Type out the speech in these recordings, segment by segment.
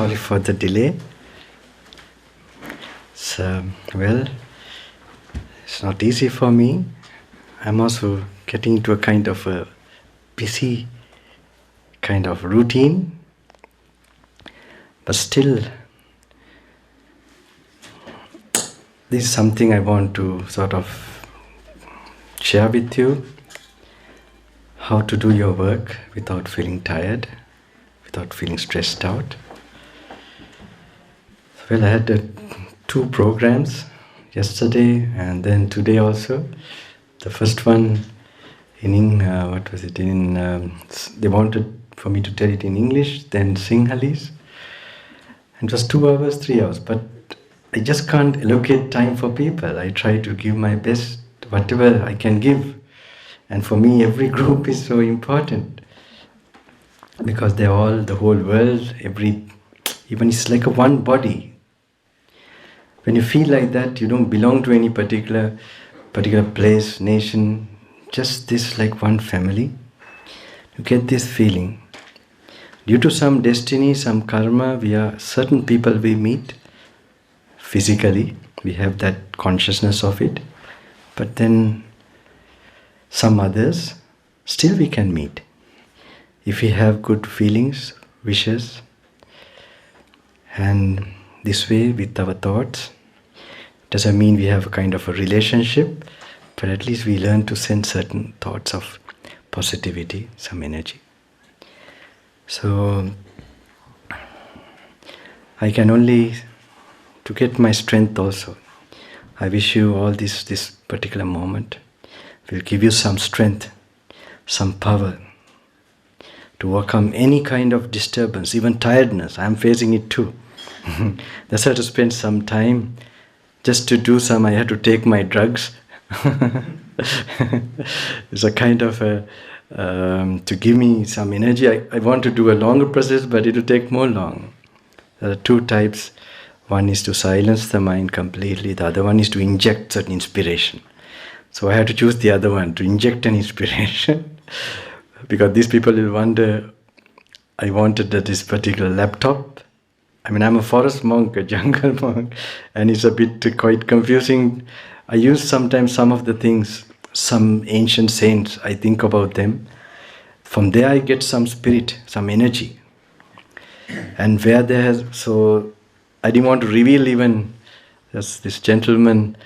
Sorry for the delay. So, well, it's not easy for me. I'm also getting into a kind of a busy kind of routine. But still, this is something I want to sort of share with you. How to do your work without feeling tired, without feeling stressed out. Well, I had 2 programs yesterday and then today also. The first one they wanted for me to tell it in English, then Sinhalese. And it was 2 hours, 3 hours, but I just can't allocate time for people. I try to give my best, whatever I can give. And for me, every group is so important because they're all, the whole world, even it's like a one body. When you feel like that, you don't belong to any particular place, nation, just this like one family. You get this feeling. Due to some destiny, some karma, certain people we meet physically, we have that consciousness of it. But then some others, still we can meet. If we have good feelings, wishes, and this way with our thoughts, doesn't mean we have a kind of a relationship, but at least we learn to send certain thoughts of positivity, some energy. So, I can only, to get my strength also, I wish you all this particular moment will give you some strength, some power to overcome any kind of disturbance, even tiredness. I'm facing it too. That's why to spend some time just to do I had to take my drugs. It's a kind of to give me some energy. I want to do a longer process, but it will take more long. There are 2 types. One is to silence the mind completely. The other one is to inject certain inspiration. So I had to choose the other one, to inject an inspiration. Because these people will wonder, I wanted this particular laptop. I mean, I'm a forest monk, a jungle monk, and it's a bit quite confusing. I use sometimes some of the things, some ancient saints, I think about them. From there I get some spirit, some energy. And so I didn't want to reveal even this gentleman.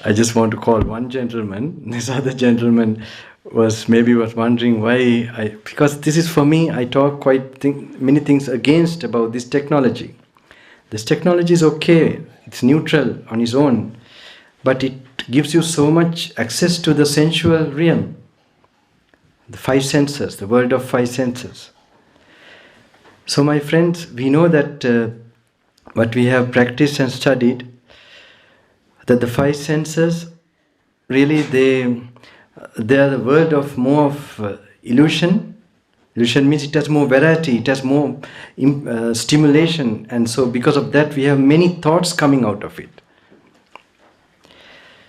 I just want to call one gentleman. This other gentleman was wondering why because this is for me, I talk many things against about this technology. This technology is okay, it's neutral on its own, but it gives you so much access to the sensual realm, the 5 senses, the world of 5 senses. So my friends, we know that what we have practiced and studied, that the 5 senses, really they are the world of more of illusion. Illusion means it has more variety, it has more stimulation, and so because of that we have many thoughts coming out of it.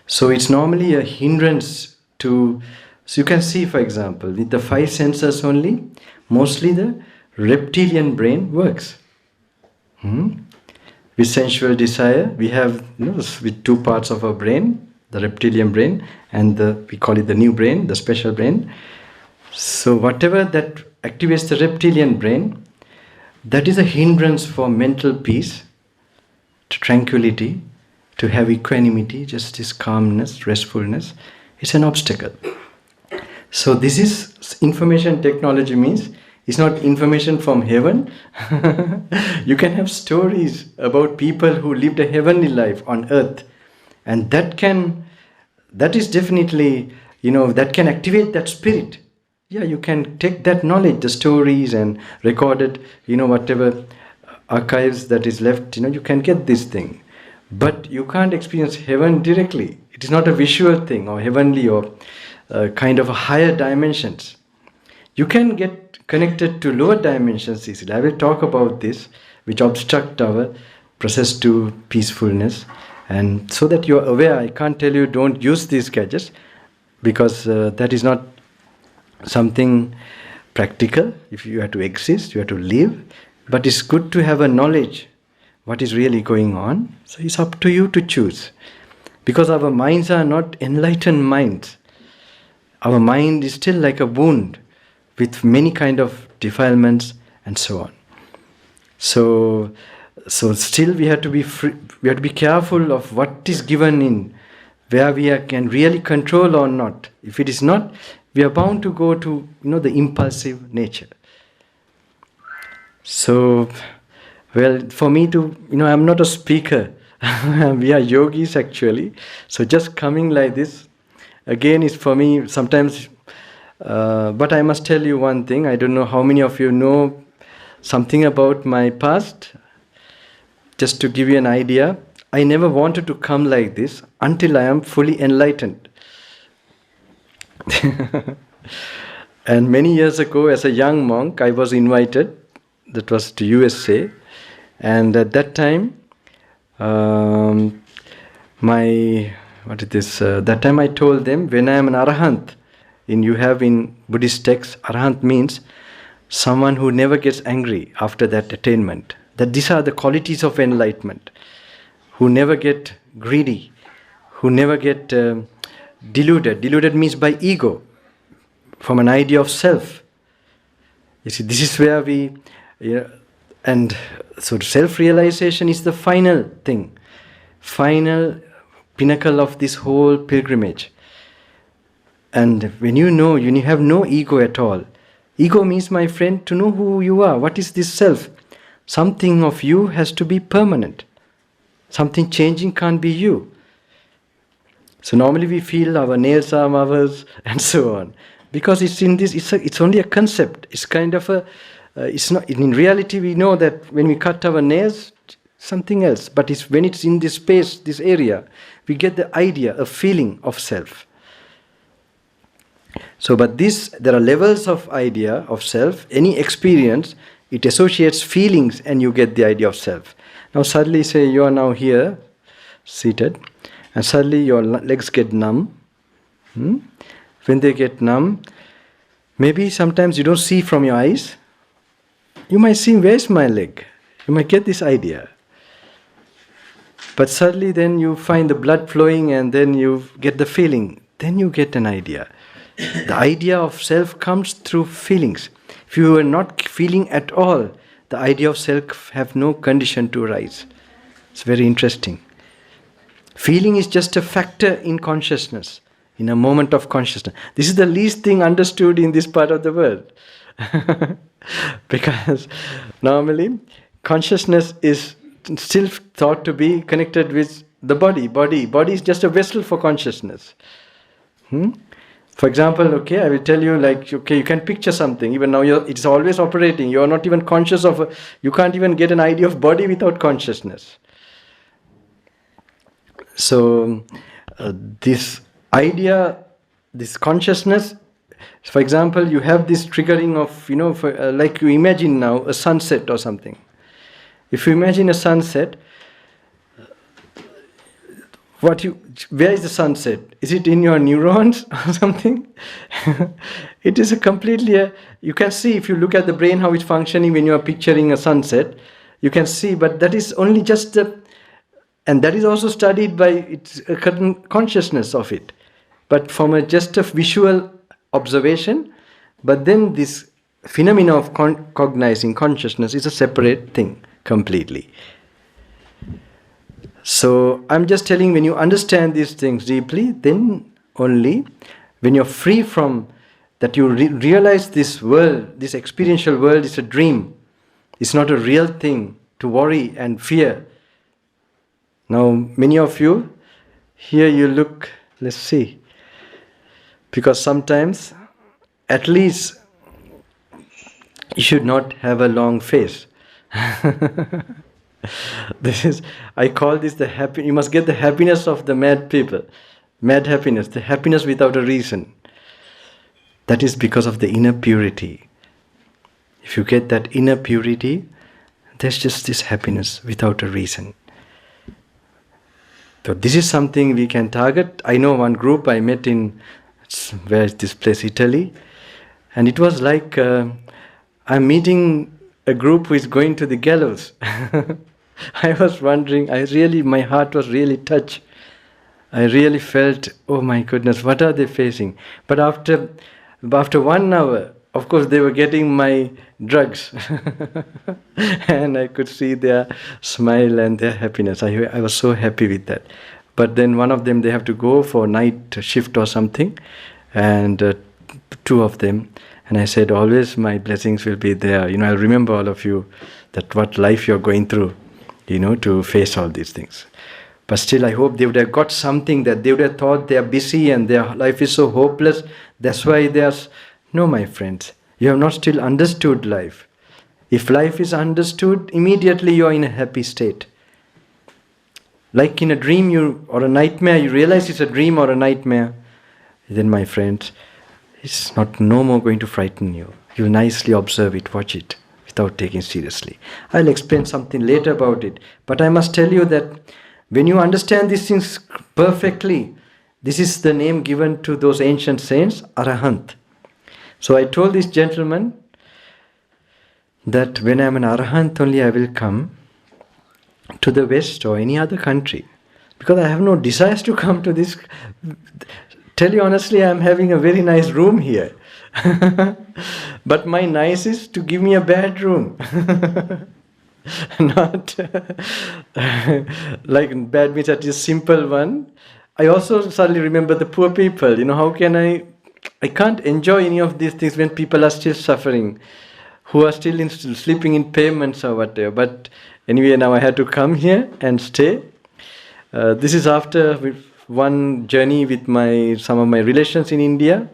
So it's normally a hindrance to, so you can see, for example, with the 5 senses only, mostly the reptilian brain works. With sensual desire, we have with 2 parts of our brain, the reptilian brain and we call it the new brain, the special brain. So whatever that activates the reptilian brain, that is a hindrance for mental peace, to tranquility, to have equanimity, just this calmness, restfulness. It's an obstacle. So this is information technology, means it's not information from heaven. You can have stories about people who lived a heavenly life on earth, and that is definitely, that can activate that spirit. Yeah, you can take that knowledge, the stories and recorded, whatever archives that is left, you can get this thing. But you can't experience heaven directly. It is not a visual thing or heavenly or kind of a higher dimensions. You can get connected to lower dimensions, Sisila. I will talk about this, which obstruct our process to peacefulness. And so that you are aware, I can't tell you don't use these gadgets, because that is not something practical. If you have to exist, you have to live, But it's good to have a knowledge what is really going on. So it's up to you to choose. Because our minds are not enlightened minds. Our mind is still like a wound with many kind of defilements and so on. So still we have to be free, we have to be careful of what is given in, where we can really control or not. If it is not, we are bound to go to the impulsive nature. So, well, for me to I'm not a speaker. We are yogis actually. So just coming like this, again, is for me sometimes. But I must tell you one thing. I don't know how many of you know something about my past. Just to give you an idea, I never wanted to come like this until I am fully enlightened. And many years ago, as a young monk, I was invited. That was to USA, and at that time, that time I told them, when I am an arahant, you have in Buddhist texts, arahant means someone who never gets angry after that attainment. That these are the qualities of enlightenment, who never get greedy, who never get deluded. Deluded means by ego, from an idea of self. You see, this is where we, and so self-realization is the final thing, final pinnacle of this whole pilgrimage. And when you have no ego at all. Ego means, my friend, to know who you are. What is this self? Something of you has to be permanent. Something changing can't be you. So normally we feel our nails are ours and so on. Because it's in this, it's only a concept. It's kind of a, it's not, in reality we know that when we cut our nails, something else. But it's when it's in this space, this area, we get the idea, a feeling of self. So, but there are levels of idea of self. Any experience, it associates feelings and you get the idea of self. Now suddenly say you are now here, seated, and suddenly your legs get numb. When they get numb, maybe sometimes you don't see from your eyes. You might see, where's my leg? You might get this idea. But suddenly then you find the blood flowing and then you get the feeling. Then you get an idea. The idea of self comes through feelings. If you are not feeling at all, the idea of self have no condition to arise. It's very interesting. Feeling is just a factor in consciousness, in a moment of consciousness. This is the least thing understood in this part of the world. Because normally consciousness is still thought to be connected with the body. Body is just a vessel for consciousness. For example, I will tell you, you can picture something. Even now, it's always operating. You are not even conscious of. You can't even get an idea of body without consciousness. So, this idea, this consciousness. For example, you have this triggering of, like you imagine now a sunset or something. If you imagine a sunset, where is the sunset? Is it in your neurons or something? It is you can see if you look at the brain how it's functioning when you are picturing a sunset, you can see, but that is only just and that is also studied by its consciousness of it. But from just a visual observation, but then this phenomena of cognizing consciousness is a separate thing completely. So I'm just telling, when you understand these things deeply, then only when you're free from that, you realize this world, this experiential world is a dream. It's not a real thing to worry and fear. Now many of you, here you look, let's see, because sometimes at least you should not have a long face. I call this the happy. You must get the happiness of the mad people. Mad happiness, the happiness without a reason. That is because of the inner purity. If you get that inner purity, there's just this happiness without a reason. So this is something we can target. I know one group I met in, where is this place, Italy, and it was like I'm meeting a group who is going to the gallows. I was wondering, my heart was really touched. I really felt, oh my goodness, what are they facing? But after 1 hour, of course, they were getting my drugs. And I could see their smile and their happiness. I was so happy with that. But then one of them, they have to go for night shift or something. And 2 of them. And I said, always my blessings will be there. I'll remember all of you, that what life you're going through, to face all these things. But still, I hope they would have got something, that they would have thought they are busy and their life is so hopeless. That's why they are... No, my friends, you have not still understood life. If life is understood, immediately you are in a happy state. Like in a dream or a nightmare, you realize it's a dream or a nightmare. Then, my friends, it's no more going to frighten you. You nicely observe it, watch it, without taking seriously. I'll explain something later about it. But I must tell you that when you understand these things perfectly, this is the name given to those ancient saints, Arahant. So I told this gentleman that when I'm an Arahant only I will come to the West or any other country. Because I have no desires to come to this. Tell you honestly, I'm having a very nice room here. But my nice is to give me a bad room. Not like bad means that is a simple one. I also suddenly remember the poor people. How can I can't enjoy any of these things when people are still suffering, who are still sleeping in payments or whatever. But anyway, now I had to come here and stay. This is after one journey with some of my relations in India.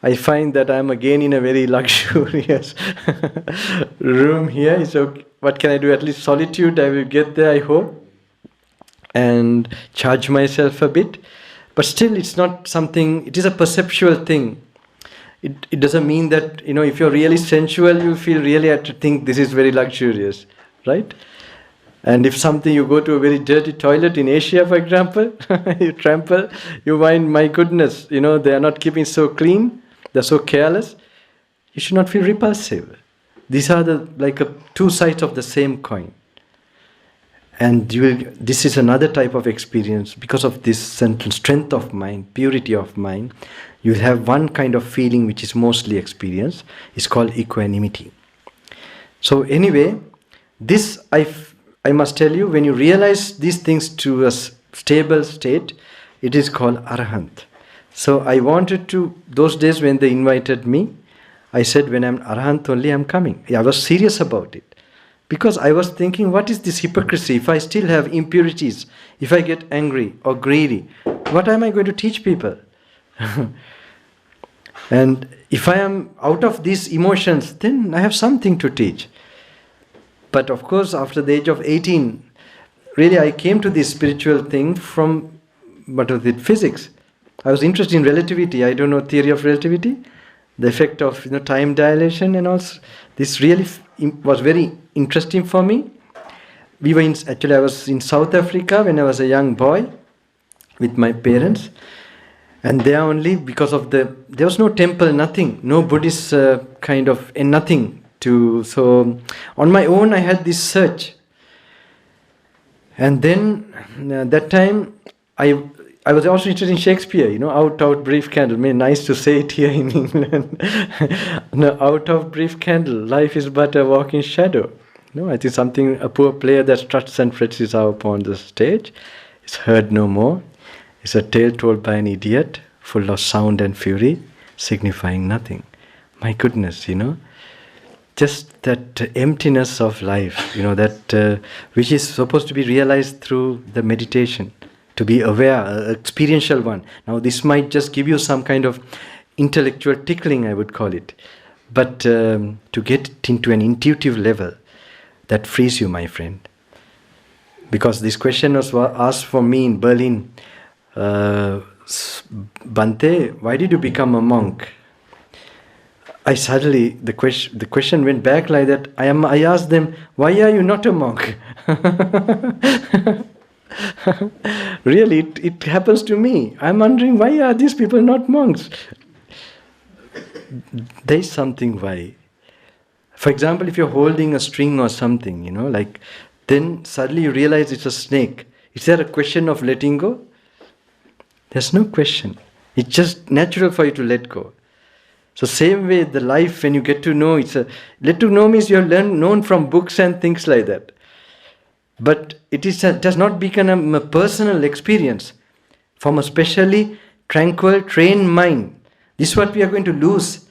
I find that I'm again in a very luxurious room here. So what can I do? At least solitude, I will get there, I hope, and charge myself a bit. But still, it's not something, it is a perceptual thing. It doesn't mean that, if you're really sensual, you feel really have to think this is very luxurious, right? And if you go to a very dirty toilet in Asia, for example, you trample, you find, my goodness, they are not keeping so clean, they're so careless. You should not feel repulsive. These are like 2 sides of the same coin. And this is another type of experience. Because of this strength of mind, purity of mind, you will have one kind of feeling which is mostly experienced. It's called equanimity. So anyway, this I must tell you, when you realize these things to a stable state, it is called Arahant. So I wanted to, those days when they invited me, I said, when I'm Arahant only, I'm coming. I was serious about it. Because I was thinking, what is this hypocrisy? If I still have impurities, if I get angry or greedy, what am I going to teach people? And if I am out of these emotions, then I have something to teach. But of course, after the age of 18, really I came to this spiritual thing from, physics. I was interested in relativity. I don't know theory of relativity, the effect of time dilation and also. This really was very interesting for me. I was in South Africa when I was a young boy with my parents. And there only, because of there was no temple, nothing, no Buddhist and nothing to. So on my own I had this search. And then that time I was also interested in Shakespeare, out, brief candle. Nice to say it here in England. No, out, brief candle, life is but a walking shadow. I think a poor player that struts and frets is out upon the stage is heard no more. It's a tale told by an idiot, full of sound and fury, signifying nothing. My goodness, just that emptiness of life, that which is supposed to be realized through the meditation. To be aware, experiential one. Now this might just give you some kind of intellectual tickling, I would call it. But to get into an intuitive level, that frees you, my friend. Because this question was asked for me in Berlin. Bante, why did you become a monk? The question went back like that. I asked them, why are you not a monk? Really, it happens to me. I'm wondering, why are these people not monks? There is something why. For example, if you're holding a string or something, like, then suddenly you realize it's a snake. Is there a question of letting go? There's no question. It's just natural for you to let go. So same way, the life, when you get to know, let to know means you have known from books and things like that. But it does not become a personal experience from a specially tranquil, trained mind. This is what we are going to lose.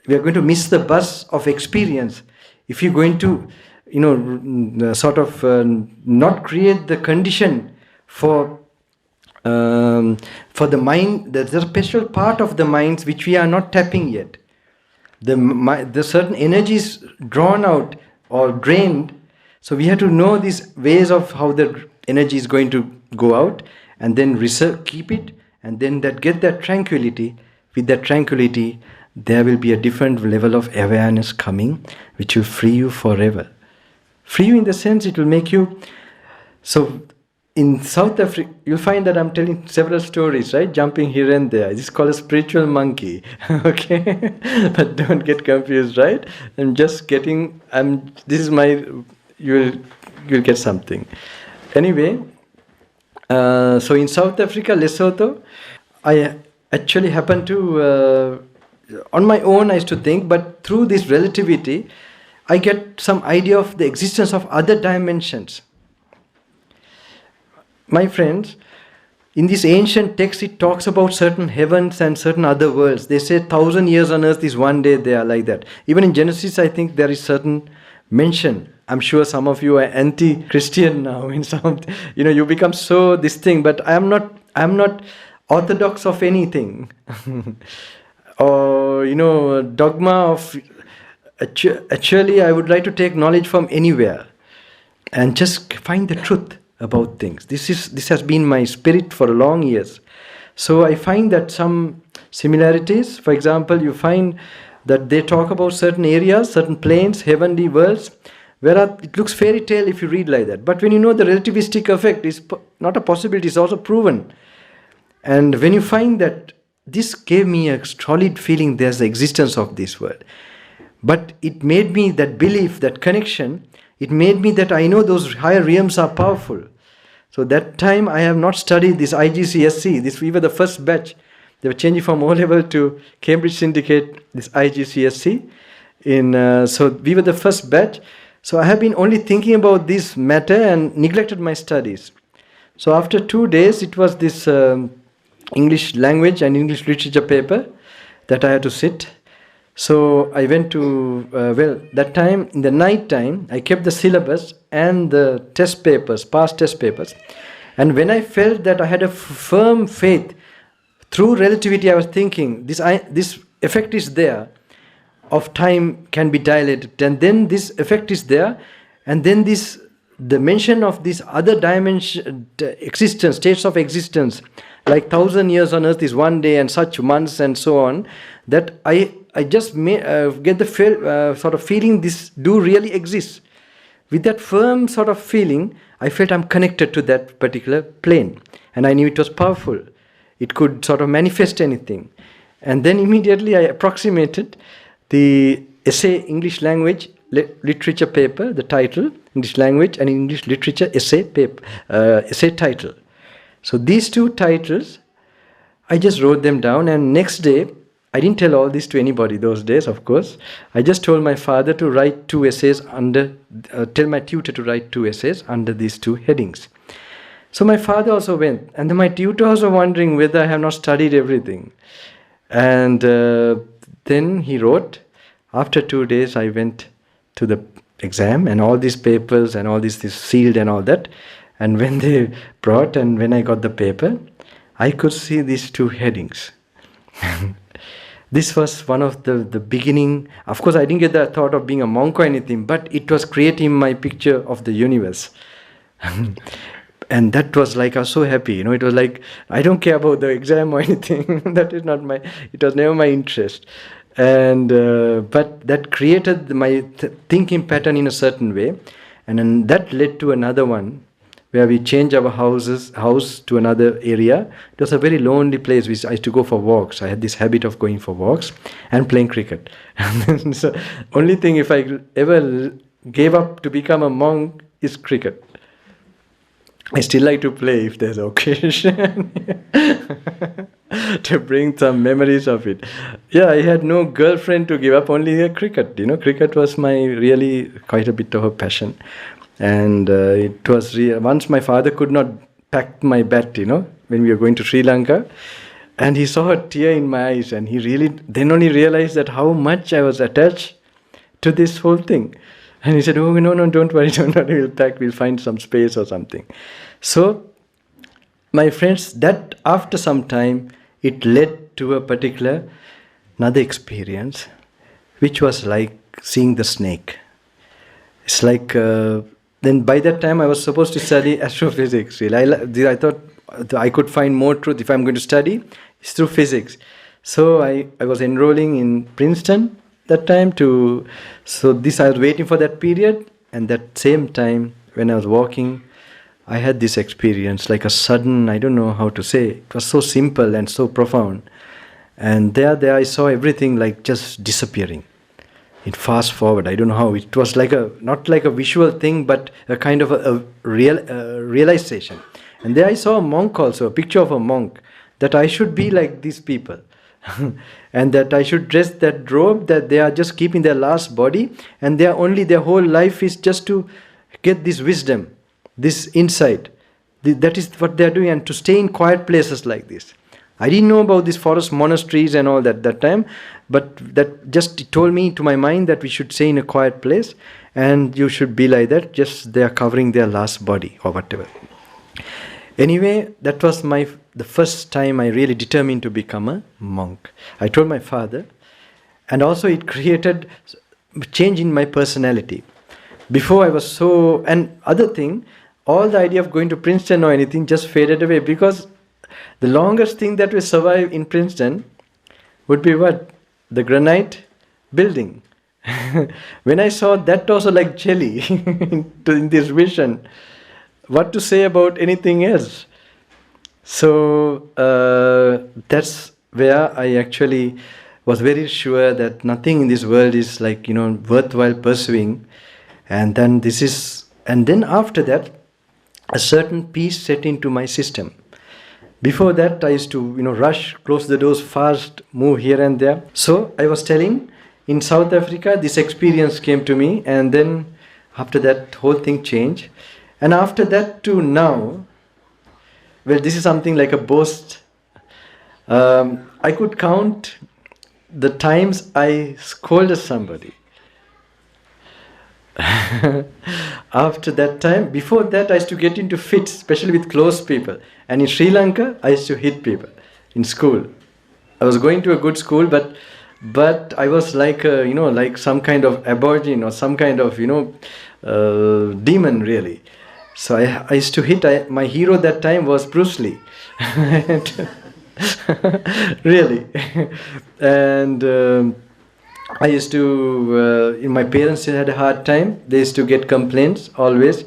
We are going to miss the bus of experience if you're going to, not create the condition for the mind. There's a special part of the minds which we are not tapping yet. The certain energies drawn out or drained. So we have to know these ways of how the energy is going to go out, and then keep it, and then get that tranquility. With that tranquility, there will be a different level of awareness coming, which will free you forever. Free you in the sense it will make you. So in South Africa, you'll find that I'm telling several stories, right? Jumping here and there. This is called a spiritual monkey. Okay? But don't get confused, right? I'm just getting, you'll get something. Anyway, so in South Africa, Lesotho, I actually happened to, on my own I used to think, but through this relativity, I get some idea of the existence of other dimensions. My friends, in this ancient text, it talks about certain heavens and certain other worlds. They say 1,000 years on earth is one day there, like that. Even in Genesis, I think there is certain mention. I'm sure some of you are anti-Christian now. In some, you become so this thing. But I'm not orthodox of anything, or dogma of. Actually, I would like to take knowledge from anywhere, and just find the truth about things. This has been my spirit for long years. So I find that some similarities. For example, you find that they talk about certain areas, certain planes, heavenly worlds, where it looks fairy tale if you read like that. But when you know the relativistic effect is not a possibility, it's also proven. And when you find that, this gave me a solid feeling there's the existence of this world. But it made me that belief, that connection, it made me that I know those higher realms are powerful. So that time I have not studied this IGCSE. We were the first batch. They were changing from O-level to Cambridge Syndicate, this IGCSE. So we were the first batch. So I have been only thinking about this matter and neglected my studies. So after 2 days, it was this English language and English literature paper that I had to sit. So I went to, that time, in the night time, I kept the syllabus and the test papers, past test papers. And when I felt that I had a firm faith, through relativity I was thinking, this effect is there, of time can be dilated, and then this effect is there, and then the mention of this other dimension, existence, states of existence, like 1,000 years on earth is one day, and such months and so on, that I just get the sort of feeling this do really exist. With that firm sort of feeling, I felt I'm connected to that particular plane, and I knew it was powerful. It could sort of manifest anything. And then immediately I approximated the essay English language literature paper, the title, English language and English literature essay paper, essay title. So these two titles, I just wrote them down, and next day, I didn't tell all this to anybody those days, of course. I just told my father to write 2 essays tell my tutor to write 2 essays under these 2 headings. So my father also went, and then my tutor was wondering whether I have not studied everything. And then he wrote. After 2 days, I went to the exam, and all these papers and all this sealed and all that. And when they brought, and when I got the paper, I could see these 2 headings. This was one of the beginning. Of course, I didn't get the thought of being a monk or anything, but it was creating my picture of the universe. And that was like, I was so happy. It was like, I don't care about the exam or anything. That is not it was never my interest. And but that created my thinking pattern in a certain way. And then that led to another one, where we changed our house to another area. It was a very lonely place. I used to go for walks. I had this habit of going for walks and playing cricket. And so only thing if I ever gave up to become a monk is cricket. I still like to play if there's occasion to bring some memories of it. Yeah, I had no girlfriend to give up, only cricket. Cricket was my really quite a bit of a passion. And it was once my father could not pack my bat, when we were going to Sri Lanka, and he saw a tear in my eyes, and he really then only realized that how much I was attached to this whole thing. And he said, "Oh, no, don't worry, we'll pack, we'll find some space or something." So, my friends, that after some time, it led to another experience, which was like seeing the snake. It's like, then by that time I was supposed to study astrophysics. Really. I thought I could find more truth if I'm going to study, it's through physics. So I was enrolling in Princeton that time I was waiting for that period, and that same time when I was walking, I had this experience, like a sudden, I don't know how to say, it was so simple and so profound. And there I saw everything like just disappearing. It fast forward, I don't know how, it was like not like a visual thing, but a kind of a realization. And there I saw a monk also, a picture of a monk, that I should be like these people. And that I should dress that robe, that they are just keeping their last body, and their whole life is just to get this wisdom, this insight. That is what they are doing, and to stay in quiet places like this. I didn't know about these forest monasteries and all that time, but that just told me to my mind that we should stay in a quiet place, and you should be like that, just they are covering their last body or whatever. Anyway, that was the first time I really determined to become a monk. I told my father, and also it created change in my personality. Before I was and other thing, all the idea of going to Princeton or anything just faded away, because the longest thing that will survive in Princeton would be what? The granite building. When I saw that also like jelly in this vision, what to say about anything else? So that's where I actually was very sure that nothing in this world is like, worthwhile pursuing. And then after that, a certain peace set into my system. Before that, I used to, rush, close the doors fast, move here and there. So I was telling, in South Africa, this experience came to me, and then after that, whole thing changed. And after that to now, well, this is something like a boast. I could count the times I scolded somebody. After that time, before that I used to get into fits, especially with close people. And in Sri Lanka, I used to hit people in school. I was going to a good school, but I was like like some kind of aborigine or some kind of demon really. So I used to hit. My hero that time was Bruce Lee. Really. And I used to, my parents had a hard time. They used to get complaints always.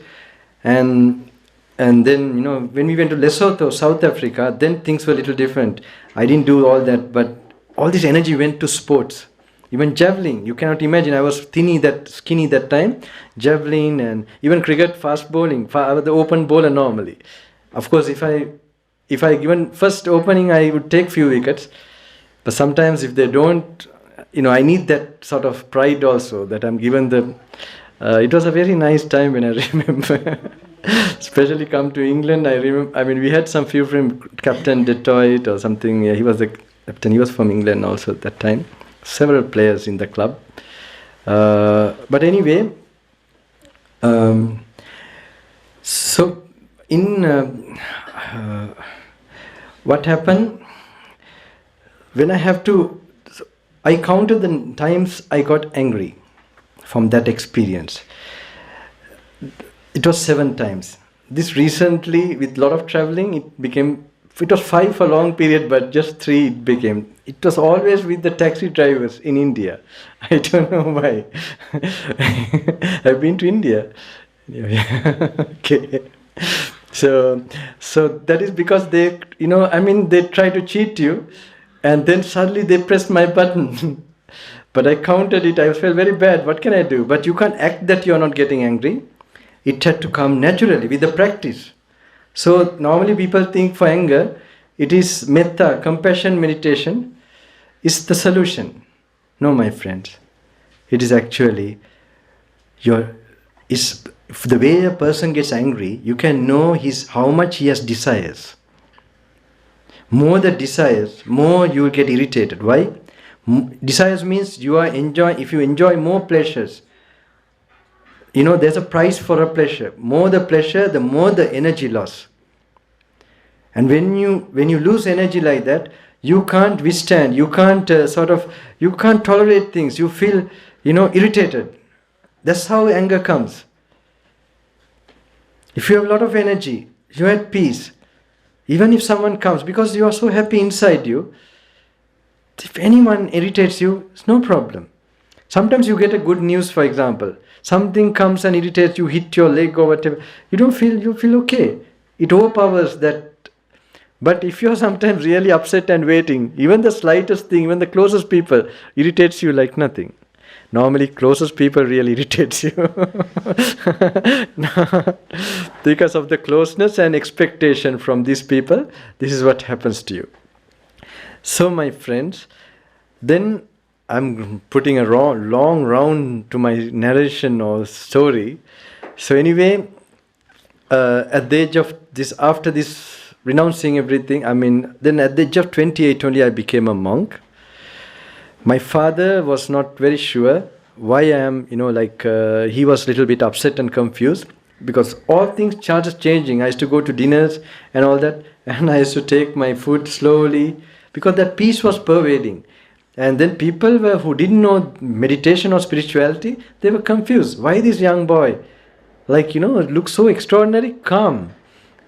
And then, when we went to Lesotho, South Africa, then things were a little different. I didn't do all that, but all this energy went to sports. Even javelin, you cannot imagine. I was skinny that time. Javelin and even cricket, fast bowling. I was the open bowler normally. Of course, if I given first opening, I would take few wickets. But sometimes if they don't, I need that sort of pride also that I'm given the. It was a very nice time when I remember. Especially come to England, I remember. I mean, we had some few from Captain Detroit or something. Yeah, he was the captain. He was from England also at that time. Several players in the club. But anyway, so in what happened when I counted the times I got angry from that experience. It was 7 times. This recently, with a lot of traveling, it was 5 for a long period, but just 3 it became. It was always with the taxi drivers in India. I don't know why. I've been to India. Okay. So that is because they, they try to cheat you, and then suddenly they press my button. But I counted it, I felt very bad. What can I do? But you can't act that you are not getting angry. It had to come naturally with the practice. So normally people think for anger, it is metta, compassion, meditation is the solution. No, my friends. It is actually the way a person gets angry, you can know how much he has desires. More the desires, more you will get irritated. Why? Desires means if you enjoy more pleasures, there's a price for a pleasure. More the pleasure, the more the energy loss. And when you lose energy like that, you can't withstand, you can't you can't tolerate things, you feel, irritated. That's how anger comes. If you have a lot of energy, you are at peace. Even if someone comes, because you are so happy inside you, if anyone irritates you, it's no problem. Sometimes you get a good news, for example. Something comes and irritates you, hit your leg or whatever. You feel okay. It overpowers that. But if you're sometimes really upset and waiting, even the slightest thing, even the closest people irritates you like nothing. Normally, closest people really irritates you. Because of the closeness and expectation from these people, this is what happens to you. So, my friends, then I'm putting a long round to my narration or story. So anyway, at the age of this, after this renouncing everything, then at the age of 28 only I became a monk. My father was not very sure why I am, he was a little bit upset and confused, because all things started changing. I used to go to dinners and all that, and I used to take my food slowly, because that peace was pervading. And then people who didn't know meditation or spirituality, they were confused. Why this young boy, looks so extraordinary, calm?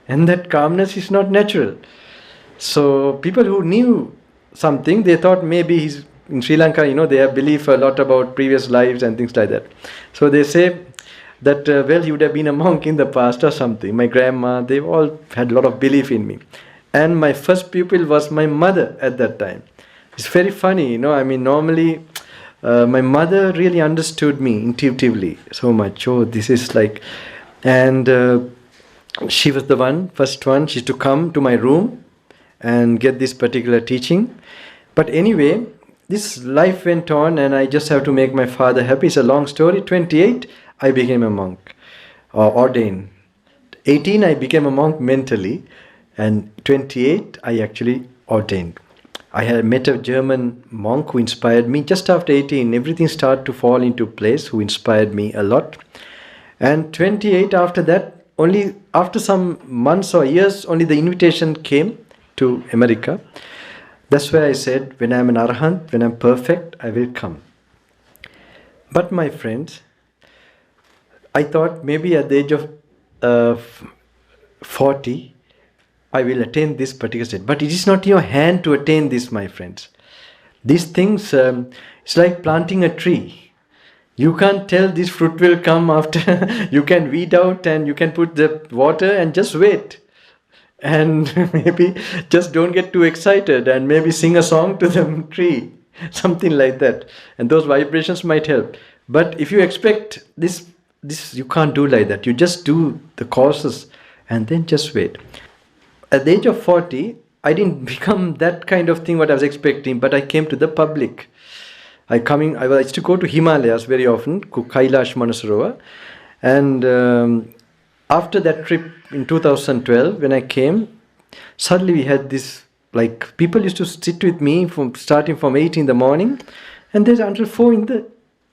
And that calmness is not natural. So people who knew something, they thought maybe he's in Sri Lanka, they have belief a lot about previous lives and things like that. So they say that, he would have been a monk in the past or something. My grandma, they all had a lot of belief in me. And my first pupil was my mother at that time. It's very funny, normally my mother really understood me intuitively so much. Oh, this is and she was the first one. She used to come to my room and get this particular teaching. But anyway, this life went on, and I just have to make my father happy. It's a long story. 28, I became a monk, or ordained. 18, I became a monk mentally, and 28, I actually ordained. I had met a German monk who inspired me. Just after 18, everything started to fall into place, who inspired me a lot. And 28, after that, only after some months or years, only the invitation came to America. That's where I said, when I'm an arahant, when I'm perfect, I will come. But my friends, I thought maybe at the age of 40, I will attain this particular state. But it is not in your hand to attain this, my friends. These things, it's like planting a tree. You can't tell this fruit will come after. You can weed out and you can put the water and just wait. And maybe just don't get too excited and maybe sing a song to the tree. Something like that. And those vibrations might help. But if you expect this you can't do like that. You just do the causes and then just wait. At the age of 40, I didn't become that kind of thing what I was expecting, but I came to the public. I used to go to Himalayas very often, Kailash Manasarova. And after that trip in 2012, when I came, suddenly we had this, people used to sit with me starting from 8 in the morning and then until 4 in the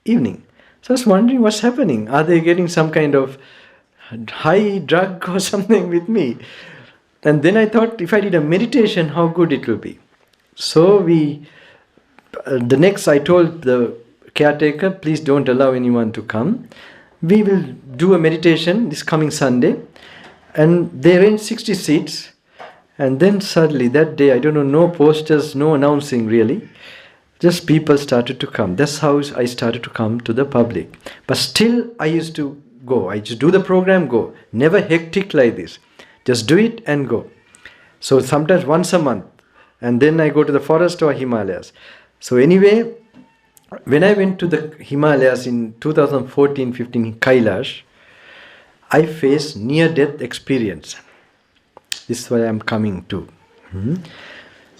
evening. So I was wondering what's happening. Are they getting some kind of high drug or something with me? And then I thought, if I did a meditation, how good it will be. So I told the caretaker, please don't allow anyone to come. We will do a meditation this coming Sunday. And they arranged 60 seats. And then suddenly that day, I don't know, no posters, no announcing really. Just people started to come. That's how I started to come to the public. But still, I used to go. I just do the program, go. Never hectic like this. Just do it and go. So sometimes once a month. And then I go to the forest or Himalayas. So anyway, when I went to the Himalayas in 2014-15 in Kailash, I faced near-death experience. This is where I am coming to.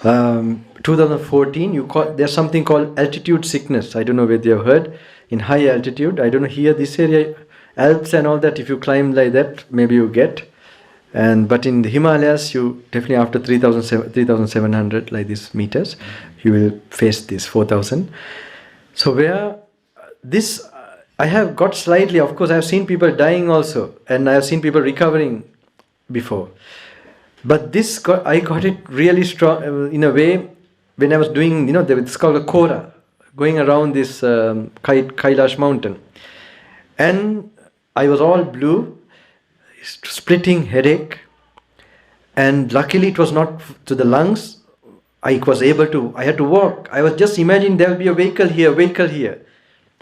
2014, there's something called altitude sickness. I don't know whether you have heard. In high altitude, I don't know, here, this area, Alps and all that, if you climb like that, maybe you get. But in the Himalayas, you definitely after 3,700 like these meters, you will face this 4,000. So where this, I have got slightly, of course, I have seen people dying also, and I have seen people recovering before. But this, I got it really strong in a way when I was doing, it's called a Kora, going around this Kailash mountain. And I was all blue, splitting headache, and luckily it was not to the lungs. I had to walk. I was just imagining there will be a vehicle here.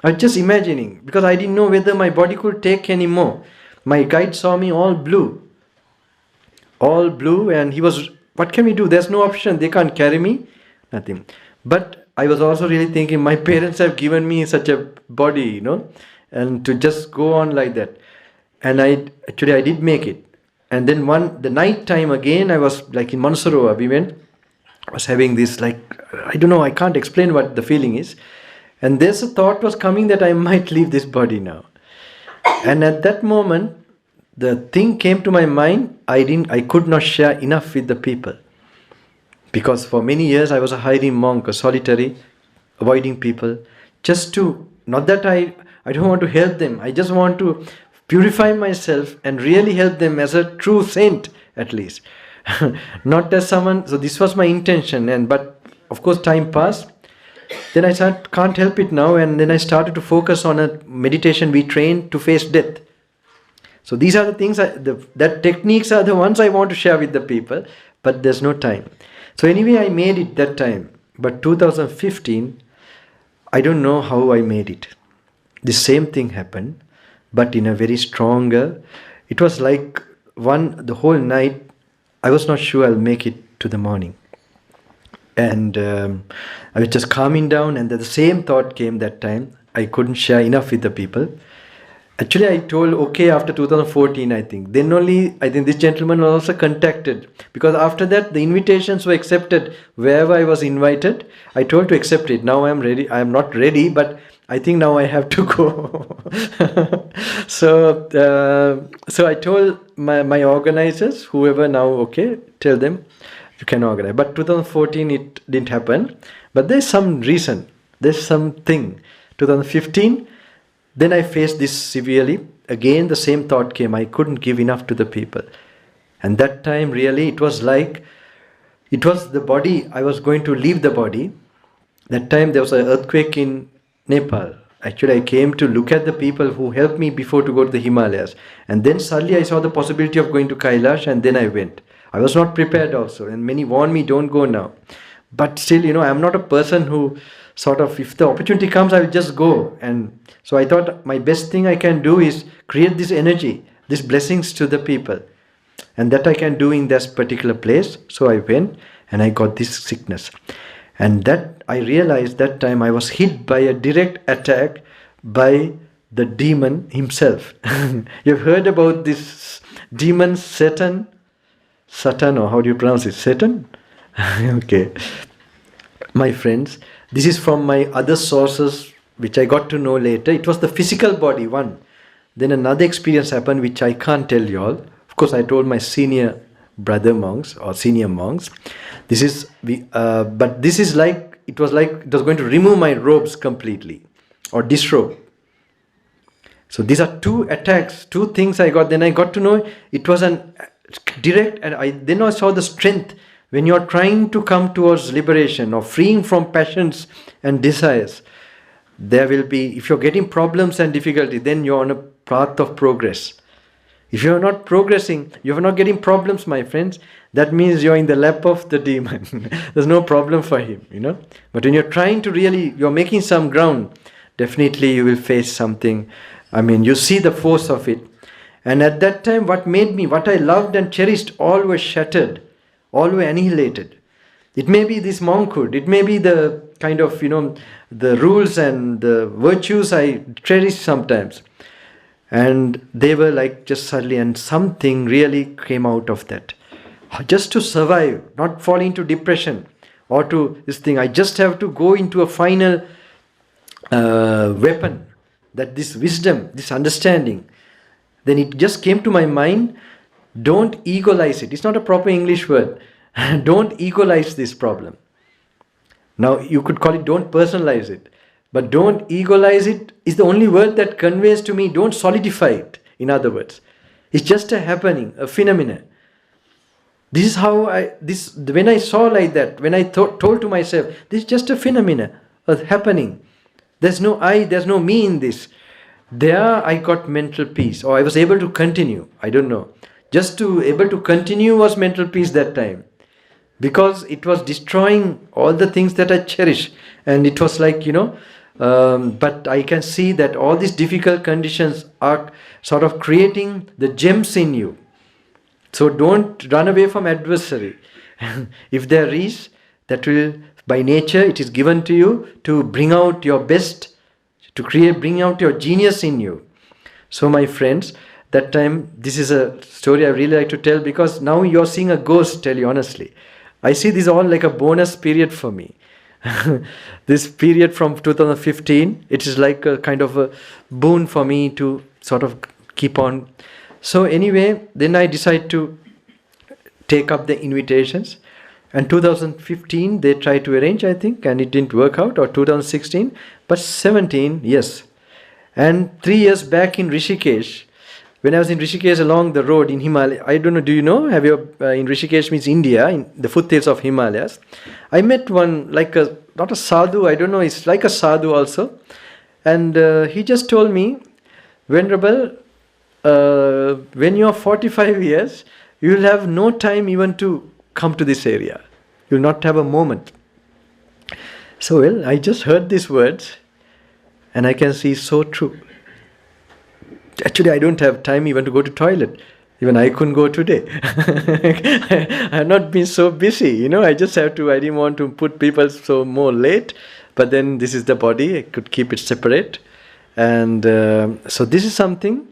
I was just imagining, because I didn't know whether my body could take any more. My guide saw me all blue, and he was, what can we do? There's no option. They can't carry me, nothing. But I was also really thinking, my parents have given me such a body, and to just go on like that. And I did make it. And then the night time again, I was like in Mansarovar, we went, I was having this I don't know, I can't explain what the feeling is. And there's a thought was coming that I might leave this body now. And at that moment, the thing came to my mind, I could not share enough with the people. Because for many years I was a hiding monk, a solitary, avoiding people. Just to, not that I don't want to help them, I just want to purify myself and really help them as a true saint at least. Not as someone, so this was my intention, but of course time passed. Then I said, can't help it now, and then I started to focus on a meditation we trained to face death. So these are the things, that techniques are the ones I want to share with the people, but there's no time. So anyway, I made it that time. But 2015, I don't know how I made it. The same thing happened, but in a very stronger, it was like the whole night, I was not sure I'll make it to the morning. And I was just calming down, and the same thought came that time. I couldn't share enough with the people. Actually, I told, okay, after 2014, I think. Then only, I think this gentleman was also contacted. Because after that, the invitations were accepted wherever I was invited. I told to accept it. Now I am ready. I am not ready, but I think now I have to go. So I told my organizers, whoever now, okay, tell them you can organize. But 2014, it didn't happen. But there's some reason. There's something. 2015, then I faced this severely. Again, the same thought came. I couldn't give enough to the people. And that time, really, it was the body. I was going to leave the body. That time, there was an earthquake in Nepal. Actually, I came to look at the people who helped me before to go to the Himalayas. And then suddenly I saw the possibility of going to Kailash, and then I went. I was not prepared also. And many warned me, don't go now. But still, I'm not a person who sort of, if the opportunity comes, I will just go. And so I thought my best thing I can do is create this energy, these blessings to the people. And that I can do in this particular place. So I went and I got this sickness. And that I realized that time I was hit by a direct attack by the demon himself. You've heard about this demon Satan, or how do you pronounce it? Satan? Okay. My friends, this is from my other sources which I got to know later. It was the physical body, one. Then another experience happened which I can't tell you all. Of course, I told my senior brother monks or senior monks. But this is like it was going to remove my robes completely or disrobe. So these are two attacks, two things I got. Then I got to know it was an direct, and then I saw the strength when you are trying to come towards liberation or freeing from passions and desires. There will be, if you're getting problems and difficulty, then you're on a path of progress. If you're not progressing, you're not getting problems, my friends, that means you're in the lap of the demon. There's no problem for him, But when you're trying to you're making some ground, definitely you will face something. I mean, you see the force of it. And at that time, what I loved and cherished, all were shattered, all were annihilated. It may be this monkhood, it may be the kind of, the rules and the virtues I cherish sometimes. And they were like just suddenly, and something really came out of that. Just to survive, not fall into depression or to this thing, I just have to go into a final weapon, that this wisdom, this understanding. Then it just came to my mind, don't egolize it. It's not a proper English word. Don't egolize this problem. Now you could call it don't personalize it. But don't egolize it is the only word that conveys to me, don't solidify it, in other words. It's just a happening, a phenomenon. This is how when I saw like that, when I told to myself, this is just a phenomenon, a happening. There's no I, there's no me in this. There I got mental peace, or I was able to continue. I don't know. Just to able to continue was mental peace that time. Because it was destroying all the things that I cherish. And it was like, but I can see that all these difficult conditions are sort of creating the gems in you. So don't run away from adversary. If there is, that will, by nature, it is given to you to bring out your best, to bring out your genius in you. So my friends, that time, this is a story I really like to tell, because now you're seeing a ghost, tell you honestly. I see this all like a bonus period for me. This period from 2015, it is like a kind of a boon for me to sort of keep on. So anyway, then I decided to take up the invitations. And 2015, they tried to arrange, I think, and it didn't work out, or 2016, but 17, yes. And 3 years back in Rishikesh, when I was in Rishikesh along the road in Himalaya, I don't know, do you know, in Rishikesh means India, in the foothills of Himalayas, I met one, not a sadhu, I don't know, it's like a sadhu also. And he just told me, Venerable, when you are 45 years, you will have no time even to come to this area. You will not have a moment. So, well, I just heard these words, and I can see so true. Actually, I don't have time even to go to toilet. Even I couldn't go today. I have not been so busy, I just have to, I didn't want to put people so more late, but then this is the body, I could keep it separate. And so this is something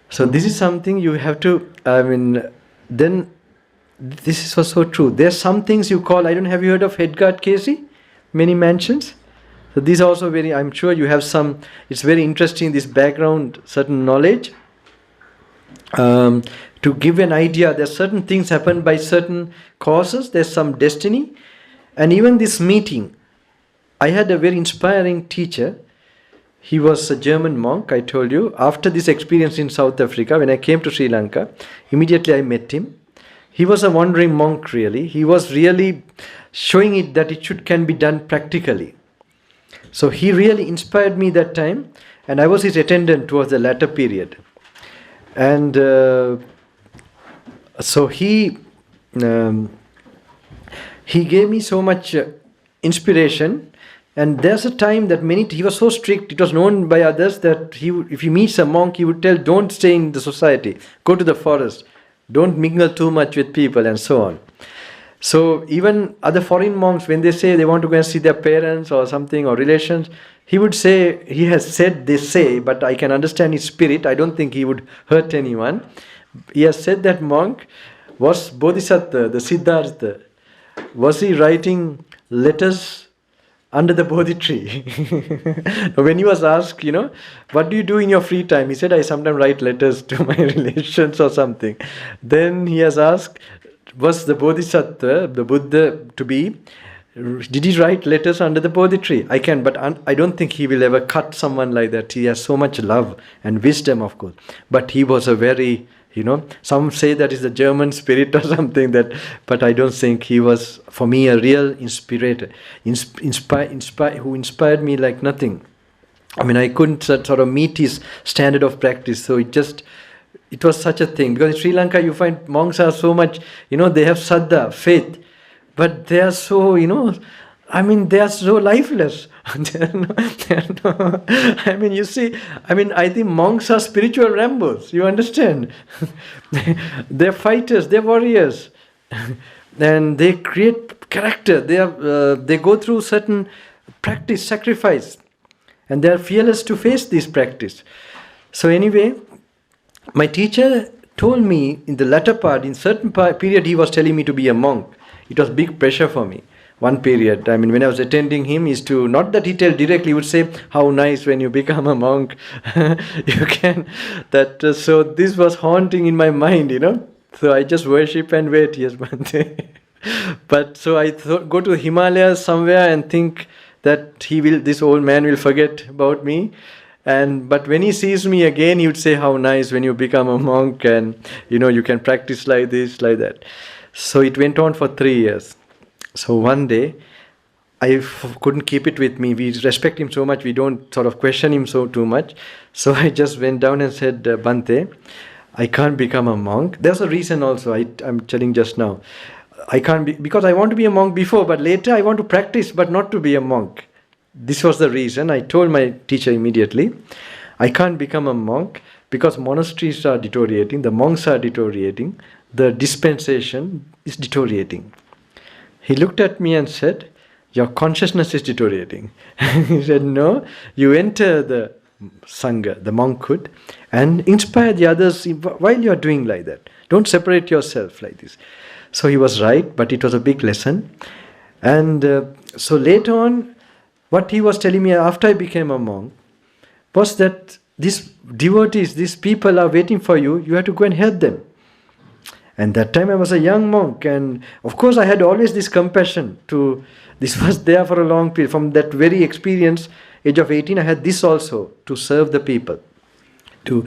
you have to, then this was so true. There's some things you call, have you heard of Edgar Cayce? Many mansions? So these are also very, I'm sure you have some, it's very interesting, this background, certain knowledge. To give an idea, there's certain things happen by certain causes, there's some destiny. And even this meeting, I had a very inspiring teacher. He was a German monk, I told you. After this experience in South Africa, when I came to Sri Lanka, immediately I met him. He was a wandering monk, really. He was really showing it that it can be done practically. So he really inspired me that time, and I was his attendant towards the latter period. And so he gave me so much inspiration. And there's a time that he was so strict, it was known by others that if he meets a monk, he would tell, don't stay in the society, go to the forest, don't mingle too much with people, and so on. So even other foreign monks, when they say they want to go and see their parents or something, or relations, he would say, he has said they say, but I can understand his spirit, I don't think he would hurt anyone. He has said that monk was Bodhisattva, the Siddhartha, was he writing letters under the Bodhi tree? When he was asked, what do you do in your free time? He said, I sometimes write letters to my relations or something. Then he has asked, was the Bodhisattva, the Buddha to be, did he write letters under the Bodhi tree? I can, but I don't think he will ever cut someone like that. He has so much love and wisdom, of course. But he was a very, some say that is the German spirit or something, but I don't think he was, for me, a real inspirator, who inspired me like nothing. I couldn't sort of meet his standard of practice, so it was such a thing. Because in Sri Lanka, you find monks are so much, they have saddha, faith, but they are so, I mean, they are so lifeless. I mean, you see, I think monks are spiritual Rambos. You understand? They're fighters, they're warriors. And they create character. They go through certain practice, sacrifice. And they are fearless to face this practice. So anyway, my teacher told me in the latter part, in certain period, he was telling me to be a monk. It was big pressure for me. One period, I mean, when I was attending him, is to, not that he tell directly, he would say, how nice when you become a monk. You can, so this was haunting in my mind, So I just worship and wait, yes, Bhante. But so I go to the Himalayas somewhere and think that this old man will forget about me. But when he sees me again, he would say, how nice when you become a monk and, you can practice like this, like that. So it went on for 3 years. So one day, I couldn't keep it with me. We respect him so much, we don't sort of question him too much. So I just went down and said, Bhante, I can't become a monk. There's a reason also, I'm telling just now. I can't be, because I want to be a monk before, but later I want to practice, but not to be a monk. This was the reason. I told my teacher immediately, I can't become a monk because monasteries are deteriorating, the monks are deteriorating, the dispensation is deteriorating. He looked at me and said, your consciousness is deteriorating. He said, no, you enter the Sangha, the monkhood, and inspire the others while you are doing like that. Don't separate yourself like this. So he was right, but it was a big lesson. And so later on, what he was telling me after I became a monk was that these devotees, these people are waiting for you, you have to go and help them. And that time I was a young monk, and of course I had always this compassion this was there for a long period. From that very experience, age of 18, I had this also, to serve the people, to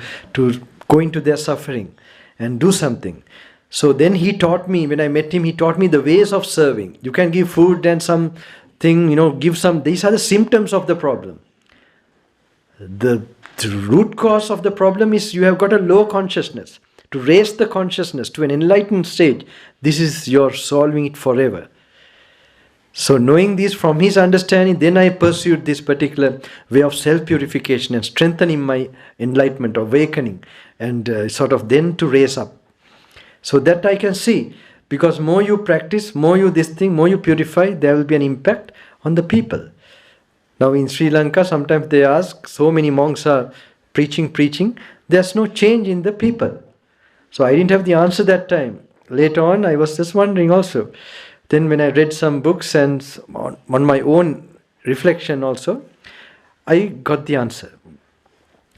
go into their suffering and do something. So then he taught me, when I met him, he taught me the ways of serving. You can give food and something, these are the symptoms of the problem. The root cause of the problem is you have got a low consciousness. To raise the consciousness to an enlightened stage, this is your solving it forever. So knowing this from his understanding, then I pursued this particular way of self-purification and strengthening my enlightenment, awakening, and sort of then to raise up. So that I can see, because more you practice, more you purify, there will be an impact on the people. Now in Sri Lanka, sometimes they ask, so many monks are preaching, there's no change in the people. So I didn't have the answer that time. Later on, I was just wondering also. Then when I read some books and on my own reflection also, I got the answer.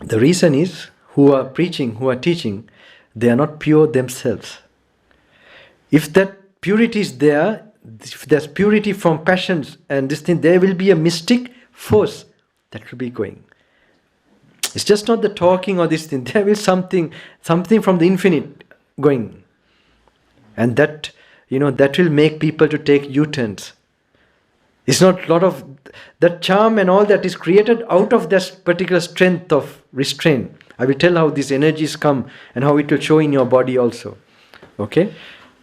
The reason is, who are preaching, who are teaching, they are not pure themselves. If that purity is there, if there's purity from passions and this thing, there will be a mystic force that will be going. It's just not the talking or this thing. There is something from the infinite going. And that, that will make people to take U-turns. It's not a lot of that charm and all that is created out of that particular strength of restraint. I will tell how these energies come and how it will show in your body also. Okay?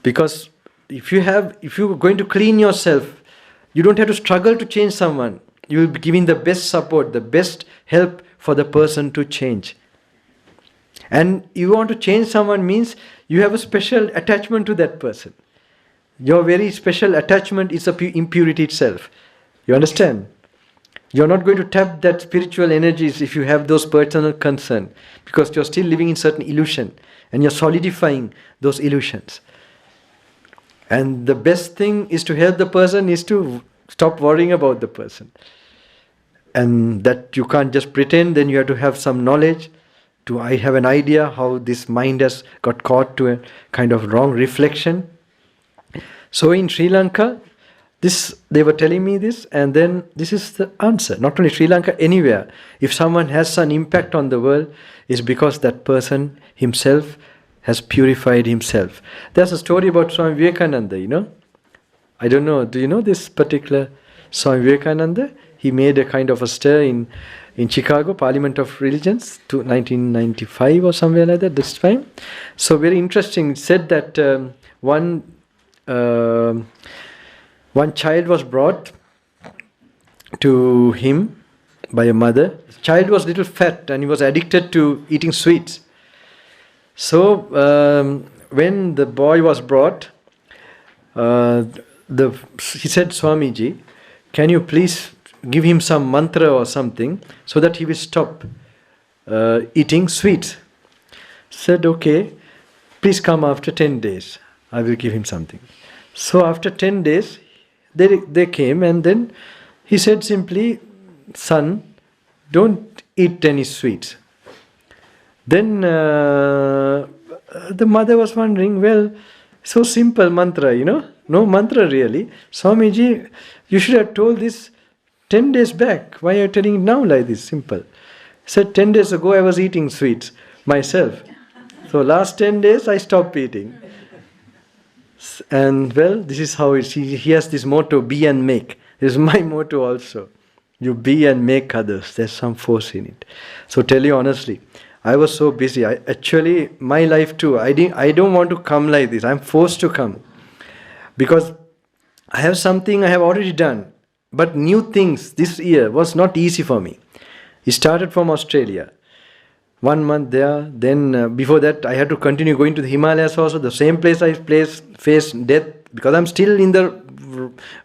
Because if you're going to clean yourself, you don't have to struggle to change someone. You will be giving the best support, the best help for the person to change. And you want to change someone means you have a special attachment to that person. Your very special attachment is impurity itself. You understand? You're not going to tap that spiritual energies if you have those personal concerns, because you're still living in certain illusion and you're solidifying those illusions. And the best thing is to help the person is to stop worrying about the person. And that you can't just pretend, then you have to have some knowledge. I have an idea how this mind has got caught to a kind of wrong reflection. So in Sri Lanka, they were telling me this, and then this is the answer. Not only Sri Lanka, anywhere. If someone has an impact on the world, it's because that person himself has purified himself. There's a story about Swami Vivekananda, I don't know, do you know this particular Swami Vivekananda? He made a kind of a stir in Chicago, Parliament of Religions, to 1995 or somewhere like that, this time. So very interesting. It said that one child was brought to him by a mother. The child was little fat and he was addicted to eating sweets. So when the boy was brought, he said, Swamiji, can you please give him some mantra or something so that he will stop eating sweets? Said, okay, please come after 10 days. I will give him something. So after 10 days, they came, and then he said simply, son, don't eat any sweets. Then the mother was wondering, well, so simple mantra, no mantra really. Swamiji, you should have told this 10 days back. Why are you telling it now like this, simple? He said, 10 days ago I was eating sweets myself. So last 10 days I stopped eating. And well, this is how he has this motto, be and make. This is my motto also. You be and make others. There's some force in it. So tell you honestly, I was so busy. Actually, my life too, I don't want to come like this. I'm forced to come. Because I have something I have already done. But new things this year was not easy for me. It started from Australia. 1 month there, then before that I had to continue going to the Himalayas also, the same place I faced death, because I'm still in the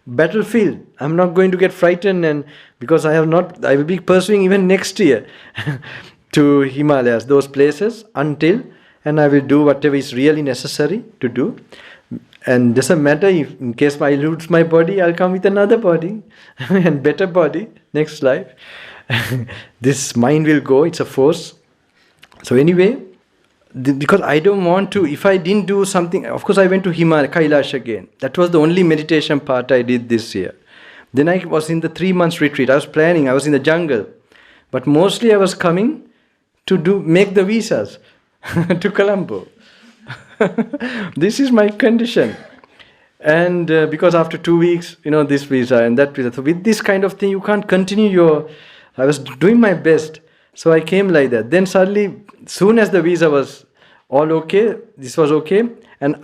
battlefield. I'm not going to get frightened, and because I will be pursuing even next year to Himalayas, those places, and I will do whatever is really necessary to do. And doesn't matter if in case I lose my body, I'll come with another body and better body next life. This mind will go, it's a force. So anyway, because I don't want to, if I didn't do something, of course I went to Himalaya, Kailash again. That was the only meditation part I did this year. Then I was in the 3 months retreat. I was planning, I was in the jungle. But mostly I was coming to make the visas to Colombo. This is my condition. And because after 2 weeks, this visa and that visa. So with this kind of thing, you can't continue I was doing my best. So I came like that. Then suddenly, soon as the visa was all okay, this was okay, and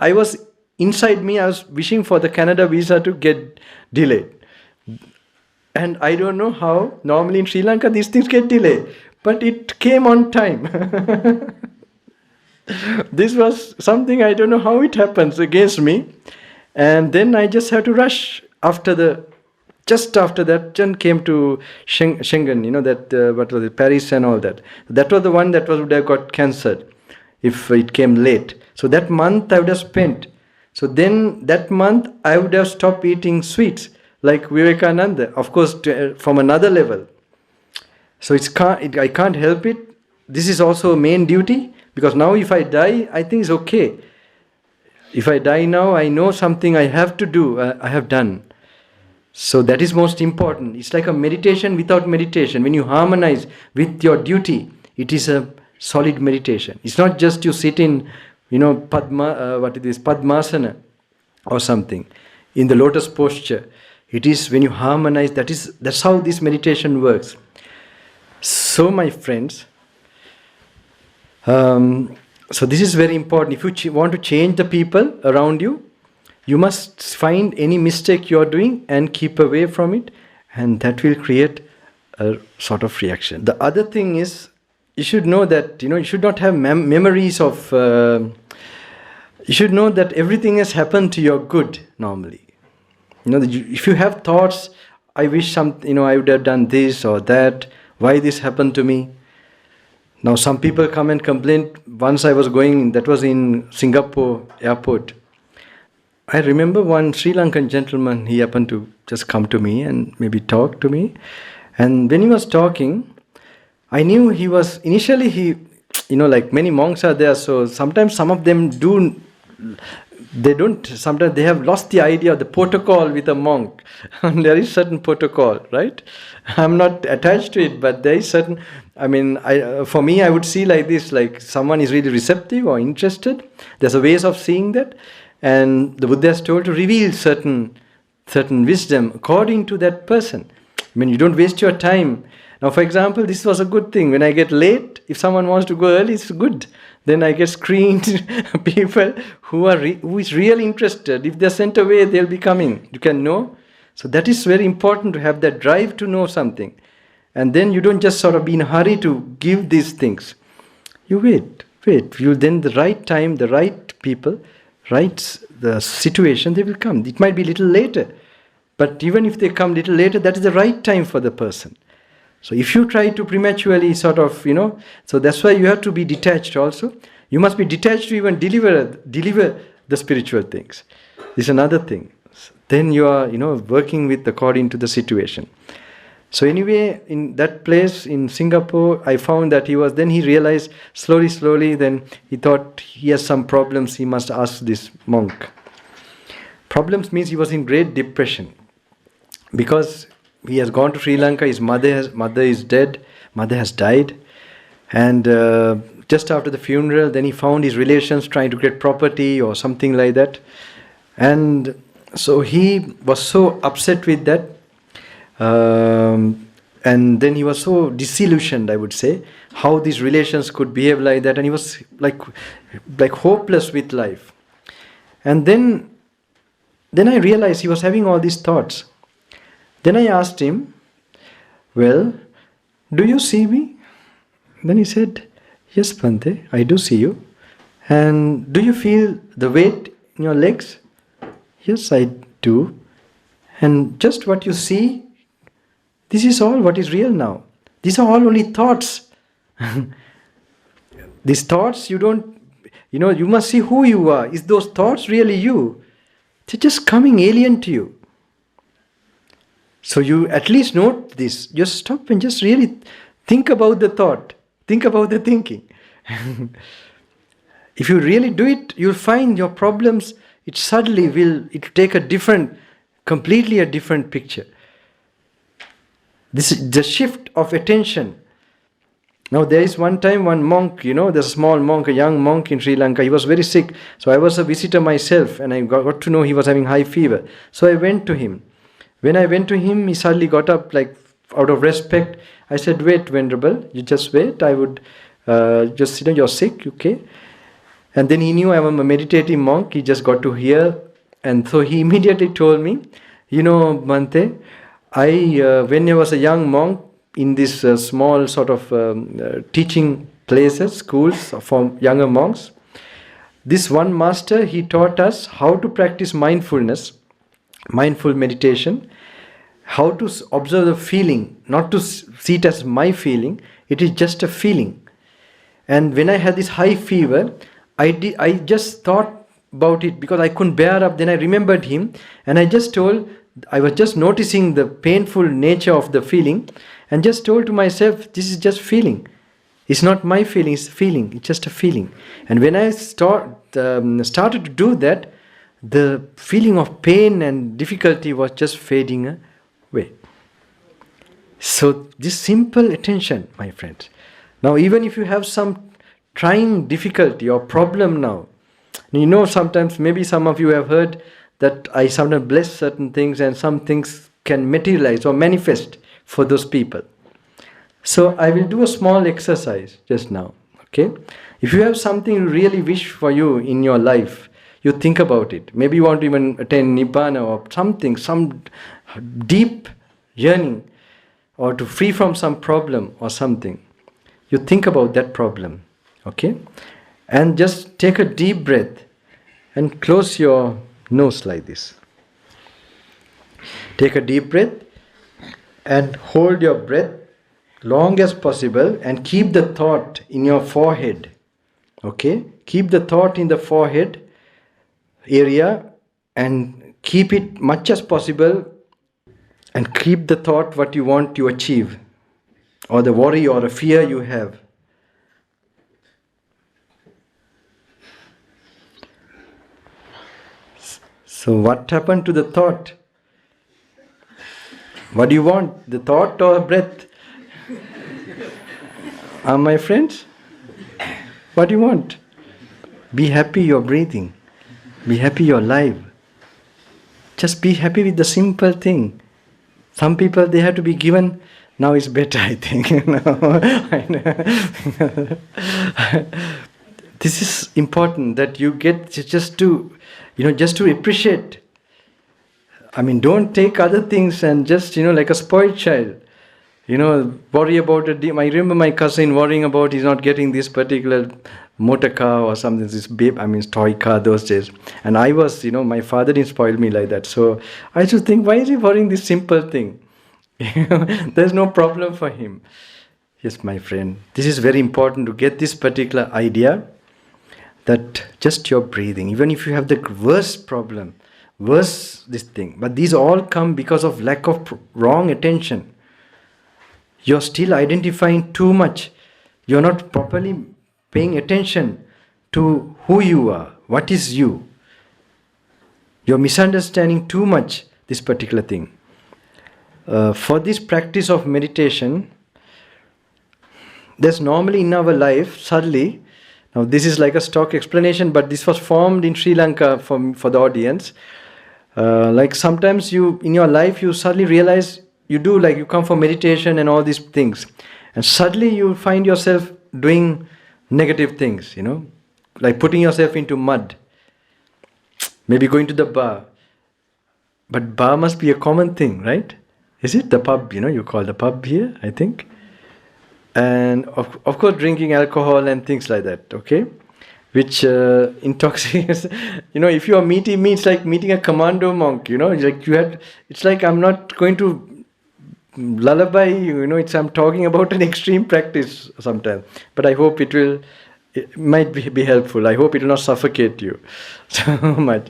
inside me, I was wishing for the Canada visa to get delayed. And I don't know how, normally in Sri Lanka, these things get delayed. But it came on time. This was something, I don't know how it happens against me. And then I just had to rush just after that, Jan came to Schengen, what was it, Paris and all that. That was the one that would have got cancelled if it came late. So that month I would have spent. So then that month I would have stopped eating sweets like Vivekananda, of course, from another level. So I can't help it. This is also a main duty, because now if I die, I think it's okay. If I die now, I know something I have to do, I have done. So that is most important. It's like a meditation without meditation. When you harmonize with your duty, it is a solid meditation. It's not just you sit in, Padmasana or something, in the lotus posture. It is when you harmonize, that's how this meditation works. So my friends, so this is very important. If you want to change the people around you, you must find any mistake you are doing and keep away from it, and that will create a sort of reaction. The other thing is, you should know that, you should not have memories of, you should know that everything has happened to your good normally. If you have thoughts, I wish I would have done this or that, why this happened to me. Now some people come and complain. Once I was going, that was in Singapore airport. I remember one Sri Lankan gentleman, he happened to just come to me and maybe talk to me. And when he was talking, I knew he was, initially like many monks are there, so sometimes some of them sometimes they have lost the idea of the protocol with a monk. And there is certain protocol, right? I'm not attached to it, but there is certain, for me, I would see like this, like someone is really receptive or interested. There's a ways of seeing that. And the Buddha has told to reveal certain wisdom according to that person. You don't waste your time. Now, for example, this was a good thing. When I get late, if someone wants to go early, it's good. Then I get screened people who is really interested. If they're sent away, they'll be coming. You can know. So that is very important, to have that drive to know something. And then you don't just sort of be in a hurry to give these things. You wait. You then, the right time, the right people, the situation, they will come. It might be a little later. But even if they come a little later, that is the right time for the person. So if you try to prematurely sort of, so that's why you have to be detached also. You must be detached to even deliver the spiritual things. This is another thing. Then you are, working with according to the situation. So anyway, in that place in Singapore, I found that he realized slowly, then he thought he has some problems, he must ask this monk. Problems means he was in great depression. Because he has gone to Sri Lanka, his mother is dead, mother has died. And just after the funeral, then he found his relations trying to get property or something like that. And so he was so upset with that. And then he was so disillusioned, I would say, how these relations could behave like that. And he was like hopeless with life. And then I realized he was having all these thoughts. Then I asked him, well, do you see me? Then he said, yes, Bhante, I do see you. And do you feel the weight in your legs? Yes, I do. And just what you see, this is all what is real now. These are all only thoughts. These thoughts, you must see who you are. Is those thoughts really you? They're just coming alien to you. So you at least note this. Just stop and just really think about the thought. Think about the thinking. If you really do it, you'll find your problems, it suddenly will take completely a different picture. This is the shift of attention. Now there is one time one monk, there's a small monk, a young monk in Sri Lanka. He was very sick. So I was a visitor myself and I got to know he was having high fever. So I went to him. When I went to him, he suddenly got up out of respect. I said, wait, Venerable, you just wait. I would just sit down, you're sick, okay? And then he knew I am a meditative monk. He just got to hear. And so he immediately told me, Bhante, when I was a young monk in this small sort of teaching places, schools for younger monks, this one master, he taught us how to practice mindfulness, mindful meditation, how to observe the feeling, not to see it as my feeling, it is just a feeling. And when I had this high fever, I just thought about it because I couldn't bear up. Then I remembered him and I was just noticing the painful nature of the feeling and just told to myself, this is just feeling. It's not my feeling, it's feeling. It's just a feeling. And when I started to do that, the feeling of pain and difficulty was just fading away. So this simple attention, my friends. Now even if you have some trying difficulty or problem now, sometimes maybe some of you have heard that I sometimes bless certain things and some things can materialize or manifest for those people. So I will do a small exercise just now, okay? If you have something you really wish for you in your life, you think about it. Maybe you want to even attain Nibbana or something, some deep yearning or to free from some problem or something. You think about that problem, okay? And just take a deep breath and close your nose like this. Take a deep breath and hold your breath long as possible and keep the thought in your forehead. Okay? Keep the thought in the forehead area and keep it much as possible and keep the thought what you want to achieve or the worry or the fear you have. So what happened to the thought? What do you want? The thought or breath? My friends? What do you want? Be happy you're breathing. Be happy you're alive. Just be happy with the simple thing. Some people, they have to be given, now it's better, I think. This is important that you get just to appreciate I mean, don't take other things and just, like a spoiled child, worry about it. I remember my cousin worrying about he's not getting this particular motor car or something, toy car those days. And I was, my father didn't spoil me like that. So I just think, why is he worrying this simple thing? There's no problem for him. Yes, my friend, this is very important to get this particular idea that just your breathing, even if you have the worst problem, worse this thing, but these all come because of lack of wrong attention. You're still identifying too much. You're not properly paying attention to who you are, what is you. You're misunderstanding too much this particular thing. For this practice of meditation, there's normally in our life, suddenly, now this is like a stock explanation, but this was formed in Sri Lanka for the audience. Like sometimes in your life, you suddenly realize you come for meditation and all these things. And suddenly you find yourself doing negative things, like putting yourself into mud. Maybe going to the bar. But bar must be a common thing, right? Is it? The pub, you call the pub here, I think. And of course drinking alcohol and things like that, okay? Which intoxicates. If you are meeting me, it's like meeting a commando monk, it's like I'm not going to lullaby you, I'm talking about an extreme practice sometimes. But I hope it might be helpful. I hope it will not suffocate you so much.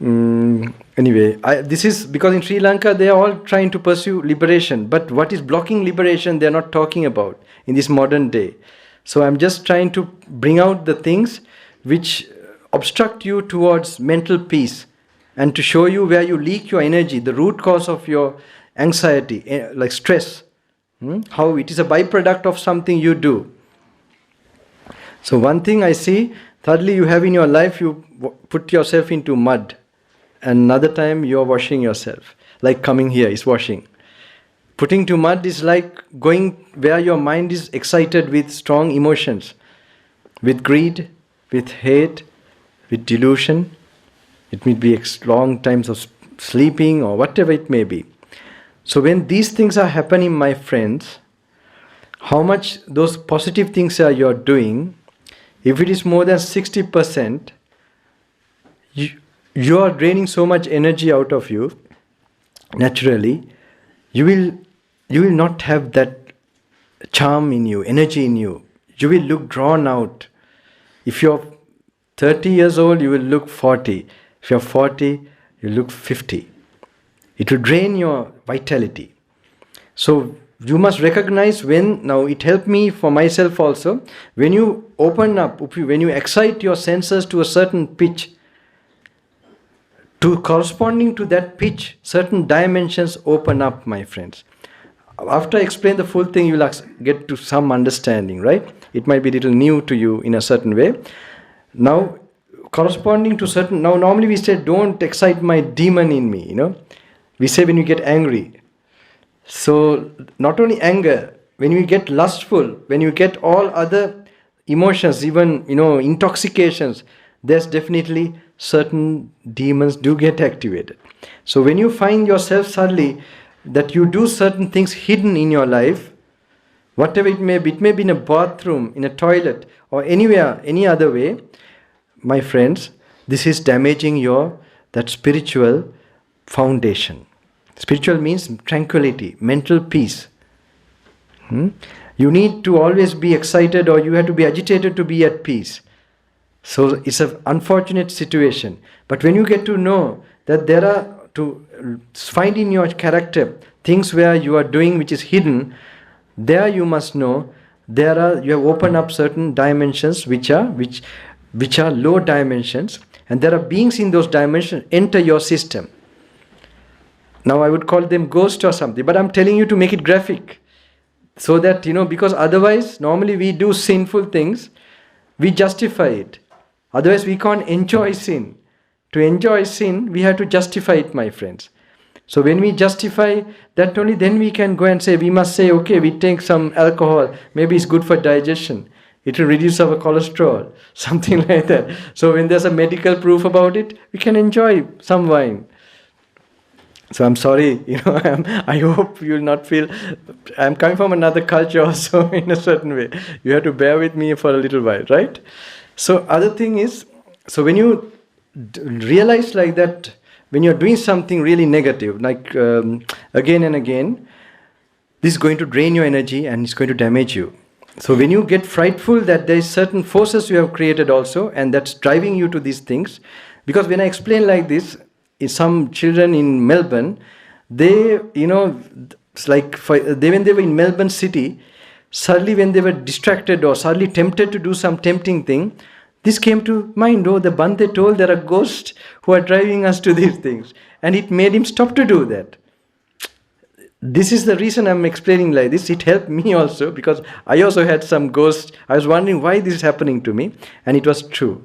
Anyway, this is because in Sri Lanka they are all trying to pursue liberation, but what is blocking liberation they are not talking about in this modern day. So I'm just trying to bring out the things which obstruct you towards mental peace and to show you where you leak your energy, the root cause of your anxiety, like stress, how it is a byproduct of something you do. So one thing I see, thirdly, you have in your life, you put yourself into mud. Another time you are washing yourself, like coming here is washing. Putting to mud is like going where your mind is excited with strong emotions, with greed, with hate, with delusion. It may be long times of sleeping or whatever it may be. So when these things are happening, my friends, how much those positive things you're doing, if it is more than 60%, you are draining so much energy out of you, naturally, you will not have that charm in you, energy in you. You will look drawn out. If you're 30 years old, you will look 40. If you're 40, you look 50. It will drain your vitality. So you must recognize now it helped me for myself also, when you open up, when you excite your senses to a certain pitch, to corresponding to that pitch, certain dimensions open up, my friends. After I explain the full thing, you will get to some understanding, right? It might be a little new to you in a certain way. Now, corresponding to certain... Now, normally we say, don't excite my demon in me, We say when you get angry. So, not only anger, when you get lustful, when you get all other emotions, even, intoxications, there's definitely certain demons do get activated. So when you find yourself suddenly that you do certain things hidden in your life, whatever it may be in a bathroom, in a toilet, or anywhere, any other way, my friends, this is damaging that spiritual foundation. Spiritual means tranquility, mental peace. You need to always be excited, or you have to be agitated to be at peace. So it's an unfortunate situation. But when you get to know that there are, to find in your character things where you are doing which is hidden, there you must know you have opened up certain dimensions which are low dimensions, and there are beings in those dimensions enter your system. Now I would call them ghosts or something, but I'm telling you to make it graphic. So that, because otherwise, normally we do sinful things, we justify it. Otherwise, we can't enjoy sin. To enjoy sin, we have to justify it, my friends. So when we justify that only, then we can go and say, we must say, okay, we take some alcohol, maybe it's good for digestion. It will reduce our cholesterol, something like that. So when there's a medical proof about it, we can enjoy some wine. So I'm sorry, I hope you'll not feel, I'm coming from another culture also in a certain way. You have to bear with me for a little while, right? So other thing is, so when you realize like that, when you're doing something really negative, like again and again, this is going to drain your energy and it's going to damage you. So when you get frightful that there is certain forces you have created also, and that's driving you to these things, because when I explain like this, some children in Melbourne, they, it's like when they were in Melbourne city, suddenly when they were distracted or suddenly tempted to do some tempting thing, this came to mind. Oh, the Bante told there are ghosts who are driving us to these things, and it made him stop to do that. This is the reason I'm explaining like this. It helped me also, because I also had some ghosts. I was wondering why this is happening to me, and it was true.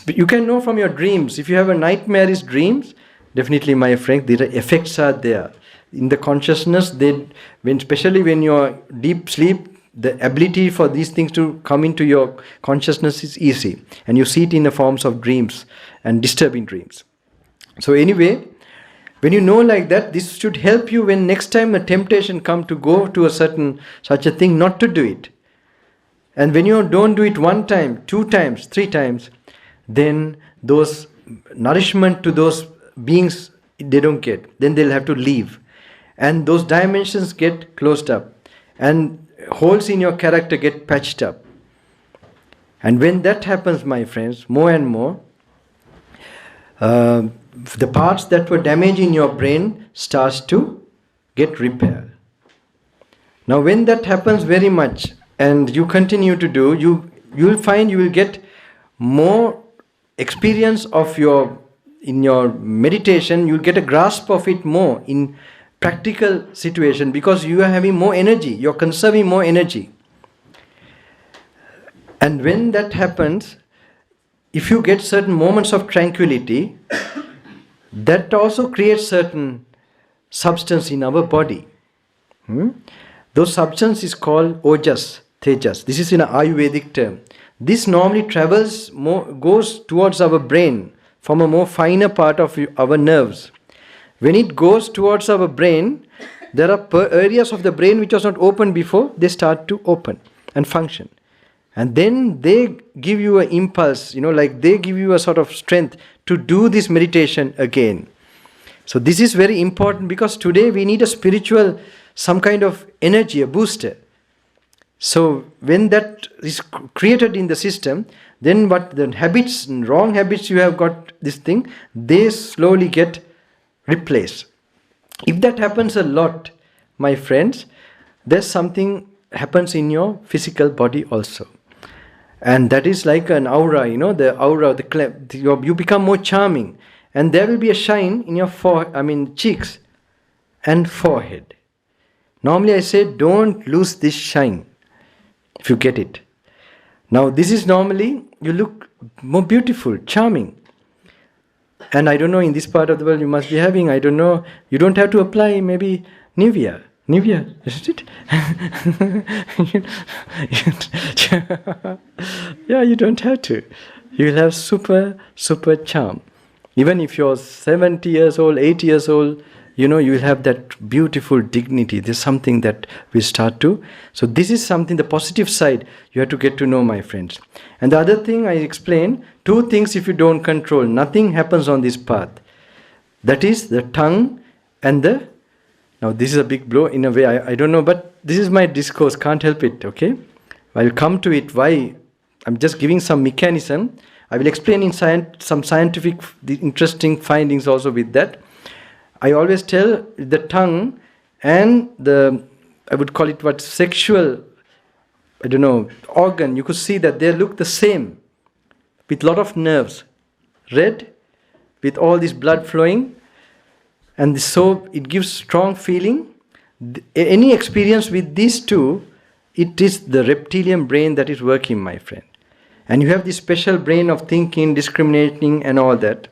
You can know from your dreams. If you have a nightmarish dreams, definitely, my friend, the effects are there. In the consciousness, especially when you're deep sleep, the ability for these things to come into your consciousness is easy. And you see it in the forms of dreams and disturbing dreams. So anyway, when you know like that, this should help you when next time a temptation comes to go to such a thing, not to do it. And when you don't do it 1 time, 2 times, 3 times, then those nourishment to those beings, they don't get. Then they'll have to leave. And those dimensions get closed up. And holes in your character get patched up. And when that happens, my friends, more and more, the parts that were damaged in your brain starts to get repaired. Now when that happens very much and you continue to do, you'll find you will get more experience of in your meditation, you'll get a grasp of it more in practical situation, because you are having more energy, you're conserving more energy. And when that happens, if you get certain moments of tranquility, that also creates certain substance in our body. Those substance is called ojas, tejas. This is in an Ayurvedic term. This normally goes towards our brain from a more finer part of our nerves. When it goes towards our brain, there are areas of the brain which was not open before, they start to open and function. And then they give you an impulse, like they give you a sort of strength to do this meditation again. So this is very important, because today we need a spiritual, some kind of energy, a booster. So when that is created in the system, then what the habits, wrong habits you have got this thing, they slowly get replaced. If that happens a lot, my friends, there's something happens in your physical body also. And that is like an aura, the aura, you become more charming. And there will be a shine in your cheeks and forehead. Normally I say, don't lose this shine, if you get it. Now this is normally, you look more beautiful, charming. And I don't know, in this part of the world you must be having, I don't know, you don't have to apply maybe Nivea, isn't it? Yeah, you don't have to. You will have super, super charm. Even if you're 70 years old, 80 years old, you will have that beautiful dignity. There's something that will start to. So this is something, the positive side, you have to get to know, my friends. And the other thing I explain, 2 things if you don't control, nothing happens on this path. That is the tongue and now this is a big blow in a way, I don't know, but this is my discourse, can't help it, okay? I'll come to it, why? I'm just giving some mechanism. I will explain in some scientific, interesting findings also with that. I always tell the tongue and I would call it sexual, organ, you could see that they look the same, with lot of nerves, red, with all this blood flowing, and so it gives strong feeling. Any experience with these 2, it is the reptilian brain that is working, my friend. And you have this special brain of thinking, discriminating and all that.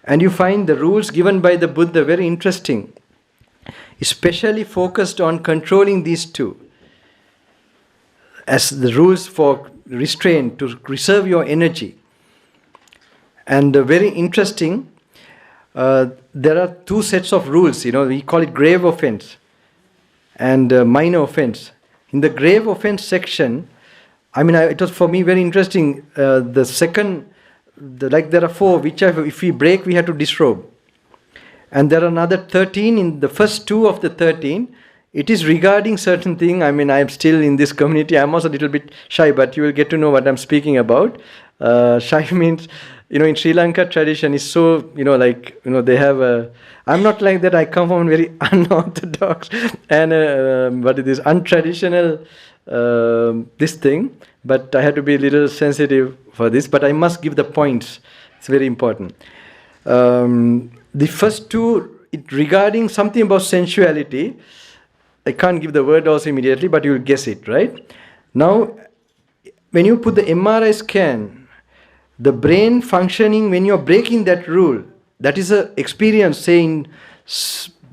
And you find the rules given by the Buddha very interesting, especially focused on controlling these 2. As the rules for restraint, to reserve your energy. And very interesting, there are two sets of rules. We call it grave offense and minor offense. In the grave offense section, it was for me very interesting. The second, there are 4 which if we break, we have to disrobe. And there are another 13. In the first 2 of the 13, it is regarding certain thing. I am still in this community. I'm also a little bit shy, but you will get to know what I'm speaking about. Shy means, in Sri Lanka tradition is so, they have a, I'm not like that. I come from a very unorthodox and what it is, untraditional this thing. But I had to be a little sensitive for this. But I must give the points. It's very important. The first 2, regarding something about sensuality. I can't give the word also immediately, but you will guess it, right? Now, when you put the MRI scan, the brain functioning, when you're breaking that rule, that is a experience, saying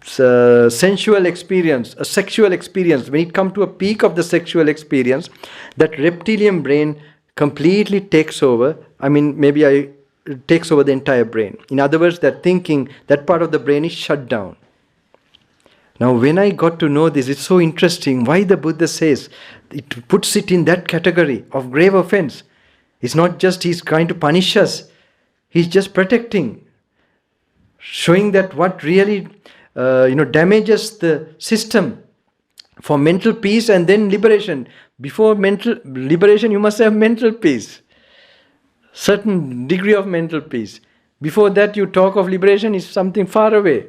sensual experience, a sexual experience. When it comes to a peak of the sexual experience, that reptilian brain completely takes over. Takes over the entire brain. In other words, that thinking, that part of the brain is shut down. Now, when I got to know this, it's so interesting why the Buddha says, it puts it in that category of grave offense. It's not just he's trying to punish us, he's just protecting, showing that what really damages the system for mental peace and then liberation. Before mental liberation, you must have mental peace, certain degree of mental peace. Before that, you talk of liberation is something far away.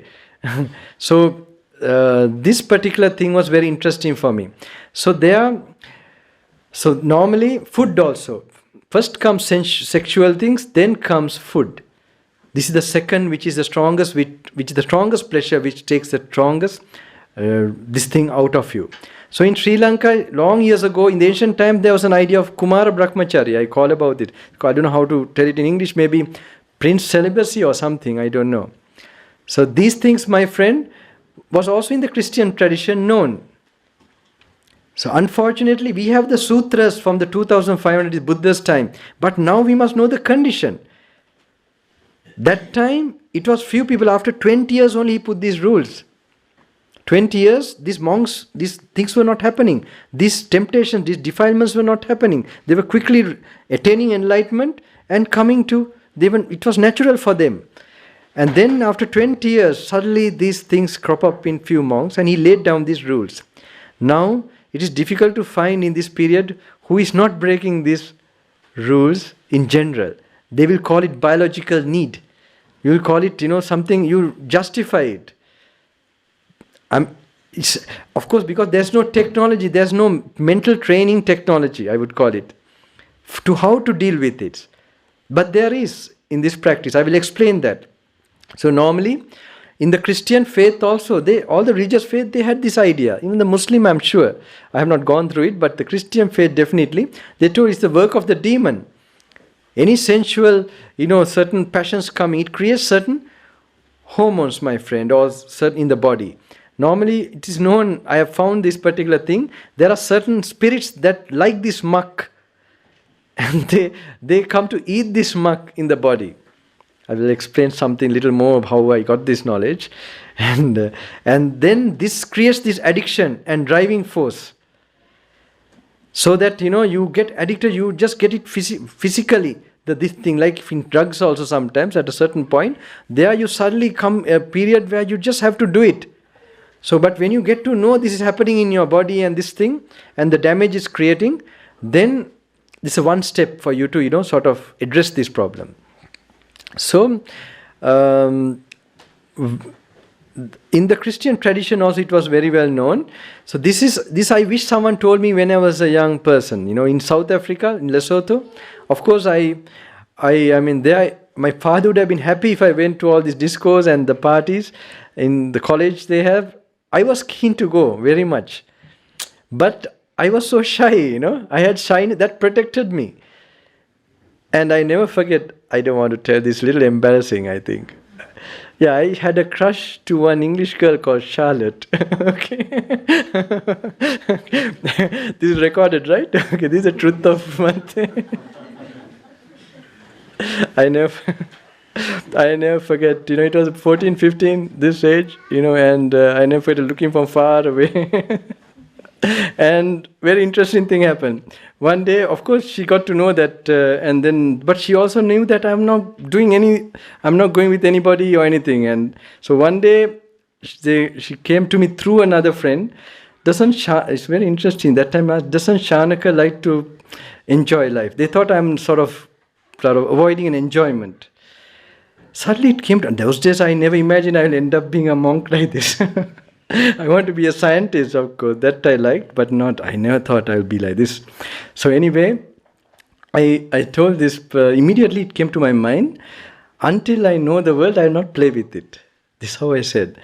So this particular thing was very interesting for me. So normally food also. First comes sexual things, then comes food. This is the second, which is the strongest, which is the strongest pleasure, which takes the strongest this thing out of you. So in Sri Lanka, long years ago, in the ancient time, there was an idea of Kumara Brahmachari. I call about it. I don't know how to tell it in English. Maybe Prince Celibacy or something. I don't know. So these things, my friend, was also in the Christian tradition known. So unfortunately, we have the sutras from the 2500 Buddha's time. But now we must know the condition. That time, it was few people. After 20 years only, he put these rules. 20 years, these monks, these things were not happening. These temptations, these defilements were not happening. They were quickly attaining enlightenment and coming to, it was natural for them. And then after 20 years, suddenly these things crop up in few monks and he laid down these rules. Now, it is difficult to find in this period who is not breaking these rules in general. They will call it biological need. You will call it, something, you justify it. Of course, because there's no technology, there's no mental training technology, I would call it, to how to deal with it. But there is in this practice. I will explain that. So normally, in the Christian faith also, all the religious faith, they had this idea. Even the Muslim, I'm sure. I have not gone through it, but the Christian faith definitely, they told it's the work of the demon. Any sensual, certain passions coming, it creates certain hormones, my friend, or certain in the body. Normally, it is known, I have found this particular thing, there are certain spirits that like this muck, and they come to eat this muck in the body. I will explain something little more of how I got this knowledge. And then this creates this addiction and driving force. So that, you get addicted, you just get it physically. This thing, like in drugs also sometimes, at a certain point, there you suddenly come a period where you just have to do it. So, but when you get to know this is happening in your body and this thing, and the damage is creating, then this is one step for you to, sort of address this problem. So, in the Christian tradition also it was very well known. So this I wish someone told me when I was a young person. In South Africa, in Lesotho, of course there my father would have been happy if I went to all these discos and the parties in the college they have. I was keen to go very much, but I was so shy. I had shyness that protected me, and I never forget. I don't want to tell this, little embarrassing, I think. Yeah, I had a crush to one English girl called Charlotte. Okay. This is recorded, right? Okay, this is the truth of one thing. I never... I never forget, it was 14, 15, this age, and I never forget looking from far away. And very interesting thing happened. One day, of course, she got to know that, but she also knew that I'm not going with anybody or anything. And so one day, she came to me through another friend. It's very interesting. That time, doesn't Shanaka like to enjoy life? They thought I'm sort of avoiding an enjoyment. Suddenly it came to those days. I never imagined I'll end up being a monk like this. I want to be a scientist, of course. That I liked, but not. I never thought I'll be like this. So anyway, I told this. Immediately it came to my mind. Until I know the world, I will not play with it. This is how I said.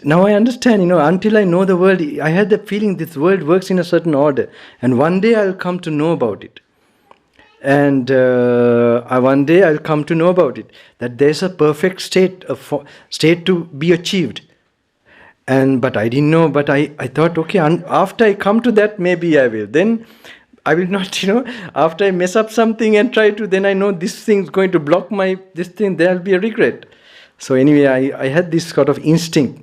Now I understand, until I know the world, I had the feeling this world works in a certain order. And one day I'll come to know about it. And one day I'll come to know about it. That there's a perfect state to be achieved. But I didn't know, but I thought, okay, after I come to that, maybe I will. Then I will not, after I mess up something and try to, then I know this thing's going to block this thing, there'll be a regret. So anyway, I had this sort of instinct.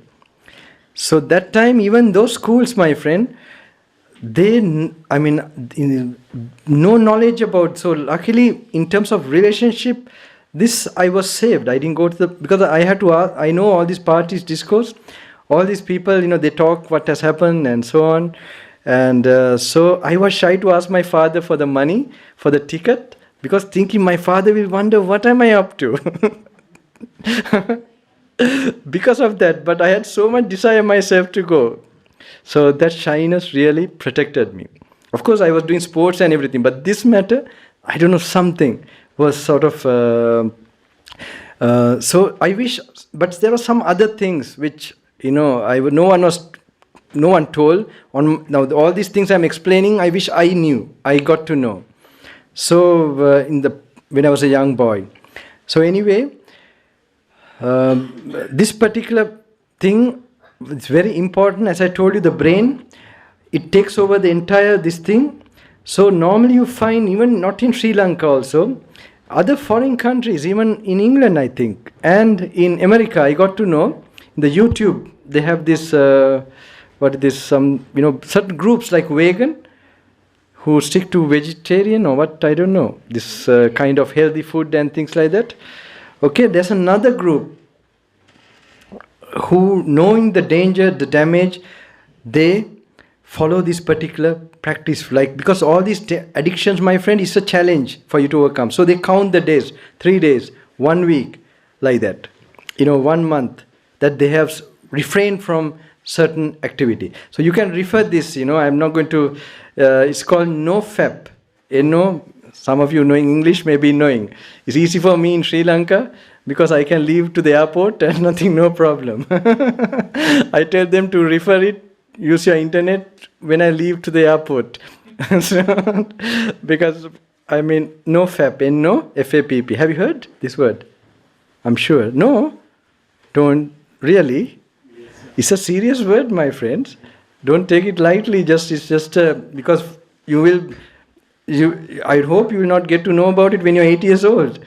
So that time, even those schools, my friend, no knowledge about, so luckily, in terms of relationship, this I was saved. I didn't go to because I had to ask, I know all these parties discourse, all these people, they talk what has happened and so on. And so I was shy to ask my father for the money, for the ticket, because thinking my father will wonder, what am I up to? Because of that, but I had so much desire myself to go. So that shyness really protected me. Of course, I was doing sports and everything, but this matter, I don't know, something was sort of... so I wish, but there are some other things which, no one told. Now, all these things I'm explaining, I wish I knew, I got to know. So when I was a young boy. So anyway, this particular thing, it's very important. As I told you, the brain, it takes over the entire this thing. So normally you find, even not in Sri Lanka also, other foreign countries, even in England, I think, and in America, I got to know, the YouTube, they have this, certain groups like vegan, who stick to vegetarian or what, I don't know, this kind of healthy food and things like that. Okay, there's another group who, knowing the danger, the damage, they follow this particular practice. Because all these addictions, my friend, is a challenge for you to overcome. So they count the days, 3 days, 1 week, like that. 1 month, that they have refrained from certain activity. So you can refer this, I'm not going to, it's called NoFap. Some of you knowing English may be knowing. It's easy for me in Sri Lanka because I can leave to the airport and nothing, no problem. I tell them to refer it, use your internet when I leave to the airport. Because, NoFap, N-O-F-A-P-P. Have you heard this word? I'm sure. No? Don't. Really? It's a serious word, my friends. Don't take it lightly. It's just because you will... I hope you will not get to know about it when you're 8 years old.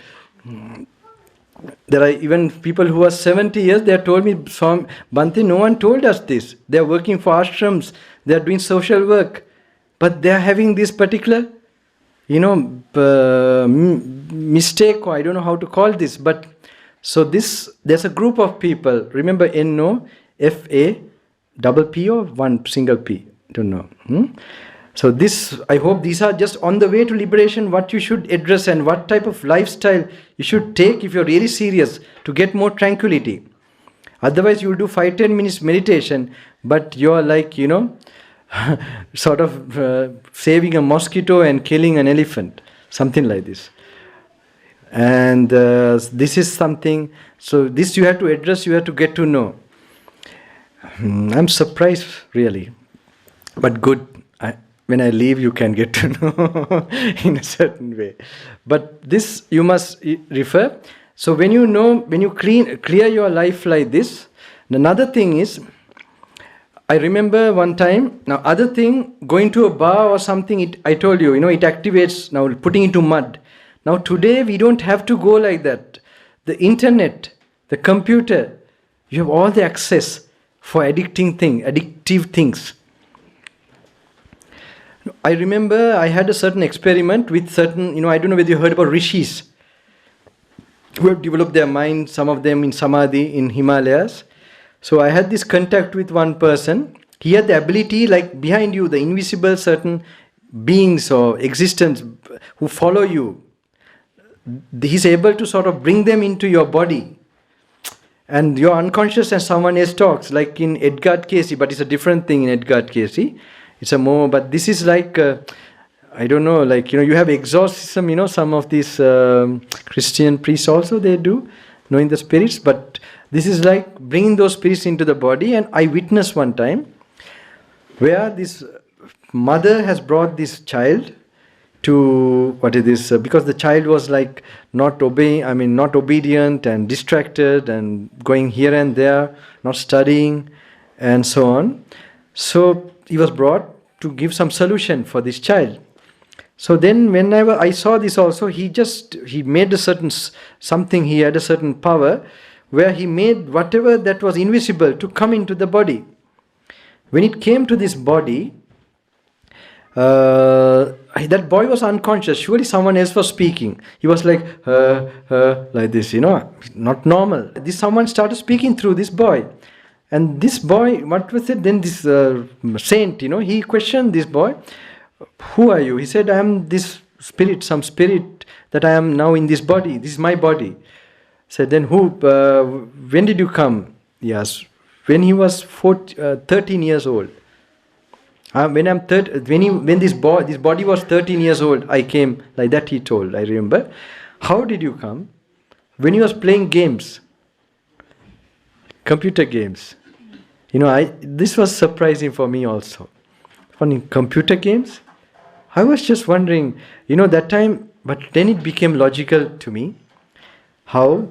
There are even people who are 70 years, they have told me, Bhante, no one told us this. They are working for ashrams, they are doing social work, but they are having this particular, mistake, or I don't know how to call this, but so there's a group of people, remember N-O-F-A-P-P or one single P, don't know. So I hope these are just on the way to liberation, what you should address and what type of lifestyle you should take if you're really serious to get more tranquility. Otherwise, you will do 5-10 minutes meditation, but you're like, sort of saving a mosquito and killing an elephant, something like this. And this is something, so this you have to address, you have to get to know. I'm surprised, really, but good. When I leave, you can get to know in a certain way. But this you must refer. So when you clear your life like this, another thing is, I remember one time, now other thing, going to a bar or something, I told you, it activates, now putting into mud. Now today we don't have to go like that. The internet, the computer, you have all the access for addictive things. I remember I had a certain experiment with certain, I don't know whether you heard about rishis who have developed their mind, some of them in Samadhi in Himalayas. So I had this contact with one person. He had the ability, like behind you, the invisible certain beings or existence who follow you. He's able to sort of bring them into your body. And you're unconscious and someone else talks, like in Edgar Cayce, but it's a different thing in Edgar Cayce. It's a more, but this is like, I don't know, like, you have exorcism, some of these Christian priests also, they do, knowing the spirits, but this is like bringing those spirits into the body. And I witnessed one time where this mother has brought this child to, because the child was like not obedient and distracted and going here and there, not studying and so on. So he was brought to give some solution for this child. So then whenever I saw this also, he made a certain something, he had a certain power where he made whatever that was invisible to come into the body. When it came to this body, that boy was unconscious. Surely someone else was speaking. He was like, like this, not normal. This someone started speaking through this boy. And this boy, what was it? Then this saint, he questioned this boy. Who are you? He said, I am this spirit, some spirit that I am now in this body. This is my body. Said, then who, when did you come? Yes, when he was 13 years old. When this body was 13 years old, I came, like that he told, I remember. How did you come? When he was playing games, computer games. This was surprising for me also. On computer games, I was just wondering, that time, but then it became logical to me. How?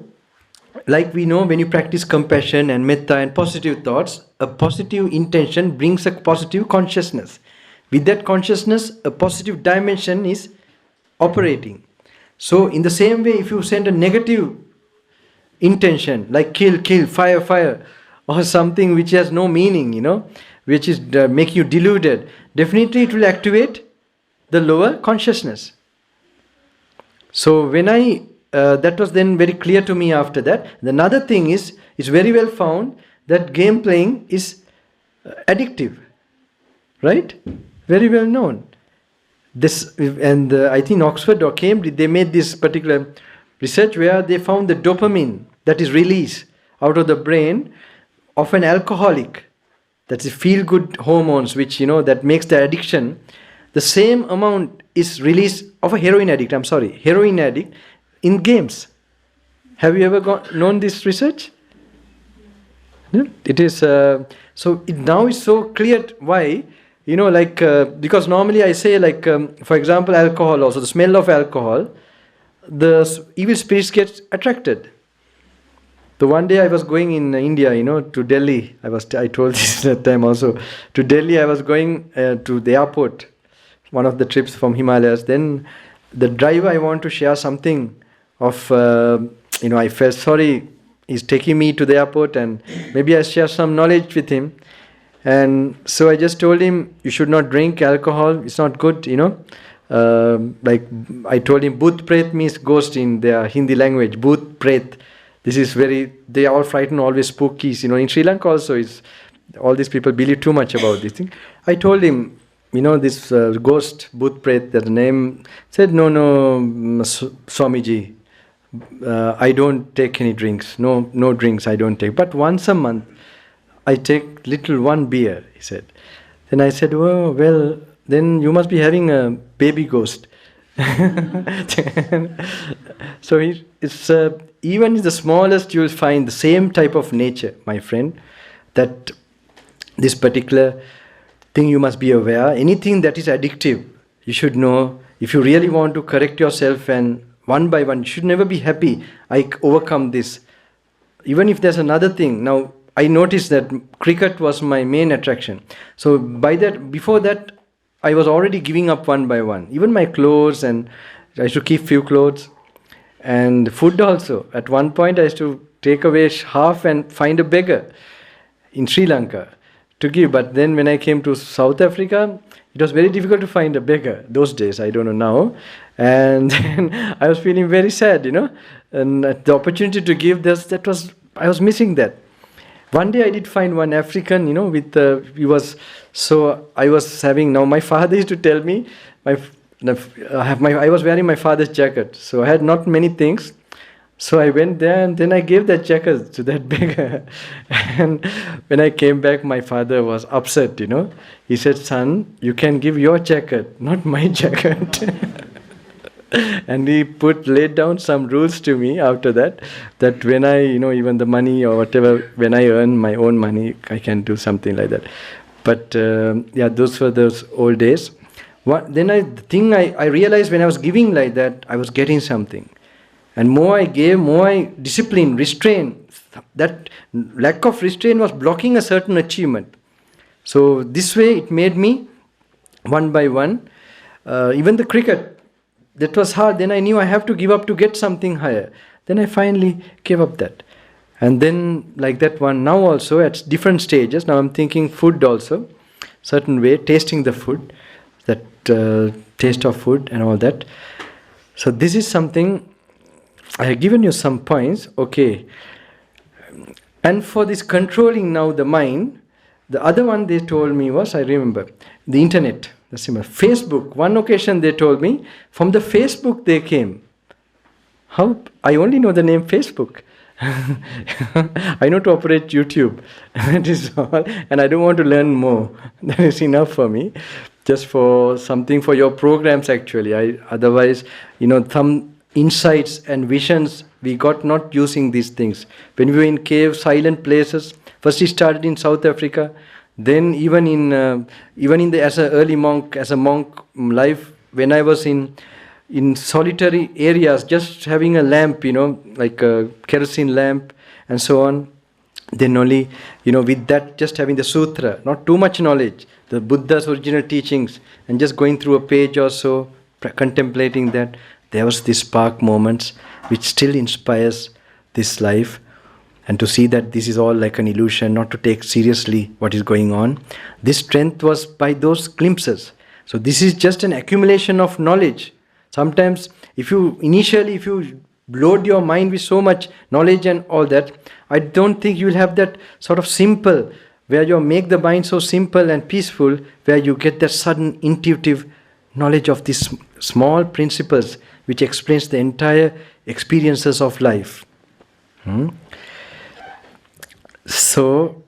Like we know when you practice compassion and metta and positive thoughts, a positive intention brings a positive consciousness. With that consciousness, a positive dimension is operating. So in the same way, if you send a negative intention, like kill, fire, or something which has no meaning, which is make you deluded, definitely it will activate the lower consciousness. So when that was then very clear to me after that. Another thing is, it's very well found that game playing is addictive, right? Very well known. This, and I think Oxford or Cambridge, they made this particular research where they found the dopamine that is released out of the brain of an alcoholic. That's the feel-good hormones, which, that makes the addiction. The same amount is released of a heroin addict in games. Have you ever known this research? No? It is, now is so clear why, because normally I say for example, alcohol also, the smell of alcohol, the evil spirits get attracted. So one day I was going in India, to Delhi. I told this that time also. To Delhi I was going to the airport, one of the trips from Himalayas. Then the driver, I want to share something of, I felt sorry, he's taking me to the airport and maybe I share some knowledge with him. And so I just told him, you should not drink alcohol, it's not good, I told him, Bhut Pret means ghost in their Hindi language, Bhut Pret. This is they are all frightened, always spooky. In Sri Lanka also, all these people believe too much about this thing. I told him, this ghost, Bhut Pret, that name, said, no, Swamiji, I don't take any drinks. No drinks I don't take. But once a month, I take one beer, he said. Then I said, oh, well, then you must be having a baby ghost. So it's even the smallest, you will find the same type of nature, my friend, that this particular thing you must be aware. Anything that is addictive, you should know. If you really want to correct yourself, and one by one, you should never be happy, I overcome this. Even if there's another thing. Now, I noticed that cricket was my main attraction. So before that, I was already giving up one by one. Even my clothes and I used to keep few clothes. And food also. At one point I used to take away half and find a beggar in Sri Lanka to give. But then when I came to South Africa, it was very difficult to find a beggar those days. I don't know now. And then I was feeling very sad, And the opportunity to give this, I was missing that. One day I did find one African, I was having, now my father used to tell me, I was wearing my father's jacket, so I had not many things. So I went there and then I gave that jacket to that beggar. And when I came back, my father was upset, He said, "Son, you can give your jacket, not my jacket." And he laid down some rules to me after that when I, even the money or whatever, when I earn my own money, I can do something like that. But those were those old days. I realized when I was giving like that, I was getting something. And more I gave, more I discipline, restraint. That lack of restraint was blocking a certain achievement. So this way it made me, one by one, even the cricket, that was hard. Then I knew I have to give up to get something higher. Then I finally gave up that. And then like that one, now also at different stages, now I'm thinking food also, certain way, tasting the food, that taste of food and all that. So this is something, I have given you some points, okay. And for this controlling now the mind, the other one they told me was, I remember, the internet, the similar. Facebook, one occasion they told me, from the Facebook they came. How? I only know the name Facebook. I know to operate YouTube. That is all. And I don't want to learn more. That is enough for me. Just for something for your programs actually. Otherwise, some insights and visions we got not using these things. When we were in cave, silent places, first he started in South Africa, then even in as an early monk, as a monk life, when I was in solitary areas, just having a lamp, like a kerosene lamp and so on. Then only, with that, just having the sutra, not too much knowledge, the Buddha's original teachings, and just going through a page or so, contemplating that, there was this spark moments which still inspires this life. And to see that this is all like an illusion, not to take seriously what is going on. This strength was by those glimpses. So this is just an accumulation of knowledge. Sometimes if you load your mind with so much knowledge and all that, I don't think you will have that sort of simple, where you make the mind so simple and peaceful, where you get that sudden intuitive knowledge of these small principles which explains the entire experiences of life. So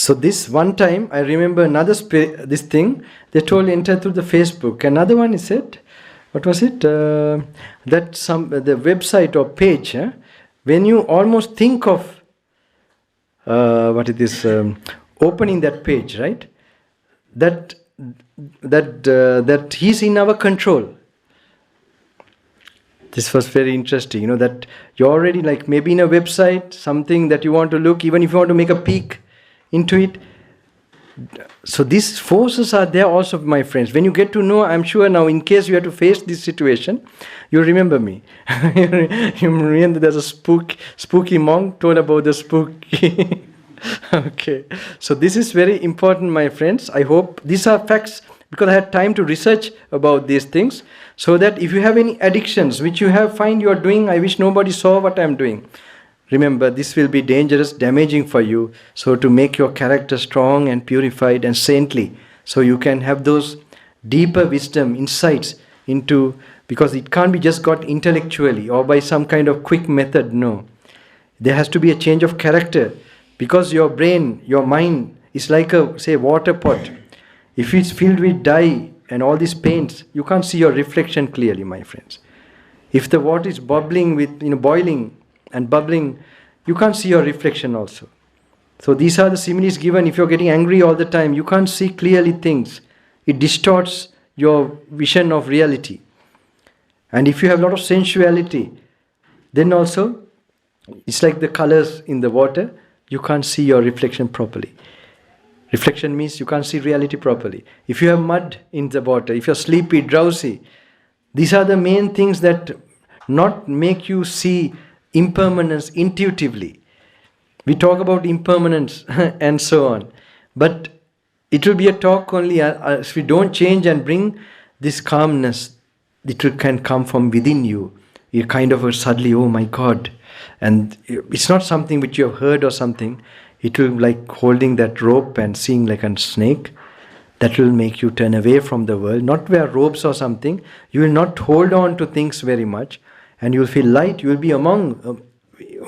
this one time, I remember another this thing, they told enter through the Facebook. Another one is it, what was it? The website or page, when you almost think of, opening that page, right? That he's in our control. This was very interesting, that you're already like maybe in a website, something that you want to look, even if you want to make a peek into it. So these forces are there also, my friends. When you get to know, I'm sure now, in case you have to face this situation, you remember me. You remember there's a spooky monk told about the spooky. Okay. So this is very important, my friends. I hope these are facts, because I had time to research about these things, so that if you have any addictions which you find you are doing, I wish nobody saw what I am doing. Remember, this will be dangerous, damaging for you. So to make your character strong and purified and saintly, so you can have those deeper wisdom, insights into, because it can't be just got intellectually or by some kind of quick method, no. There has to be a change of character, because your brain, your mind is like a, say, water pot. If it's filled with dye and all these paints, you can't see your reflection clearly, my friends. If the water is bubbling with, boiling and bubbling, you can't see your reflection also. So these are the similes given. If you're getting angry all the time, you can't see clearly things. It distorts your vision of reality. And if you have a lot of sensuality, then also, it's like the colors in the water, you can't see your reflection properly. Reflection means you can't see reality properly. If you have mud in the water, if you're sleepy, drowsy, These are the main things that not make you see impermanence intuitively. We talk about impermanence and so on. But it will be a talk only if we don't change and bring this calmness. Can come from within you. You kind of suddenly, oh my God. And it's not something which you have heard or something. It will like holding that rope and seeing like a snake. That will make you turn away from the world. Not wear robes or something. You will not hold on to things very much. And you will feel light. You will be among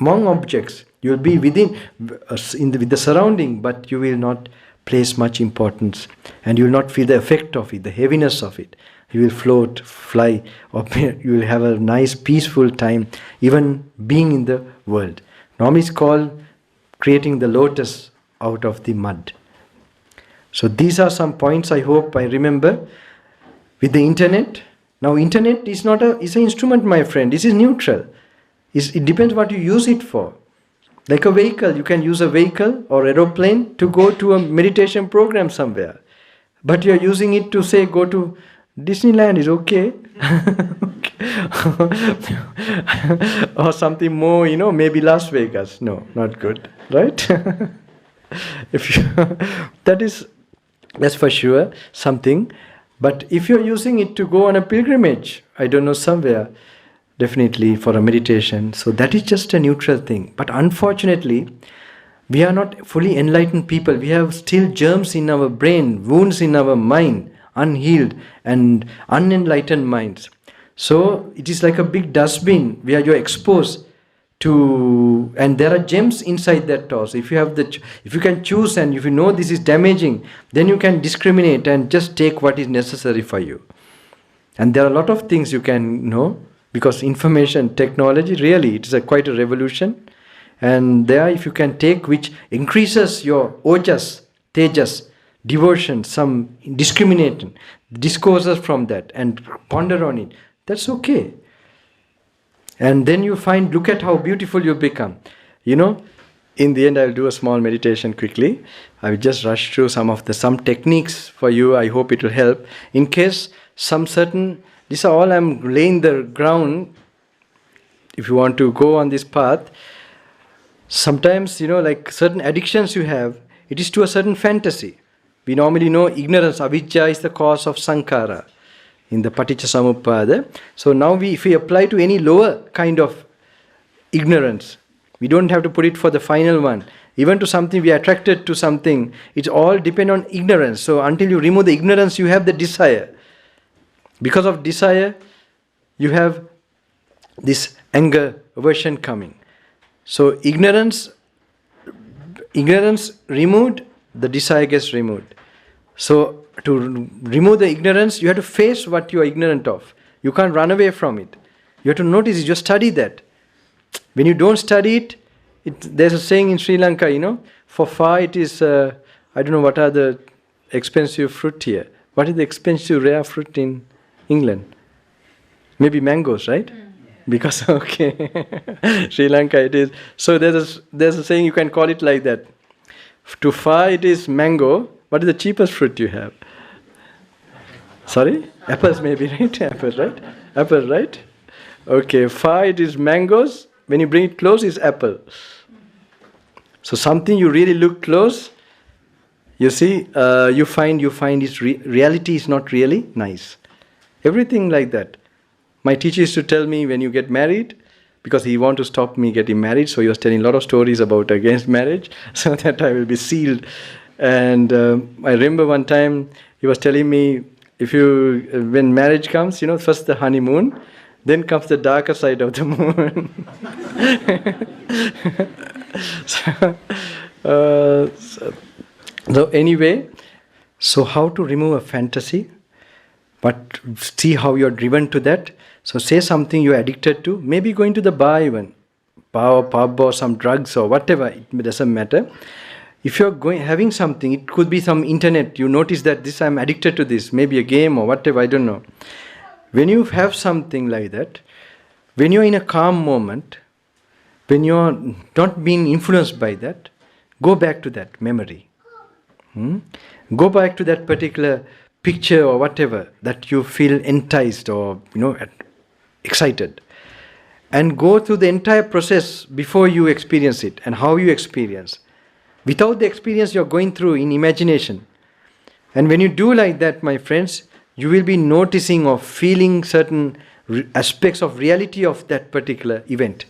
objects. You will be within, with the surrounding. But you will not place much importance. And you will not feel the effect of it, the heaviness of it. You will float, fly, or you will have a nice, peaceful time, even being in the world. Normally it's called creating the lotus out of the mud. So these are some points I hope I remember. With the internet, now internet is not it's an instrument, my friend. This is neutral. It depends what you use it for. Like a vehicle, you can use a vehicle or aeroplane to go to a meditation program somewhere. But you're using it to say go to Disneyland is okay. Or something more, maybe Las Vegas. No, not good. Right? That's for sure something. But if you're using it to go on a pilgrimage, I don't know, somewhere, definitely for a meditation. So that is just a neutral thing. But unfortunately, we are not fully enlightened people. We have still germs in our brain, wounds in our mind, unhealed and unenlightened minds. So it is like a big dustbin where you're exposed to, and there are gems inside that toss. If you can choose and if you know this is damaging, then you can discriminate and just take what is necessary for you. And there are a lot of things you can know, because information technology, really, it is quite a revolution. And there, if you can take which increases your ojas, tejas, devotion, some discriminating, discourses from that and ponder on it, that's okay. And then you find, look at how beautiful you become. In the end, I'll do a small meditation quickly. I will just rush through some techniques for you. I hope it will help. In case these are all I'm laying the ground. If you want to go on this path, sometimes, like certain addictions you have, it is to a certain fantasy. We normally know ignorance, avijja is the cause of sankhara in the Paticca So now if we apply to any lower kind of ignorance, we don't have to put it for the final one. Even to something we are attracted to something, it's all depend on ignorance. So until you remove the ignorance, you have the desire. Because of desire, you have this anger, aversion coming. So ignorance removed, the desire gets removed. So to remove the ignorance, you have to face what you are ignorant of. You can't run away from it. You have to notice it, just study that. When you don't study it, there's a saying in Sri Lanka, for far it is, I don't know what are the expensive fruit here. What is the expensive rare fruit in England? Maybe mangoes, right? Because, okay, Sri Lanka it is. So there's a saying, you can call it like that. To far it is mango. What is the cheapest fruit you have? Sorry? Apples maybe, right? Apple, right? Okay, far it is mangoes. When you bring it close, it's apple. So something you really look close, you see, you find its reality is not really nice. Everything like that. My teacher used to tell me when you get married, because he wanted to stop me getting married, so he was telling a lot of stories about against marriage, so that I will be sealed. And I remember one time he was telling me, when marriage comes, first the honeymoon, then comes the darker side of the moon. So anyway, so how to remove a fantasy? But see how you're driven to that. So say something you're addicted to, maybe going to the bar even, bar or pub or some drugs or whatever, it doesn't matter. If you're having something, it could be some internet, you notice that I'm addicted to this, maybe a game or whatever, I don't know. When you have something like that, when you're in a calm moment, when you're not being influenced by that, go back to that memory. Go back to that particular picture or whatever that you feel enticed or excited, and go through the entire process before you experience it and how you experience. Without the experience you're going through in imagination. And when you do like that, my friends, you will be noticing or feeling certain aspects of reality of that particular event.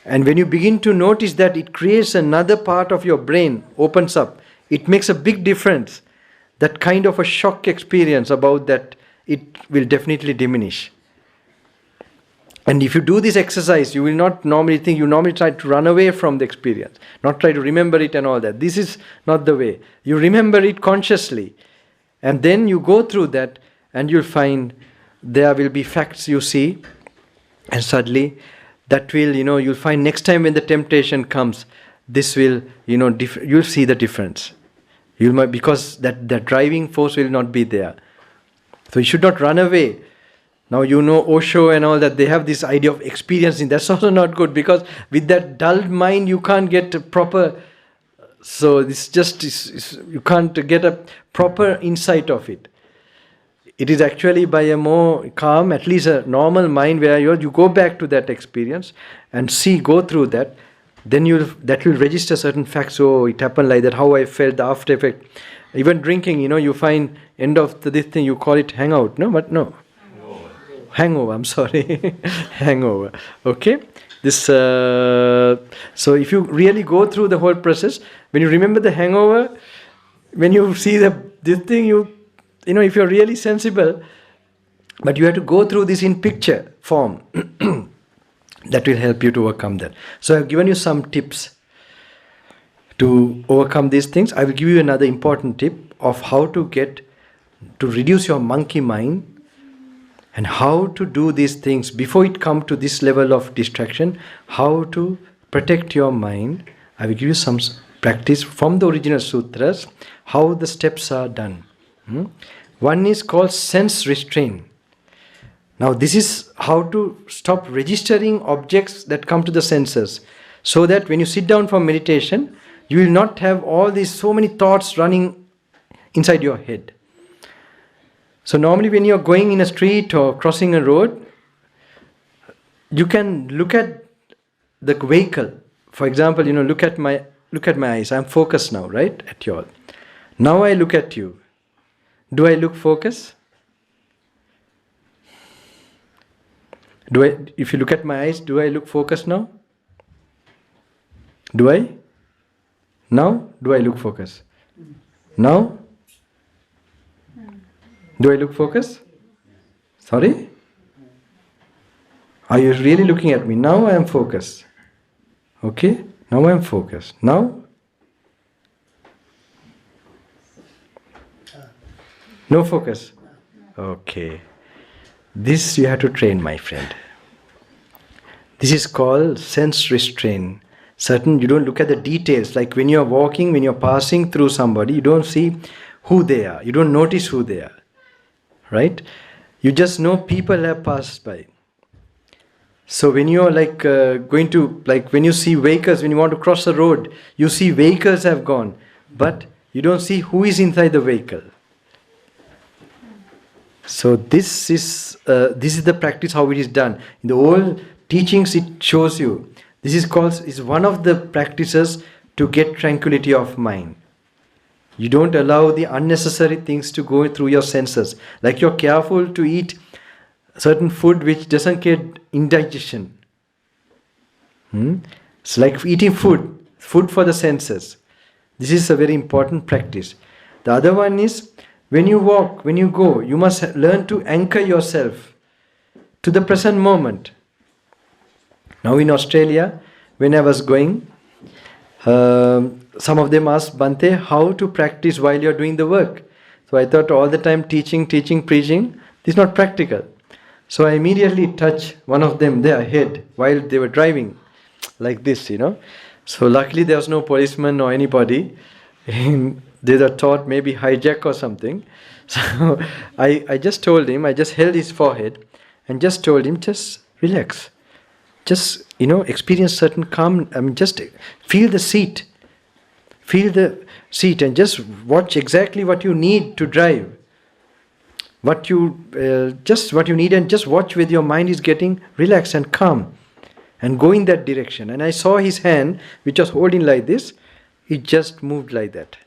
And when you begin to notice that, it creates another part of your brain, opens up. It makes a big difference. That kind of a shock experience about that, it will definitely diminish. And if you do this exercise, you will not normally think, you normally try to run away from the experience, not try to remember it and all that. This is not the way. You remember it consciously. And then you go through that and you'll find there will be facts you see, and suddenly that will, you'll find next time when the temptation comes, this will, you'll see the difference. Because that driving force will not be there. So you should not run away. Now Osho and all that, they have this idea of experiencing. That's also not good, because with that dulled mind you can't get a proper, so you can't get a proper insight of it. It is actually by a more calm, at least a normal mind, where you go back to that experience and go through that, then that will register certain facts. Oh, it happened like that, how I felt, the after effect. Even drinking, you find end of this thing, you call it hangout, no? But no. Hangover, I'm sorry. Hangover. Okay? So if you really go through the whole process, when you remember the hangover, when you see this thing, if you're really sensible, but you have to go through this in picture form. That will help you to overcome that. So I've given you some tips to overcome these things. I will give you another important tip of how to reduce your monkey mind, and how to do these things before it comes to this level of distraction, how to protect your mind. I will give you some practice from the original sutras, how the steps are done. One is called sense restraint. Now this is how to stop registering objects that come to the senses, so that when you sit down for meditation, you will not have all these so many thoughts running inside your head. So normally when you're going in a street or crossing a road, you can look at the vehicle. For example, look at my eyes. I'm focused now, right, at you all. Now I look at you. Do I look focused? If you look at my eyes, do I look focused now? Do I? Now? Do I look focused? Now? Do I look focused? Sorry? Are you really looking at me? Now I am focused. Okay? Now I am focused. Now? No focus? Okay. This you have to train, my friend. This is called sense restraint. You don't look at the details. Like when you're walking, when you're passing through somebody, you don't see who they are. You don't notice who they are. Right? You just know people have passed by. So when you're when you see vehicles, when you want to cross the road, you see vehicles have gone, but you don't see who is inside the vehicle. So this is the practice how it is done. In the old teachings it shows you. This is one of the practices to get tranquility of mind. You don't allow the unnecessary things to go through your senses. Like you're careful to eat certain food which doesn't get indigestion. It's like eating food for the senses. This is a very important practice. The other one is, when you walk, when you go, you must learn to anchor yourself to the present moment. Now in Australia, when I was going, some of them asked Bante how to practice while you're doing the work. So I thought all the time teaching, preaching, this is not practical. So I immediately touched one of them, their head, while they were driving, like this, So luckily there was no policeman or anybody. They were thought maybe hijack or something. So I just told him, I just held his forehead and just told him, just relax. Just, experience certain calm. Just feel the seat. Feel the seat and just watch exactly what you need to drive. what you need, and just watch whether your mind is getting relaxed and calm, and go in that direction. And I saw his hand, which was holding like this, it just moved like that.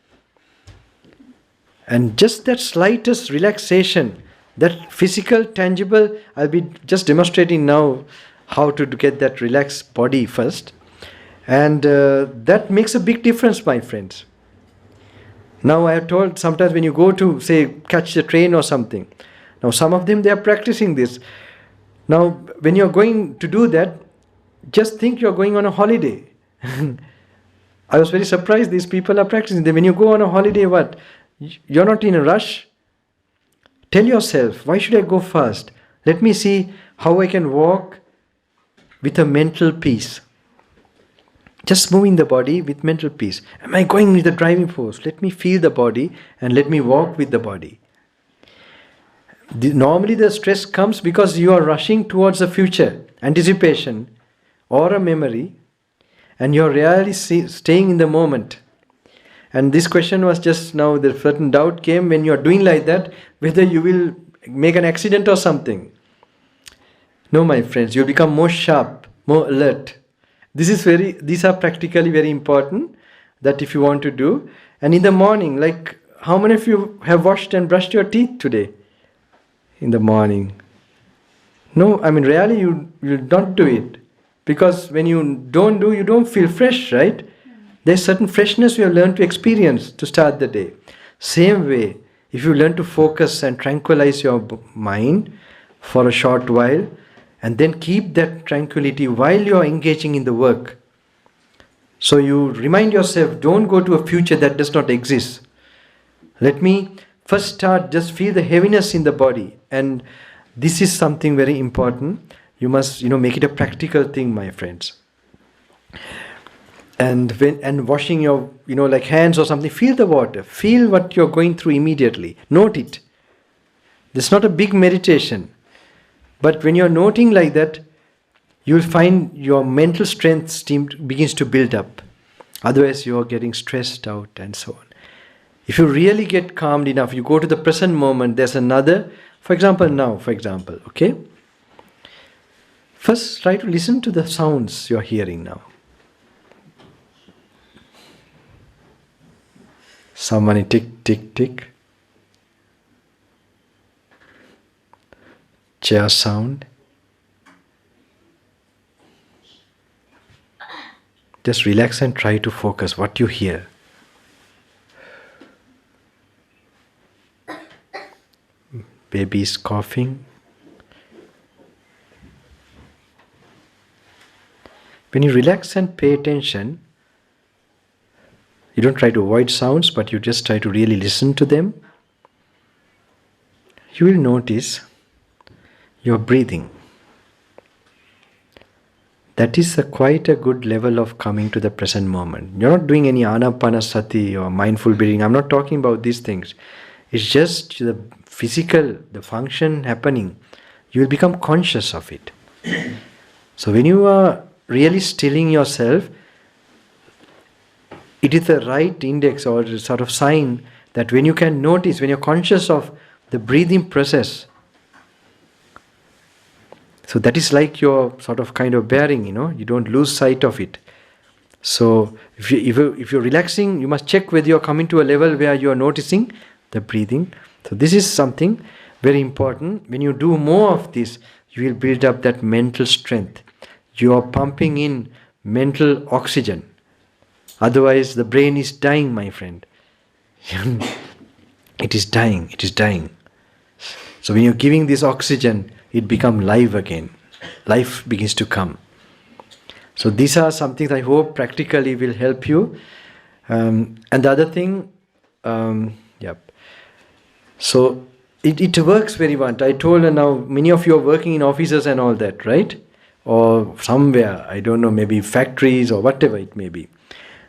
And just that slightest relaxation, that physical, tangible, I'll be just demonstrating now how to get that relaxed body first. And that makes a big difference, my friends. Now I have told, sometimes when you go to, say, catch the train or something, now some of them, they are practicing this. Now when you are going to do that, just think you are going on a holiday. I was very surprised these people are practicing. When you go on a holiday, what? You're not in a rush. Tell yourself, why should I go fast? Let me see how I can walk with a mental peace. Just moving the body with mental peace. Am I going with the driving force? Let me feel the body and let me walk with the body. Normally the stress comes because you are rushing towards the future, anticipation or a memory, and you are really staying in the moment. And this question was just now, the certain doubt came when you are doing like that, whether you will make an accident or something. No, my friends, you become more sharp, more alert. These are practically very important, that if you want to do. And in the morning, like, how many of you have washed and brushed your teeth today? In the morning? No, I mean, really you don't do it. Because when you don't do, you don't feel fresh, right? There's certain freshness you have learned to experience to start the day. Same way, if you learn to focus and tranquilize your mind for a short while, and then keep that tranquility while you are engaging in the work. So you remind yourself, don't go to a future that does not exist. Let me first start, just feel the heaviness in the body. And this is something very important. You must, make it a practical thing, my friends. And washing your, like hands or something, feel the water. Feel what you're going through immediately. Note it. This is not a big meditation. But when you're noting like that, you'll find your mental strength begins to build up. Otherwise, you're getting stressed out and so on. If you really get calmed enough, you go to the present moment, there's another, for example, okay? First, try to listen to the sounds you're hearing now. Somebody tick, tick, tick. Chair sound. Just relax and try to focus what you hear. Baby's coughing. When you relax and pay attention, you don't try to avoid sounds, but you just try to really listen to them. You will notice your breathing. That is quite a good level of coming to the present moment. You're not doing any anapanasati or mindful breathing. I'm not talking about these things. It's just the physical, the function happening. You will become conscious of it. So when you are really stilling yourself, it is the right index or sort of sign that when you can notice, when you're conscious of the breathing process, so that is like your sort of kind of bearing, you don't lose sight of it. So if you're relaxing, you must check whether you're coming to a level where you're noticing the breathing. So this is something very important. When you do more of this, you will build up that mental strength. You are pumping in mental oxygen. Otherwise, the brain is dying, my friend. It is dying. So when you're giving this oxygen, it becomes live again. Life begins to come. So these are some things I hope practically will help you. And the other thing, So it works very well. I told her now, many of you are working in offices and all that, right? Or somewhere, I don't know, maybe factories or whatever it may be.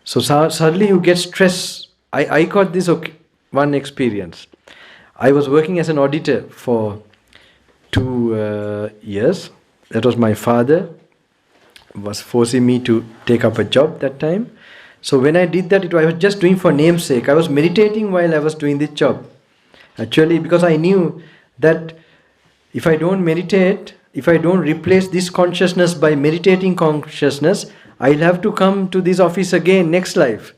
So suddenly you get stress. I got this one experience. I was working as an auditor for 2 years. That was my father was forcing me to take up a job that time. So when I did that, I was just doing for namesake. I was meditating while I was doing this job. Actually, because I knew that if I don't meditate, if I don't replace this consciousness by meditating consciousness, I'll have to come to this office again next life.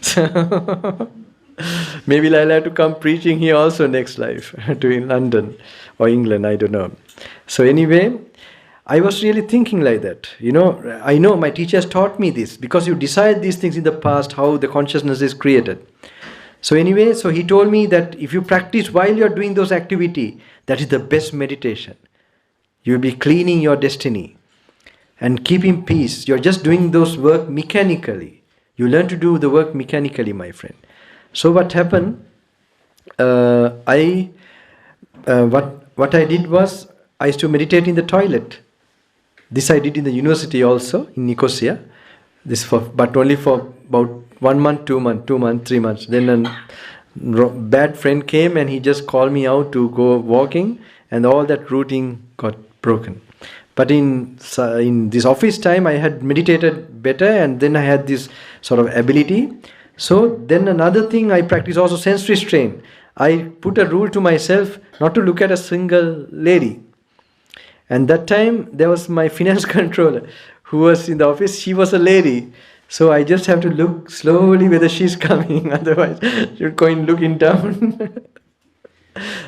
So maybe I'll have to come preaching here also next life, to in London or England, I don't know. So anyway, I was really thinking like that. I know my teachers taught me this, because you decide these things in the past, how the consciousness is created. So anyway, so he told me that if you practice while you're doing those activity, that is the best meditation. You'll be cleaning your destiny and keeping peace. You're just doing those work mechanically. You learn to do the work mechanically, my friend. So what happened? What I did was, I used to meditate in the toilet. This I did in the university also, in Nicosia. But only for about 1 month, 2 months, 3 months. Then a bad friend came and he just called me out to go walking, and all that routine got broken. But in this office time, I had meditated better, and then I had this sort of ability. So then another thing I practice also, sense restraint. I put a rule to myself not to look at a single lady. And that time there was my finance controller who was in the office. She was a lady. So I just have to look slowly whether she's coming. Otherwise, you're going looking down.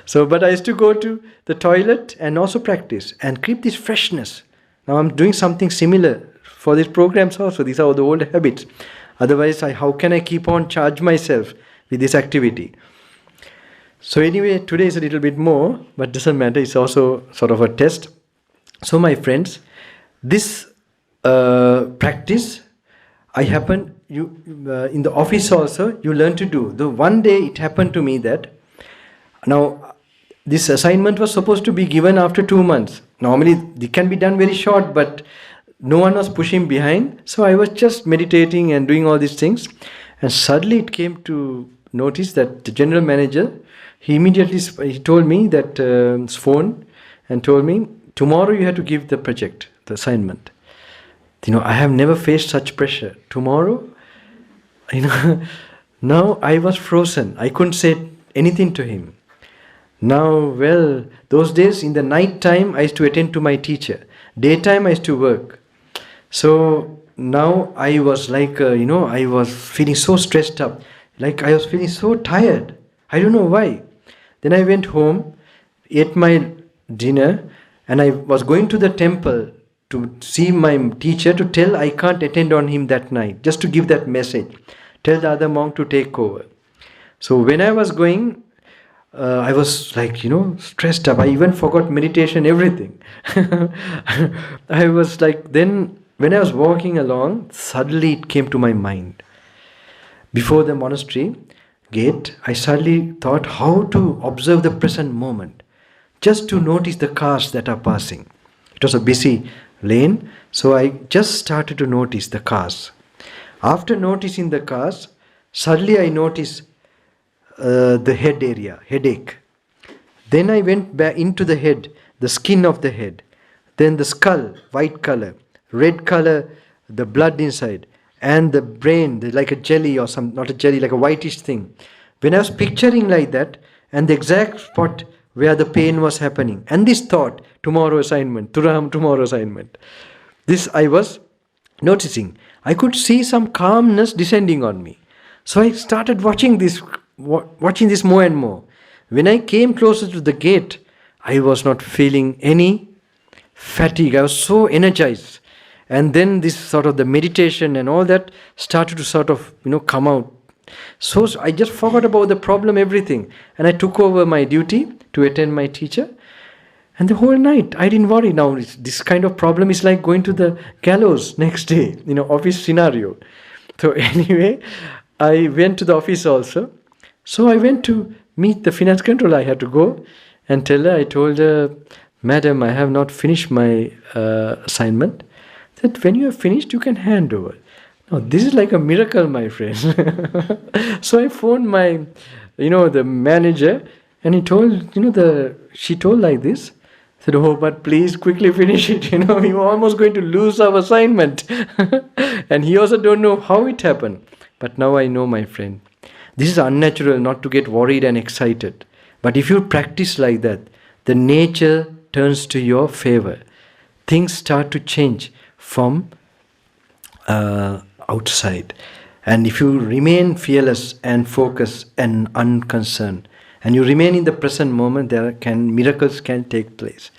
So, but I used to go to the toilet and also practice and keep this freshness. Now I'm doing something similar for these programs also. These are all the old habits. Otherwise, how can I keep on charge myself with this activity? So anyway, today is a little bit more, but doesn't matter. It's also sort of a test. So my friends, this practice, in the office also, you learn to do. Though one day it happened to me that, now this assignment was supposed to be given after 2 months. Normally it can be done very short, but no one was pushing behind. So I was just meditating and doing all these things. And suddenly it came to notice that the general manager, he told me that, phone and told me, tomorrow you have to give the project, the assignment. I have never faced such pressure. Tomorrow, now I was frozen. I couldn't say anything to him. Now, well, those days in the night time, I used to attend to my teacher. Daytime, I used to work. So now I was like, I was feeling so stressed up. Like I was feeling so tired. I don't know why. Then I went home, ate my dinner, and I was going to the temple to see my teacher to tell I can't attend on him that night, just to give that message. Tell the other monk to take over. So when I was going, I was like, stressed up. I even forgot meditation, everything. I was like, then when I was walking along, suddenly it came to my mind. Before the monastery gate, I suddenly thought how to observe the present moment, just to notice the cars that are passing. It was a busy lane, so I just started to notice the cars. After noticing the cars, suddenly I noticed the head area, headache. Then I went back into the head, the skin of the head. Then the skull, white color, red color, the blood inside. And the brain, like a jelly or not a jelly, like a whitish thing. When I was picturing like that, and the exact spot where the pain was happening, and this thought, tomorrow assignment, tomorrow assignment. This I was noticing. I could see some calmness descending on me. So I started watching this more and more. When I came closer to the gate, I was not feeling any fatigue. I was so energized. And then this sort of the meditation and all that started to sort of, come out. So I just forgot about the problem, everything. And I took over my duty to attend my teacher. And the whole night, I didn't worry. Now, this kind of problem is like going to the gallows next day, office scenario. So anyway, I went to the office also. So I went to meet the finance controller. I had to go and tell her, I told her, Madam, I have not finished my assignment. That when you have finished, you can hand over. Now, this is like a miracle, my friend. So I phoned my, the manager, and he told, she told like this. I said, oh, but please quickly finish it. We were almost going to lose our assignment. And he also don't know how it happened. But now I know, my friend. This is unnatural not to get worried and excited. But if you practice like that, the nature turns to your favor. Things start to change from outside. And if you remain fearless and focused and unconcerned, and you remain in the present moment, miracles can take place.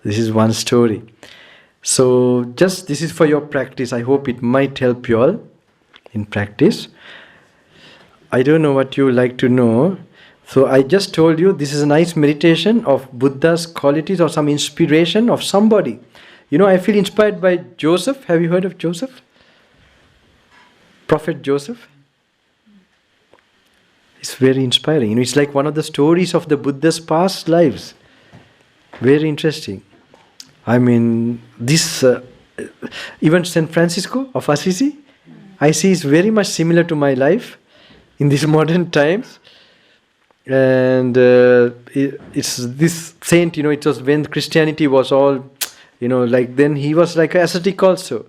This is one story. So just this is for your practice. I hope it might help you all in practice. I don't know what you like to know. So I just told you this is a nice meditation of Buddha's qualities or some inspiration of somebody. You know, I feel inspired by Joseph. Have you heard of Joseph? Prophet Joseph. It's very inspiring. You know, it's like one of the stories of the Buddha's past lives. Very interesting. I mean, this even Saint Francisco of Assisi, I see is very much similar to my life in these modern times. And it's this saint, you know, it was when Christianity was all, you know, like then he was like ascetic also.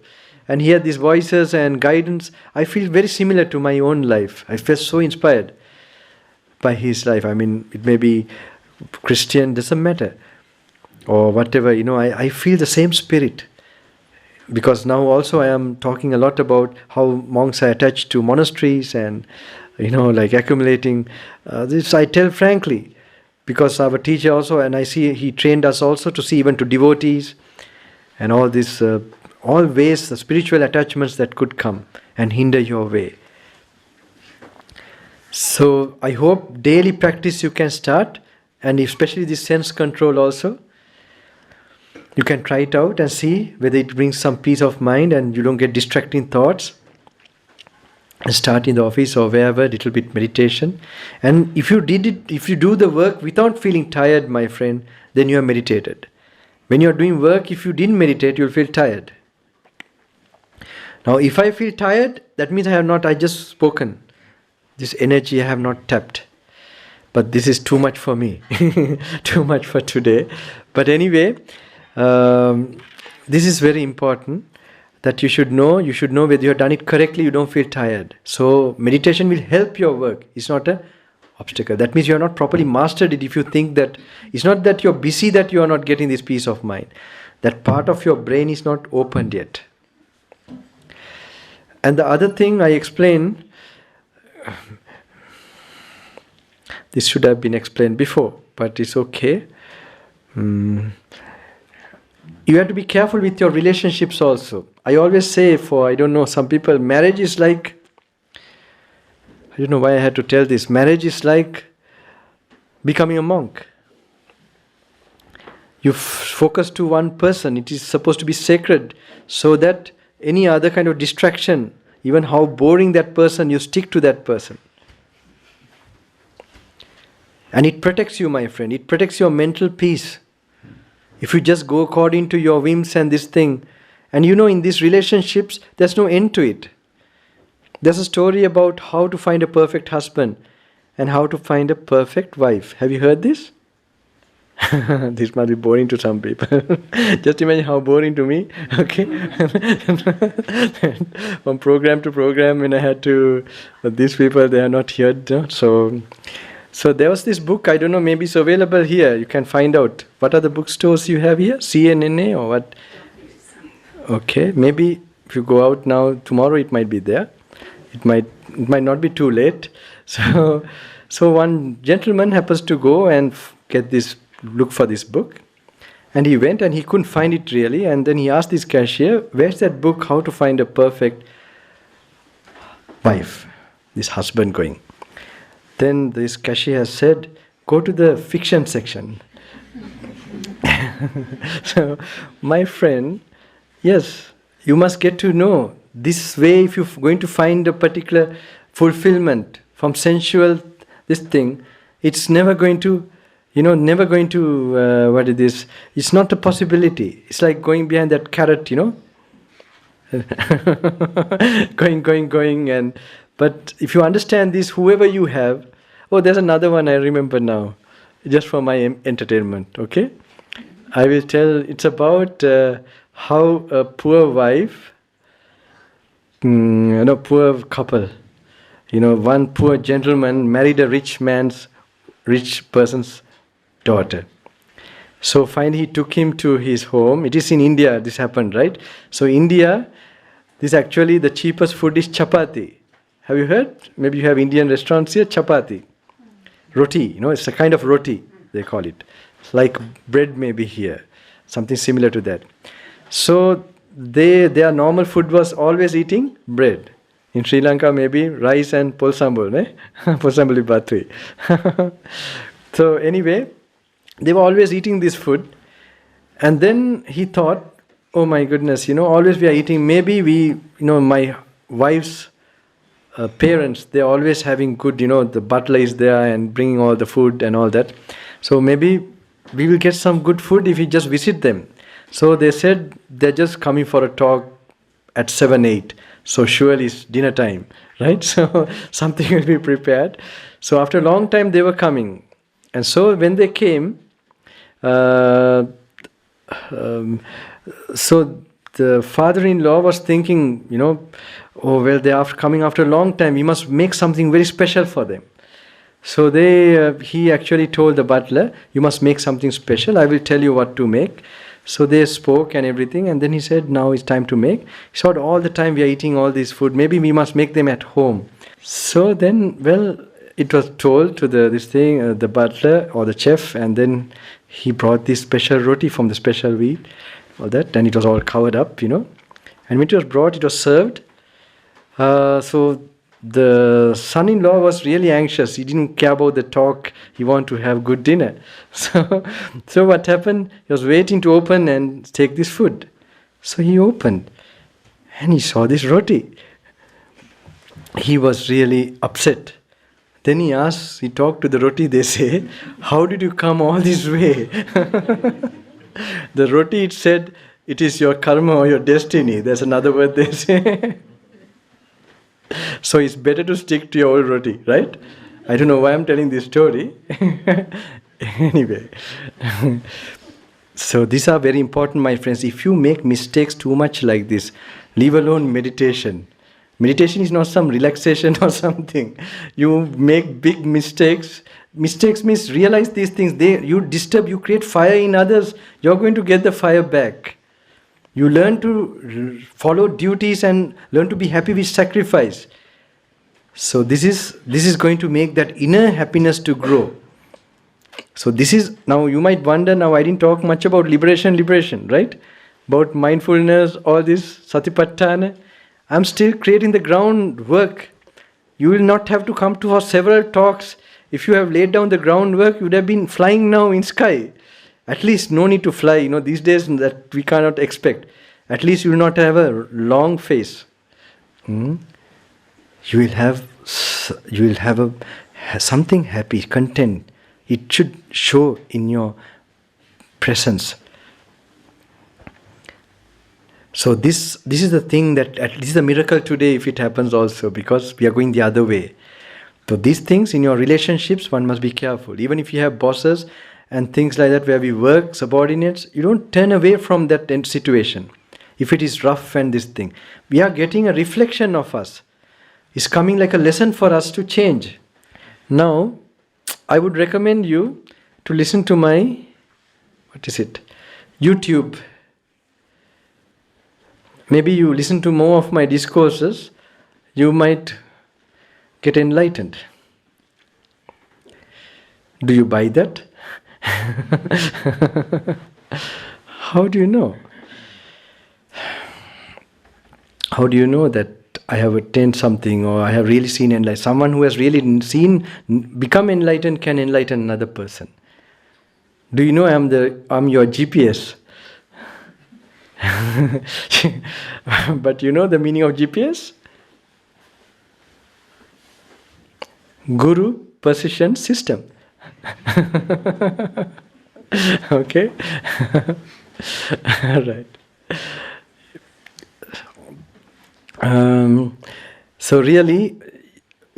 And he had these voices and guidance. I feel very similar to my own life. I felt so inspired by his life. I mean, it may be Christian, doesn't matter. Or whatever, you know, I feel the same spirit. Because now also I am talking a lot about how monks are attached to monasteries and, you know, like accumulating. This I tell frankly. Because our teacher also, and I see he trained us also to see even to devotees and all this, all ways, the spiritual attachments that could come and hinder your way. So I hope daily practice you can start, and especially this sense control also. You can try it out and see whether it brings some peace of mind and you don't get distracting thoughts. And start in the office or wherever, little bit meditation. And if you do the work without feeling tired, my friend, then you have meditated. When you are doing work, if you didn't meditate, you'll feel tired. Now, if I feel tired, that means I just spoken. This energy I have not tapped. But this is too much for me. Too much for today. But anyway, this is very important that you should know whether you have done it correctly, you don't feel tired. So meditation will help your work. It's not an obstacle. That means you have not properly mastered it if you think that, it's not that you're busy that you are not getting this peace of mind. That part of your brain is not opened yet. And the other thing I explained, this should have been explained before, but it's okay. You have to be careful with your relationships also. I always say some people, marriage is like, I don't know why I had to tell this, marriage is like becoming a monk. You focus to one person, it is supposed to be sacred, so that any other kind of distraction, even how boring that person, you stick to that person. And it protects you, my friend. It protects your mental peace. If you just go according to your whims and this thing, and you know in these relationships, there's no end to it. There's a story about how to find a perfect husband and how to find a perfect wife. Have you heard this? This might be boring to some people. Just imagine how boring to me. Okay. From program to program, when I had to, these people, they are not here. So there was this book, I don't know, maybe it's available here. You can find out. What are the bookstores you have here? CNNA or what? Okay, maybe if you go out now, tomorrow it might be there. It might not be too late. So one gentleman happens to go and look for this book. And he went and he couldn't find it really. And then he asked this cashier, where's that book, How to Find a Perfect Wife, this husband going. Then this cashier said, go to the fiction section. So, my friend, yes, you must get to know this way. If you're going to find a particular fulfillment from sensual, this thing, it's never going to, what is this? It's not a possibility. It's like going behind that carrot, going. But if you understand this, whoever you have, there's another one I remember now, just for my entertainment, okay? I will tell, it's about how a poor wife, poor couple, one poor gentleman married a rich man's rich person's daughter. So finally he took him to his home. It is in India this happened, right? So India, this actually the cheapest food is chapati. Have you heard? Maybe you have Indian restaurants here, chapati. Roti, it's a kind of roti, they call it. It's like bread maybe here, something similar to that. So their normal food was always eating bread. In Sri Lanka maybe rice and polsambol, polsamboli batui. So anyway, they were always eating this food. And then he thought, oh my goodness, always we are eating, maybe my wife's parents, they're always having good, the butler is there and bringing all the food and all that. So maybe we will get some good food if we just visit them. So they said they're just coming for a talk at 7, 8. So surely it's dinner time, right? So something will be prepared. So after a long time they were coming. And so when they came, so the father-in-law was thinking, oh well, they are coming after a long time. We must make something very special for them. So he actually told the butler, you must make something special. I will tell you what to make. So they spoke and everything, and then he said, now it's time to make. He said, all the time we are eating all this food. Maybe we must make them at home. So then, it was told to the butler or the chef, and then he brought this special roti from the special wheat, all that, and it was all covered up, And when it was brought, it was served. So the son-in-law was really anxious. He didn't care about the talk. He wanted to have good dinner. So what happened? He was waiting to open and take this food. So he opened and he saw this roti. He was really upset. Then he talked to the roti. They say, how did you come all this way? The roti, it said, it is your karma or your destiny. There's another word they say. So it's better to stick to your old roti, right? I don't know why I'm telling this story. Anyway. So these are very important, my friends. If you make mistakes too much like this, leave alone meditation. Meditation is not some relaxation or something. You make big mistakes. Mistakes means realize these things. You disturb, you create fire in others. You're going to get the fire back. You learn to follow duties and learn to be happy with sacrifice. So this is going to make that inner happiness to grow. So now you might wonder, now I didn't talk much about liberation, right? About mindfulness, all this, satipatthana. I'm still creating the groundwork. You will not have to come to several talks. If you have laid down the groundwork, you would have been flying now in sky. At least no need to fly, these days that we cannot expect. At least you will not have a long face. You will have something happy, content. It should show in your presence. So this is the thing this is a miracle today if it happens also, because we are going the other way. So these things in your relationships, one must be careful. Even if you have bosses and things like that where we work, subordinates, you don't turn away from that situation. If it is rough and this thing, we are getting a reflection of us. It's coming like a lesson for us to change. Now, I would recommend you to listen to my, YouTube. Maybe you listen to more of my discourses, you might get enlightened. Do you buy that? How do you know? How do you know that I have attained something or I have really seen enlightenment? Someone who has really become enlightened can enlighten another person. Do you know I'm your GPS? But you know the meaning of GPS? Guru Precision System. Okay? Right. So really,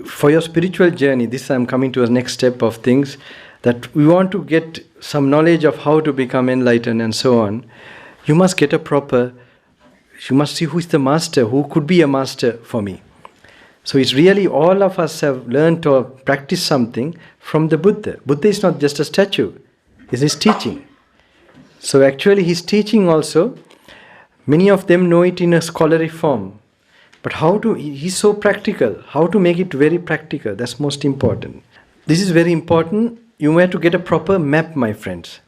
for your spiritual journey, this I'm coming to a next step of things, that we want to get some knowledge of how to become enlightened and so on. You must get you must see who is the master, who could be a master for me. So it's really all of us have learned or practiced something from the Buddha. Buddha is not just a statue, it's his teaching. So actually his teaching also, many of them know it in a scholarly form. But he's so practical, how to make it very practical, that's most important. This is very important. You have to get a proper map, my friends.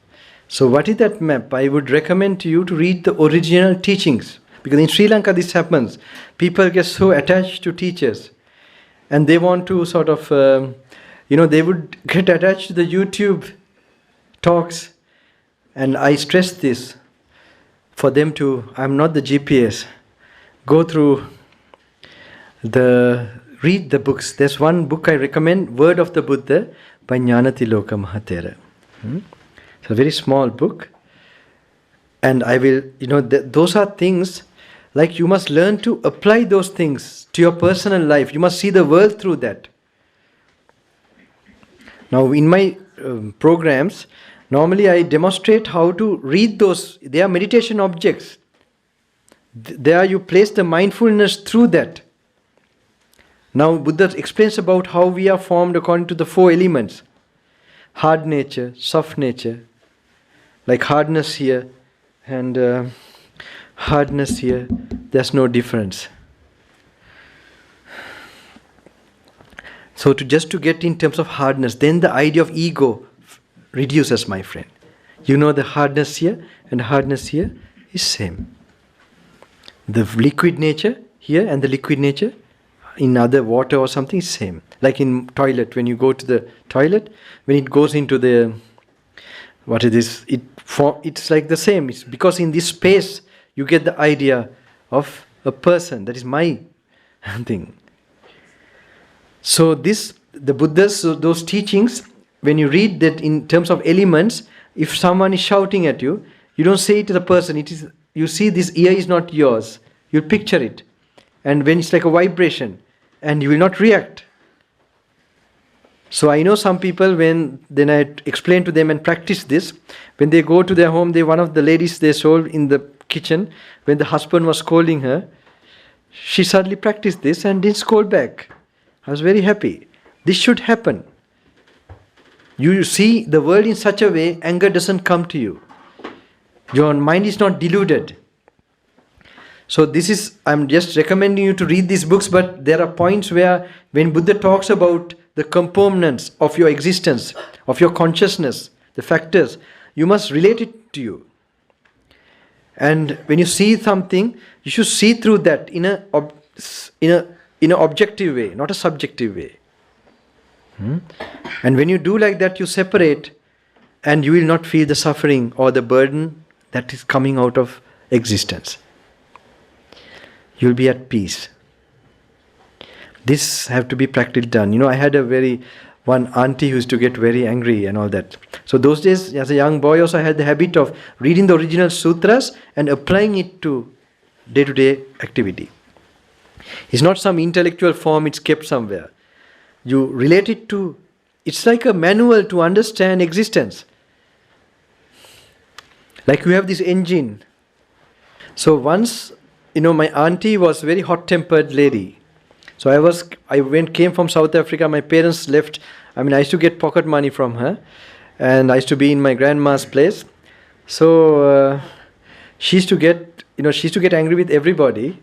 So what is that map? I would recommend to you to read the original teachings. Because in Sri Lanka this happens. People get so attached to teachers. And they want to sort of, they would get attached to the YouTube talks. And I stress this for them to, I'm not the GPS. Go through read the books. There's one book I recommend, Word of the Buddha by Gnanatiloka Mahatera. It's a very small book. And I will, those are things like you must learn to apply those things to your personal life. You must see the world through that. Now in my programs, normally I demonstrate how to read those. They are meditation objects. There you place the mindfulness through that. Now Buddha explains about how we are formed according to the 4 elements. Hard nature, soft nature, like hardness here and hardness here, there's no difference. So to get in terms of hardness, then the idea of ego reduces, my friend. You know the hardness here and hardness here is same. The liquid nature here and the liquid nature in other water or something is same. Like in toilet, when you go to the toilet, when it goes into the, what it is, it's like the same. It's because in this space you get the idea of a person. That is my thing. So the Buddha's, those teachings, when you read that in terms of elements, if someone is shouting at you, you don't say it to the person. It is, you see this ear is not yours. You picture it. And when it's like a vibration, and you will not react. So I know some people, then I explain to them and practice this. When they go to their home, one of the ladies they saw in the kitchen, when the husband was scolding her, she suddenly practiced this and didn't scold back. I was very happy. This should happen. You see the world in such a way, anger doesn't come to you. Your mind is not deluded. So I'm just recommending you to read these books, but there are points where when Buddha talks about the components of your existence, of your consciousness, the factors, you must relate it to you. And when you see something, you should see through that in an objective way, not a subjective way. And when you do like that, you separate, and you will not feel the suffering or the burden that is coming out of existence. You'll be at peace. This have to be practically done. I had one auntie who used to get very angry and all that. So those days, as a young boy also, I had the habit of reading the original sutras and applying it to day-to-day activity. It's not some intellectual form, it's kept somewhere. You relate it to, it's like a manual to understand existence. Like you have this engine. So once, my auntie was a very hot-tempered lady. So I came from South Africa. My parents left. I used to get pocket money from her, and I used to be in my grandma's place. So she used to get angry with everybody,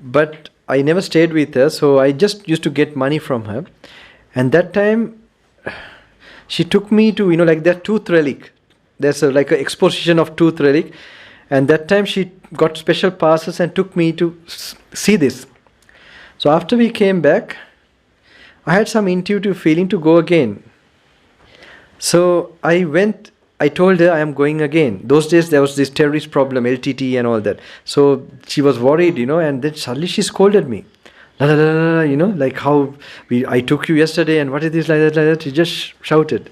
but I never stayed with her. So I just used to get money from her, and that time she took me to like that tooth relic. There's like an exposition of tooth relic. And that time she got special passes and took me to see this. So after we came back, I had some intuitive feeling to go again. So I told her I am going again. Those days there was this terrorist problem, LTT and all that. So she was worried, and then suddenly she scolded me. La, la, la, la, like how I took you yesterday and what is this, like that. She just shouted.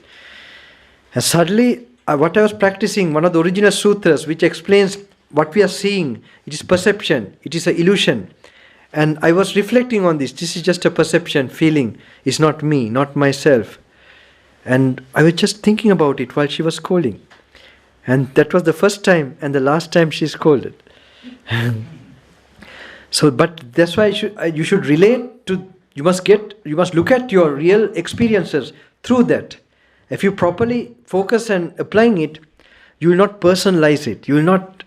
And suddenly, what I was practicing, one of the original sutras, which explains what we are seeing, it is perception, it is an illusion. And I was reflecting on this. This is just a perception, feeling. It's not me, not myself. And I was just thinking about it while she was scolding. And that was the first time and the last time she scolded. So, but that's why you should relate to You must look at your real experiences through that. If you properly focus and applying it, you will not personalize it. You will not.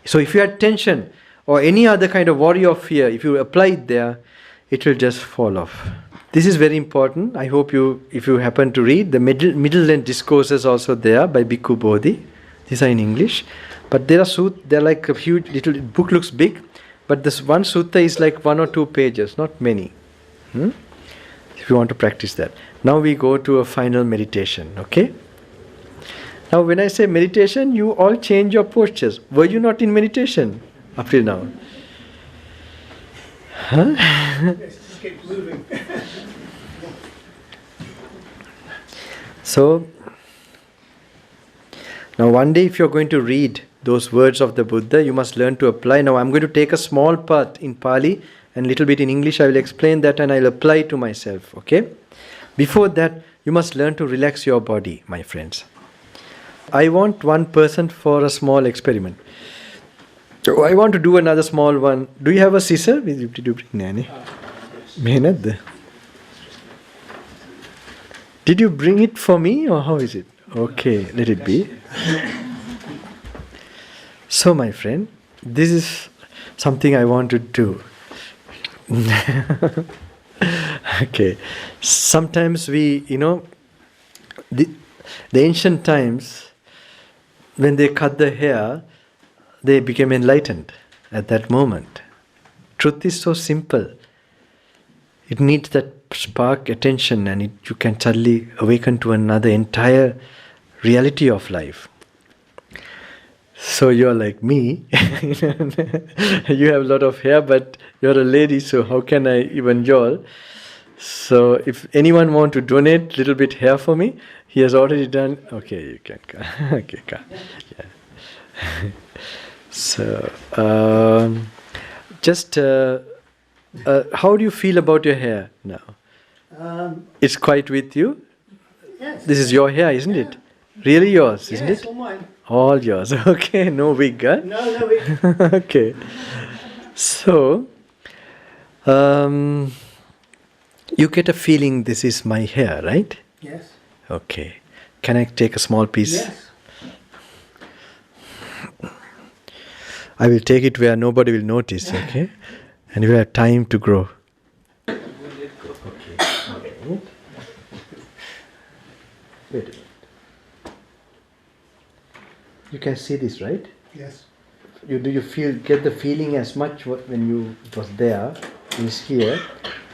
So if you had tension or any other kind of worry or fear, if you apply it there, it will just fall off. This is very important. I hope if you happen to read, the middle length discourses also there by Bhikkhu Bodhi. These are in English. But they're like a huge, little book looks big, but this one sutta is like 1 or 2 pages, not many. If you want to practice that. Now we go to a final meditation, okay? Now when I say meditation, you all change your postures. Were you not in meditation up till now? Huh? Just keep moving. So, now one day if you're going to read those words of the Buddha, you must learn to apply. Now I'm going to take a small part in Pali and a little bit in English. I will explain that and I'll apply it to myself, okay? Before that, you must learn to relax your body, my friends. I want one person for a small experiment. So I want to do another small one. Do you have a scissor? Did you bring Nani? Did you bring it for me or how is it? Okay, let it be. So my friend, this is something I want to do. Okay. Sometimes the ancient times, when they cut the hair, they became enlightened at that moment. Truth is so simple. It needs that spark attention and you can suddenly awaken to another entire reality of life. So you're like me. You have a lot of hair, but you're a lady, so how can I even yawl? So if anyone want to donate little bit hair for me, he has already done. Okay, you can come. Okay, come. Yeah. So how do you feel about your hair now? It's quite with you? Yes. This is your hair, isn't it? Really yours, isn't it? Yes, all mine. All yours. Okay, no wig, huh? No wig. Okay. So, you get a feeling this is my hair, right? Yes. Okay. Can I take a small piece? Yes. I will take it where nobody will notice, okay? And you will have time to grow. Okay. Wait a minute. You can see this, right? Yes. Do you get the feeling as much when it was there, is here?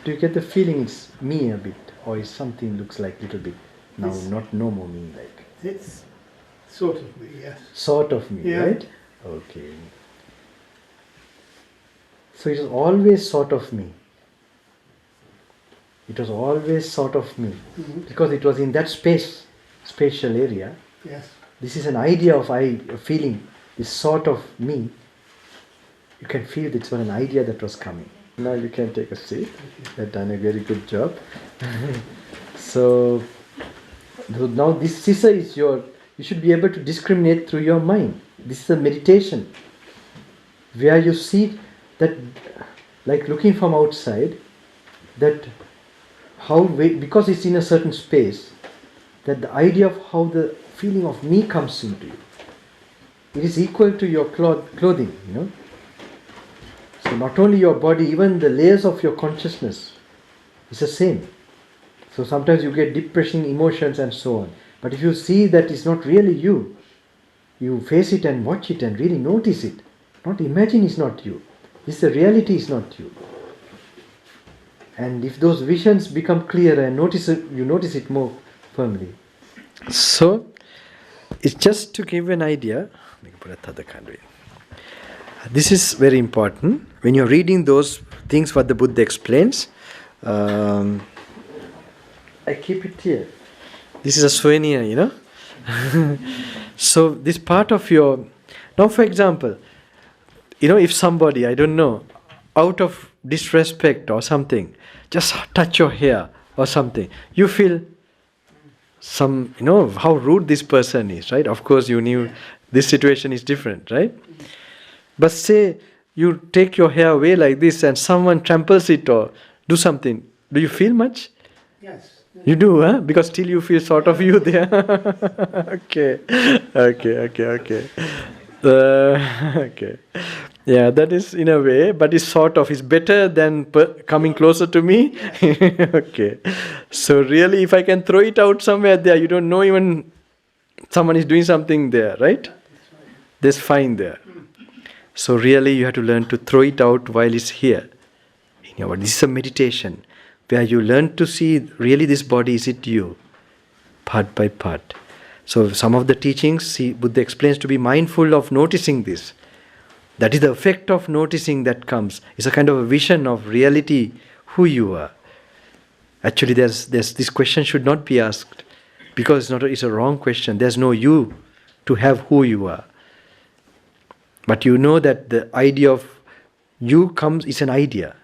Do you get the feeling it's me a bit, or is something looks like little bit now, no more me like? It's sort of me, yes. Sort of me, Yeah. right? Okay. So it was always sort of me. It was always sort of me. Mm-hmm. Because it was in that spatial area. Yes. This is an idea of a feeling, is sort of me. You can feel it's an idea that was coming. Now you can take a seat. You've done a very good job. So now this scissor is you should be able to discriminate through your mind. This is a meditation where you see that, like looking from outside, that because it's in a certain space, that the idea of how the feeling of me comes into you. It is equal to your clothing, So not only your body, even the layers of your consciousness is the same. So sometimes you get depressing emotions and so on. But if you see that it's not really you, you face it and watch it and really notice it. Not imagine it's not you. This the reality is not you. And if those visions become clearer and you notice it more firmly. So it's just to give an idea. This is very important. When you're reading those things what the Buddha explains, I keep it here. This is a souvenir, So this part of your... Now for example, if somebody, I don't know, out of disrespect or something, just touch your hair or something, you feel how rude this person is, right? Of course you knew this situation is different, right? But say you take your hair away like this and someone tramples it or do something. Do you feel much? Yes. You do, huh? Because still you feel sort of you there. Okay. Okay. Yeah, that is in a way, but it's sort of, it's better than coming closer to me. Okay. So really, if I can throw it out somewhere there, you don't know even someone is doing something there, right? That's fine there. So really, you have to learn to throw it out while it's here. In your body. This is a meditation where you learn to see really this body, is it you? Part by part. So some of the teachings, Buddha explains to be mindful of noticing this. That is the effect of noticing that comes. It's a kind of a vision of reality, who you are. Actually, there's this question should not be asked because it's a wrong question. There's no you to have who you are. But you know that the idea of you comes is an idea.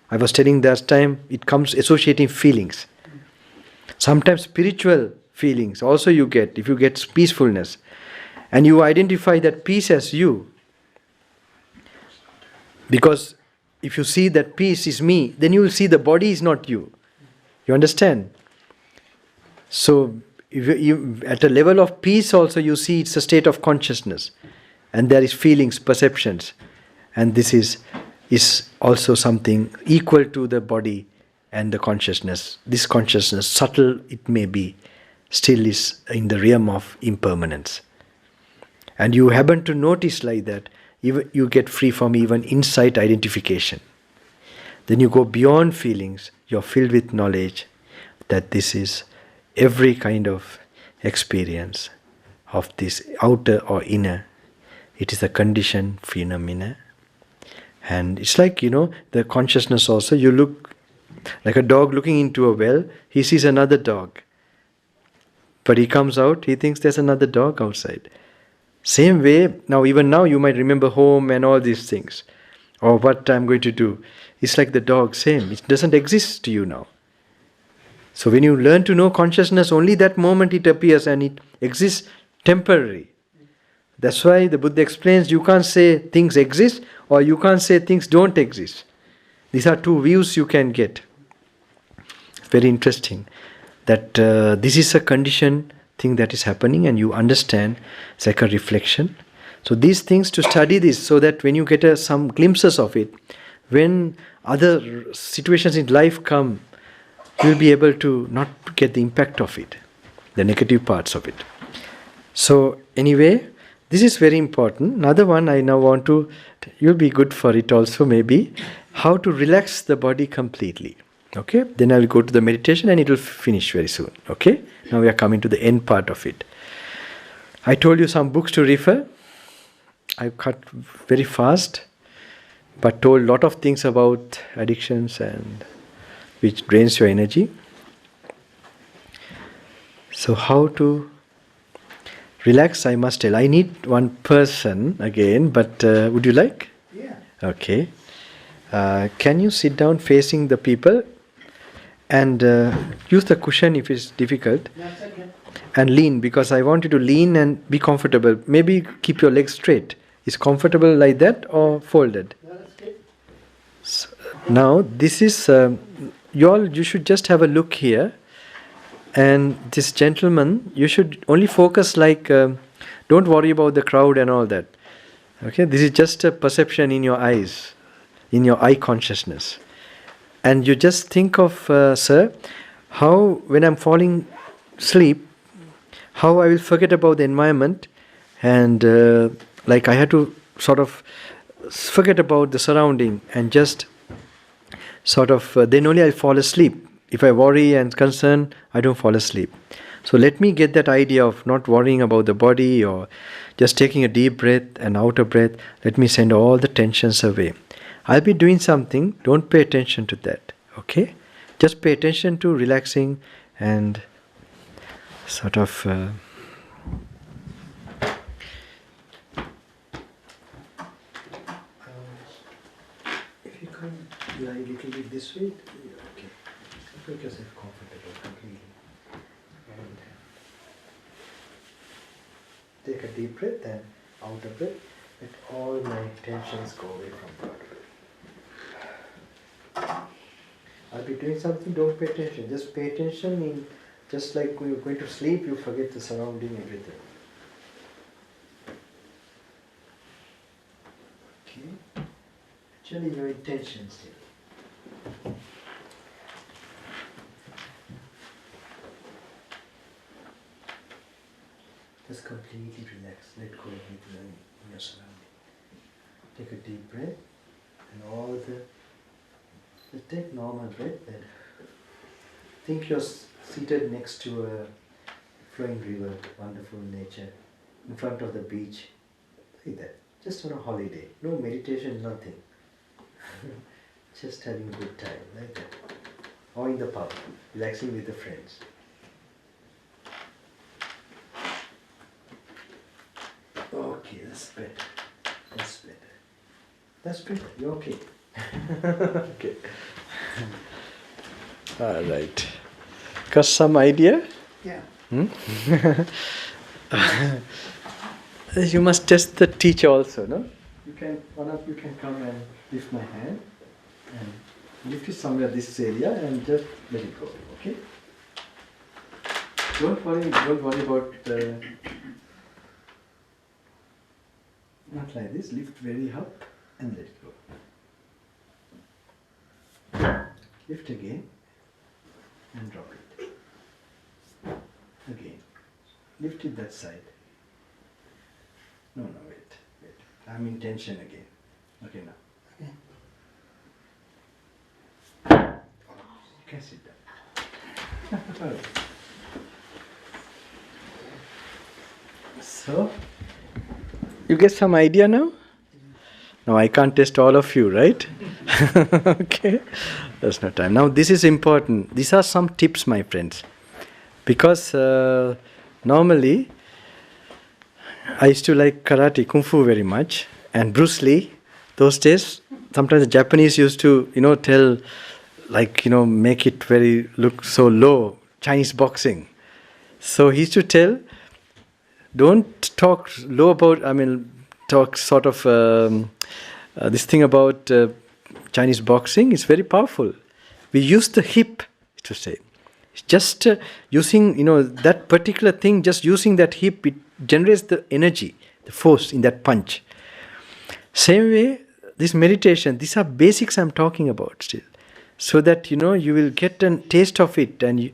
I was telling last time, it comes associating feelings. Sometimes spiritual feelings also you get, if you get peacefulness. And you identify that peace as you. Because if you see that peace is me, then you will see the body is not you. You understand? So if you, at a level of peace also you see it's a state of consciousness. And there is feelings, perceptions. And this is also something equal to the body and the consciousness. This consciousness, subtle it may be, still is in the realm of impermanence. And you happen to notice like that, you get free from even insight identification. Then you go beyond feelings, you're filled with knowledge that this is every kind of experience of this outer or inner. It is a conditioned phenomena. And it's like, the consciousness also, you look like a dog looking into a well, he sees another dog. But he comes out, he thinks there's another dog outside. Same way, even now you might remember home and all these things. Or what I'm going to do. It's like the dog, same. It doesn't exist to you now. So when you learn to know consciousness, only that moment it appears and it exists temporary. That's why the Buddha explains you can't say things exist or you can't say things don't exist. These are two views you can get. Very interesting. That this is a conditioned thing that is happening and you understand it's like a reflection. So these things to study this so that when you get some glimpses of it, when other situations in life come, you'll be able to not get the impact of it, the negative parts of it. So anyway, this is very important. Another one I now want to, you'll be good for it also maybe, how to relax the body completely. Okay, then I will go to the meditation and it will finish very soon. Okay, now we are coming to the end part of it. I told you some books to refer. I cut very fast, but told a lot of things about addictions and which drains your energy. So how to relax, I must tell. I need one person again, but would you like? Yeah. Okay. Can you sit down facing the people and use the cushion if it's difficult? That's okay. And lean, because I want you to lean and be comfortable. Maybe keep your legs straight. Is comfortable like that or folded? That's good. So, now this is, you should just have a look here. And this gentleman, you should only focus like, don't worry about the crowd and all that. Okay, this is just a perception in your eyes, in your eye consciousness. And you just think of, sir, how when I'm falling asleep, how I will forget about the environment and like I had to sort of forget about the surrounding and just sort of, then only I'll fall asleep. If I worry and concern, I don't fall asleep. So let me get that idea of not worrying about the body or just taking a deep breath and outer breath. Let me send all the tensions away. I'll be doing something, don't pay attention to that. Okay? Just pay attention to relaxing and sort of if you come lie a little bit this way, okay. Make yourself comfortable completely. And take a deep breath and outer breath. Let all my tensions go away from the body. I'll be doing something, don't pay attention. Just pay attention in, just like when you're going to sleep, you forget the surrounding, everything. Okay. Actually, your intention still. Just completely relax. Let go of everything in your surrounding. Take a deep breath, and all just take normal breath. Then think you're seated next to a flowing river, wonderful nature, in front of the beach, like that. Just on a holiday. No meditation, nothing. Just having a good time, like that. Or in the pub, relaxing with the friends. Okay, that's better. That's better. That's better. You're okay. Okay. All right. Got some idea? Yeah. You must test the teacher also, no? One of you can come and lift my hand and lift it somewhere this area and just let it go, okay? Don't worry about not like this, lift very up and let it go. Lift again and drop it. Again. Lift it that side. No, wait. I'm in tension again. Okay, now. Okay. You can sit down. So, you get some idea now? No, I can't test all of you, right? Okay. There's no time. Now, this is important. These are some tips, my friends. Because normally, I used to like karate, kung fu very much. And Bruce Lee, those days, sometimes the Japanese used to, tell, make it look so low, Chinese boxing. So he used to tell, don't talk low about, talk sort of this thing about Chinese boxing is very powerful. We use the hip to say. Just using, that particular thing, just using that hip, it generates the energy, the force in that punch. Same way, this meditation, these are basics I'm talking about still. So that, you will get a taste of it and you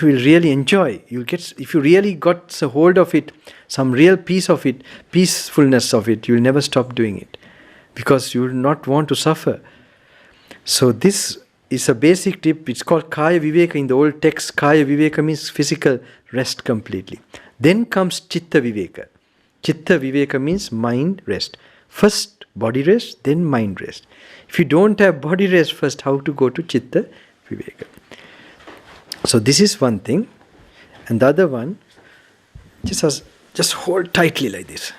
will really enjoy. If you really got a hold of it, some real piece of it, peacefulness of it, you will never stop doing it. Because you will not want to suffer. So this is a basic tip. It's called Kaya Viveka in the old text. Kaya Viveka means physical rest completely. Then comes Chitta Viveka. Chitta Viveka means mind rest. First body rest, then mind rest. If you don't have body rest first, how to go to Chitta Viveka? So this is one thing. And the other one, just hold tightly like this.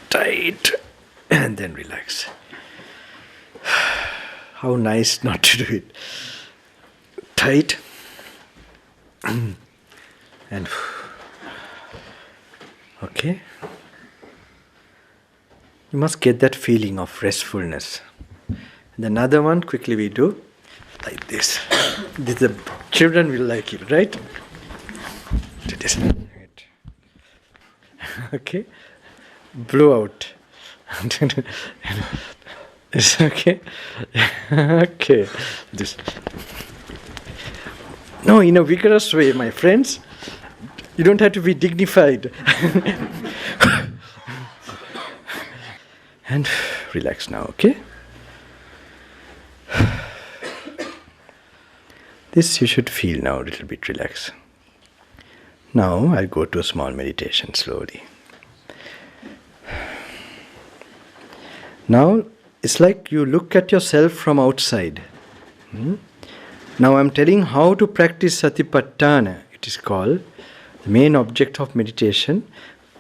Tight. And then relax. How nice not to do it. Tight. And okay. You must get that feeling of restfulness. And another one, quickly we do like this. The children will like it, right? Do this. Okay. Blow out. It's okay. Okay. This. No, in a vigorous way, my friends. You don't have to be dignified. And relax now, okay? This you should feel now, a little bit relaxed. Now I'll go to a small meditation slowly. Now it's like you look at yourself from outside. Now I'm telling how to practice Satipatthana, it is called, the main object of meditation.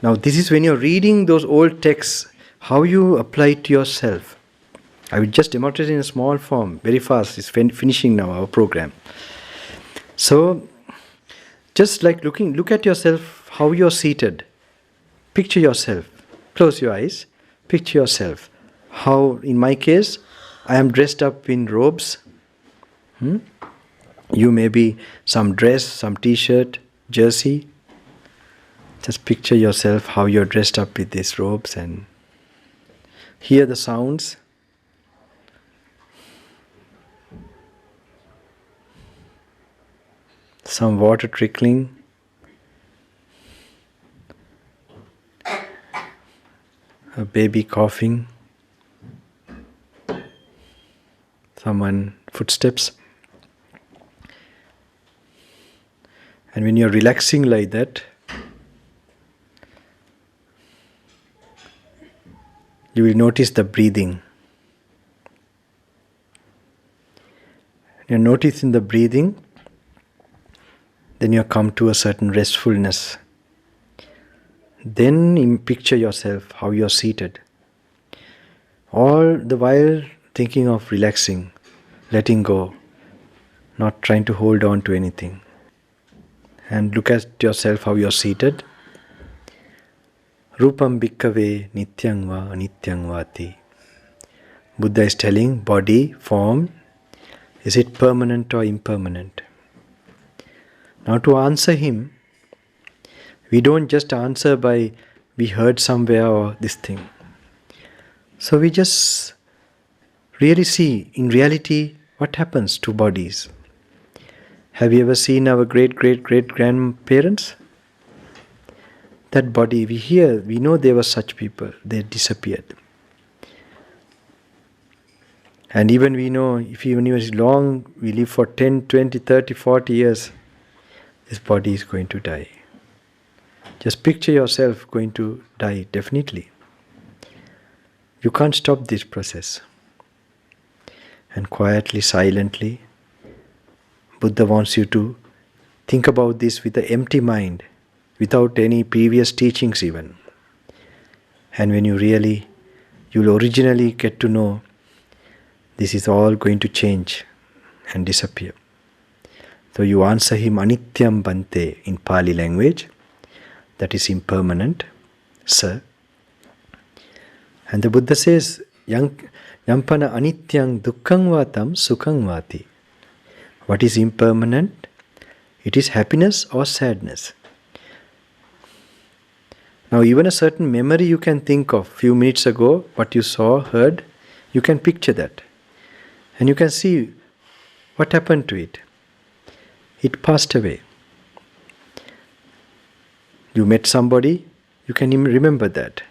Now this is when you're reading those old texts, how you apply it to yourself. I will just demonstrate in a small form, very fast. It's finishing now, our program. So, just like look at yourself, how you're seated. Picture yourself. Close your eyes. Picture yourself. How, in my case, I am dressed up in robes. You may be some dress, some t-shirt, jersey. Just picture yourself how you're dressed up with these robes and hear the sounds. Some water trickling. A baby coughing. Someone footsteps. And when you're relaxing like that, you will notice the breathing. You're noticing the breathing, then you come to a certain restfulness. Then picture yourself how you're seated. All the while thinking of relaxing, letting go, not trying to hold on to anything. And look at yourself how you're seated. Rupam bhikkave nityang va anityang vati. Buddha is telling, body, form, is it permanent or impermanent? Now to answer him, we don't just answer by we heard somewhere or this thing. So we just really see in reality what happens to bodies. Have you ever seen our great-great-great-grandparents? That body, we hear, we know there were such people, they disappeared. And even we know, if even is long, we live for 10, 20, 30, 40 years, this body is going to die. Just picture yourself going to die, definitely. You can't stop this process. And quietly, silently, Buddha wants you to think about this with an empty mind, without any previous teachings even. And when you'll originally get to know this is all going to change and disappear. So you answer him anityam bante in Pali language, that is impermanent, sir. And the Buddha says, yampana anityang dukkhang vatam sukhang vati. What is impermanent? It is happiness or sadness. Now even a certain memory you can think of few minutes ago, what you saw, heard, you can picture that. And you can see what happened to it. It passed away. You met somebody, you can remember that.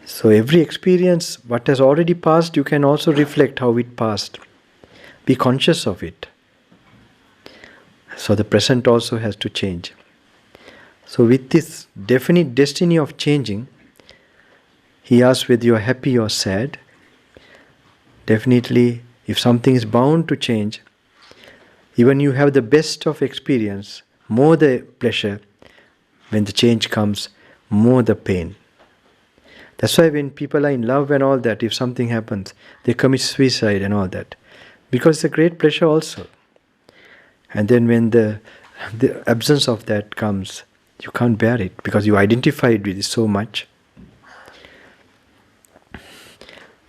So every experience, what has already passed, you can also reflect how it passed. Be conscious of it. So the present also has to change. So with this definite destiny of changing, he asks whether you are happy or sad. Definitely, if something is bound to change, even you have the best of experience, more the pleasure, when the change comes, more the pain. That's why when people are in love and all that, if something happens, they commit suicide and all that. Because it's a great pleasure also. And then when the absence of that comes, you can't bear it because you identified with it so much.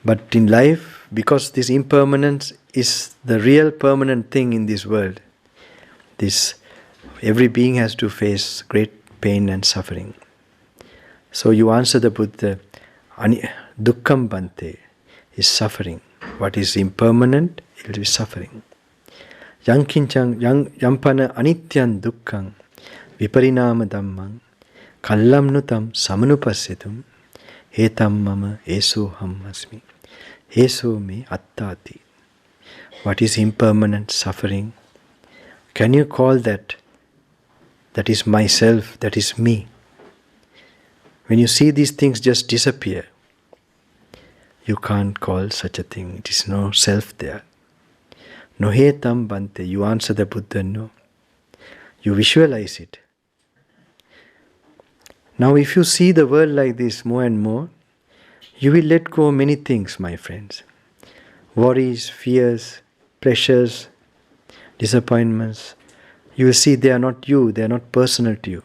But in life, because this impermanence is the real permanent thing in this world, every being has to face great pain and suffering. So you answer the Buddha, dukkham bante is suffering. What is impermanent, it will be suffering. Yampana anityan dukkhang viparinama dhammang kallamnutam samanupassitum etam mama esoham asmi eso me attati. What is impermanent suffering? Can you call that is myself, that is me? When you see these things just disappear, you can't call such a thing. It is no self there. No hetam bante. You answer the Buddha, no. You visualize it. Now if you see the world like this more and more, you will let go of many things, my friends. Worries, fears, pleasures, disappointments. You will see they are not you, they are not personal to you.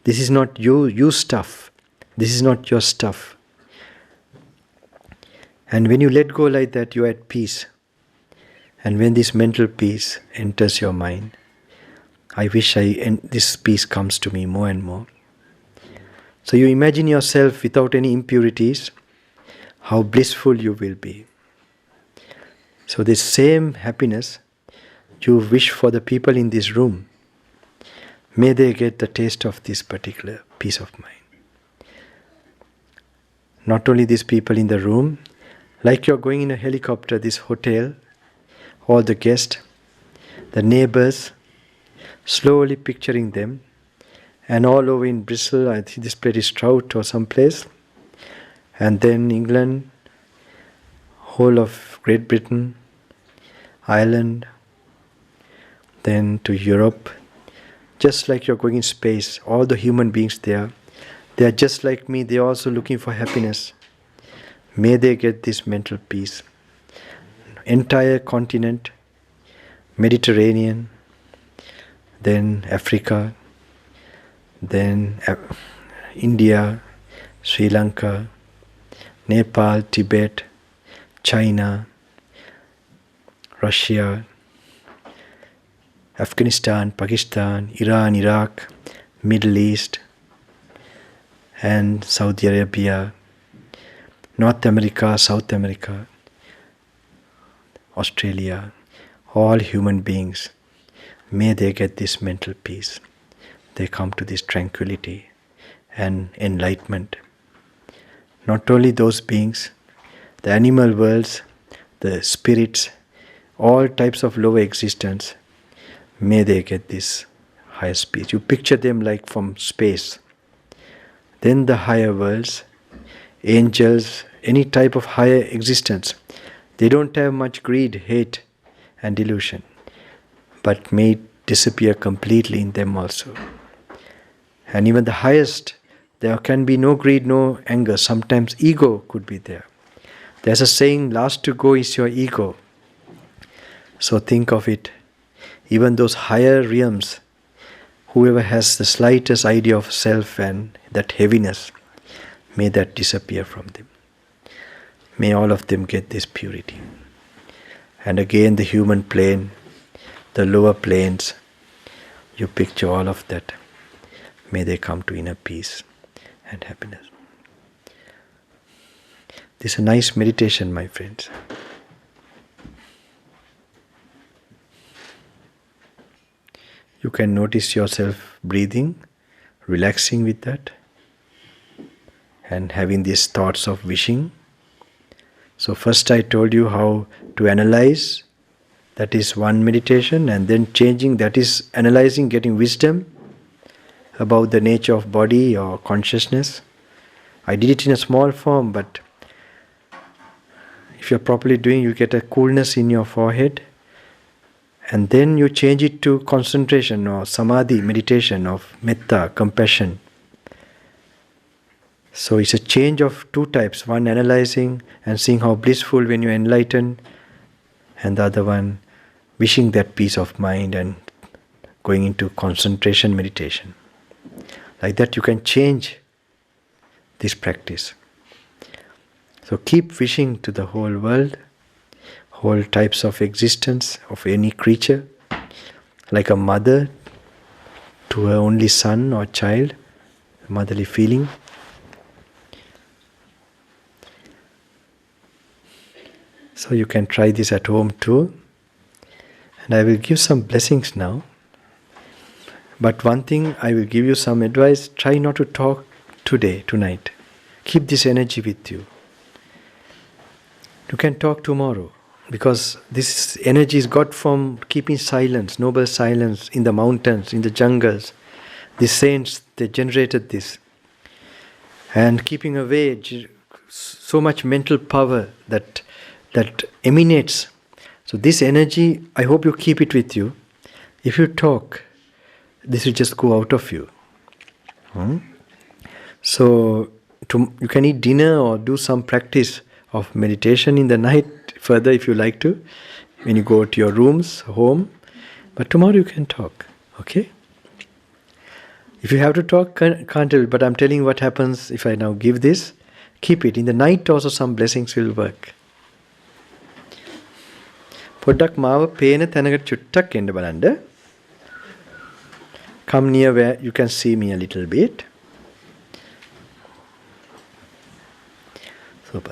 This is not you stuff. This is not your stuff. And when you let go like that, you are at peace. And when this mental peace enters your mind, I wish this peace comes to me more and more. So you imagine yourself without any impurities, how blissful you will be. So this same happiness you wish for the people in this room, may they get the taste of this particular peace of mind. Not only these people in the room, like you're going in a helicopter, this hotel, all the guests, the neighbors, slowly picturing them, and all over in Bristol, I think this place is Stroud or some place, and then England, whole of Great Britain, Ireland, then to Europe, just like you're going in space, all the human beings there, they are just like me, they are also looking for happiness. May they get this mental peace. Entire continent, Mediterranean, then Africa, then India, Sri Lanka, Nepal, Tibet, China, Russia, Afghanistan, Pakistan, Iran, Iraq, Middle East, and Saudi Arabia, North America, South America, Australia, all human beings, may they get this mental peace. They come to this tranquility and enlightenment. Not only those beings, the animal worlds, the spirits, all types of lower existence, may they get this highest peace. You picture them like from space. Then the higher worlds, angels, any type of higher existence, they don't have much greed, hate and delusion, but may it disappear completely in them also. And even the highest, there can be no greed, no anger. Sometimes ego could be there. There's a saying, last to go is your ego. So think of it. Even those higher realms, whoever has the slightest idea of self and that heaviness, may that disappear from them. May all of them get this purity. And again the human plane, the lower planes, you picture all of that. May they come to inner peace and happiness. This is a nice meditation, my friends. You can notice yourself breathing, relaxing with that, and having these thoughts of wishing. So first I told you how to analyze, that is one meditation, and then changing, that is analyzing, getting wisdom about the nature of body or consciousness. I did it in a small form, but if you're properly doing, you get a coolness in your forehead, and then you change it to concentration or samadhi, meditation of metta, compassion. So it's a change of two types. One analyzing and seeing how blissful when you enlighten, and the other one wishing that peace of mind and going into concentration meditation. Like that you can change this practice. So keep wishing to the whole world, whole types of existence of any creature, like a mother to her only son or child, motherly feeling. So you can try this at home too. And I will give some blessings now. But one thing, I will give you some advice. Try not to talk tonight. Keep this energy with you. You can talk tomorrow, because this energy is got from keeping silence, noble silence in the mountains, in the jungles. The saints, they generated this. And keeping away so much mental power that emanates. So this energy, I hope you keep it with you. If you talk, this will just go out of you. So you can eat dinner or do some practice of meditation in the night further if you like to, when you go to your rooms, home. But tomorrow you can talk, okay? If you have to talk, can't tell you, but I'm telling you what happens if I now give this. Keep it. In the night also some blessings will work. පොඩ්ඩක් මාව පේන තැනකට චුට්ටක් එන්න බලන්න. Come near where you can see me a little bit. So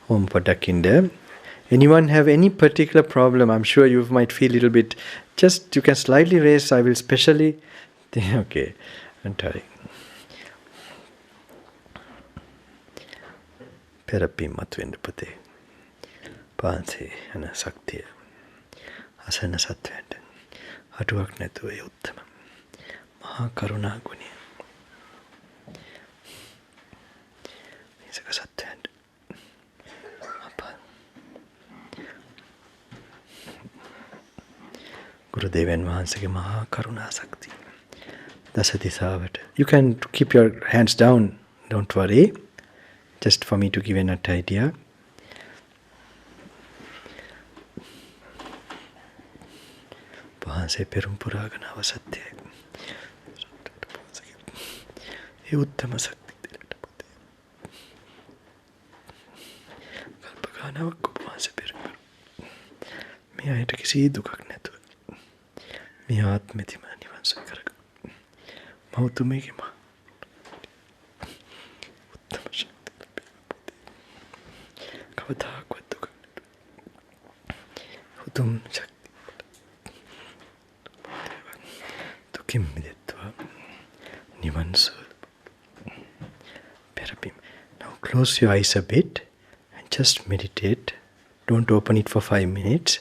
Om පොඩ්ඩක් ඉන්න. Anyone have any particular problem? I'm sure you might feel a little bit. Just you can slightly raise. I will specially. Okay, Untitled. Therapy matwend pute. Paanse ana saktiya. Asana sattwend. Hatuවක් නැතුව ඒ උත්තම. මහා කරුණා ගුණය. මේසක සත්‍යයන්ට. ගුරුදේවයන් වහන්සේගේ මහා කරුණා ශක්තිය. දස දිසාවට. You can keep your hands down. Don't worry. Just for me to give an idea. වහන්සේ පෙරම් පුරාගෙන ආව සත්‍යයි. ඒ උත්තම ශක්තියට පොතේ. කල්ප ගානක් වහන්සේ පෙරම්. මේ අයට කිසි දුකක් නැතුව. මේ ආත්මෙදිම නිවන් සුව කරගන්න. මෞතුමේගේ මා උත්තම ශක්තිය පොතේ. කවදාකවත් දුක නැතුව. උතුම් ශක්තිය Now close your eyes a bit and just meditate. Don't open it for 5 minutes.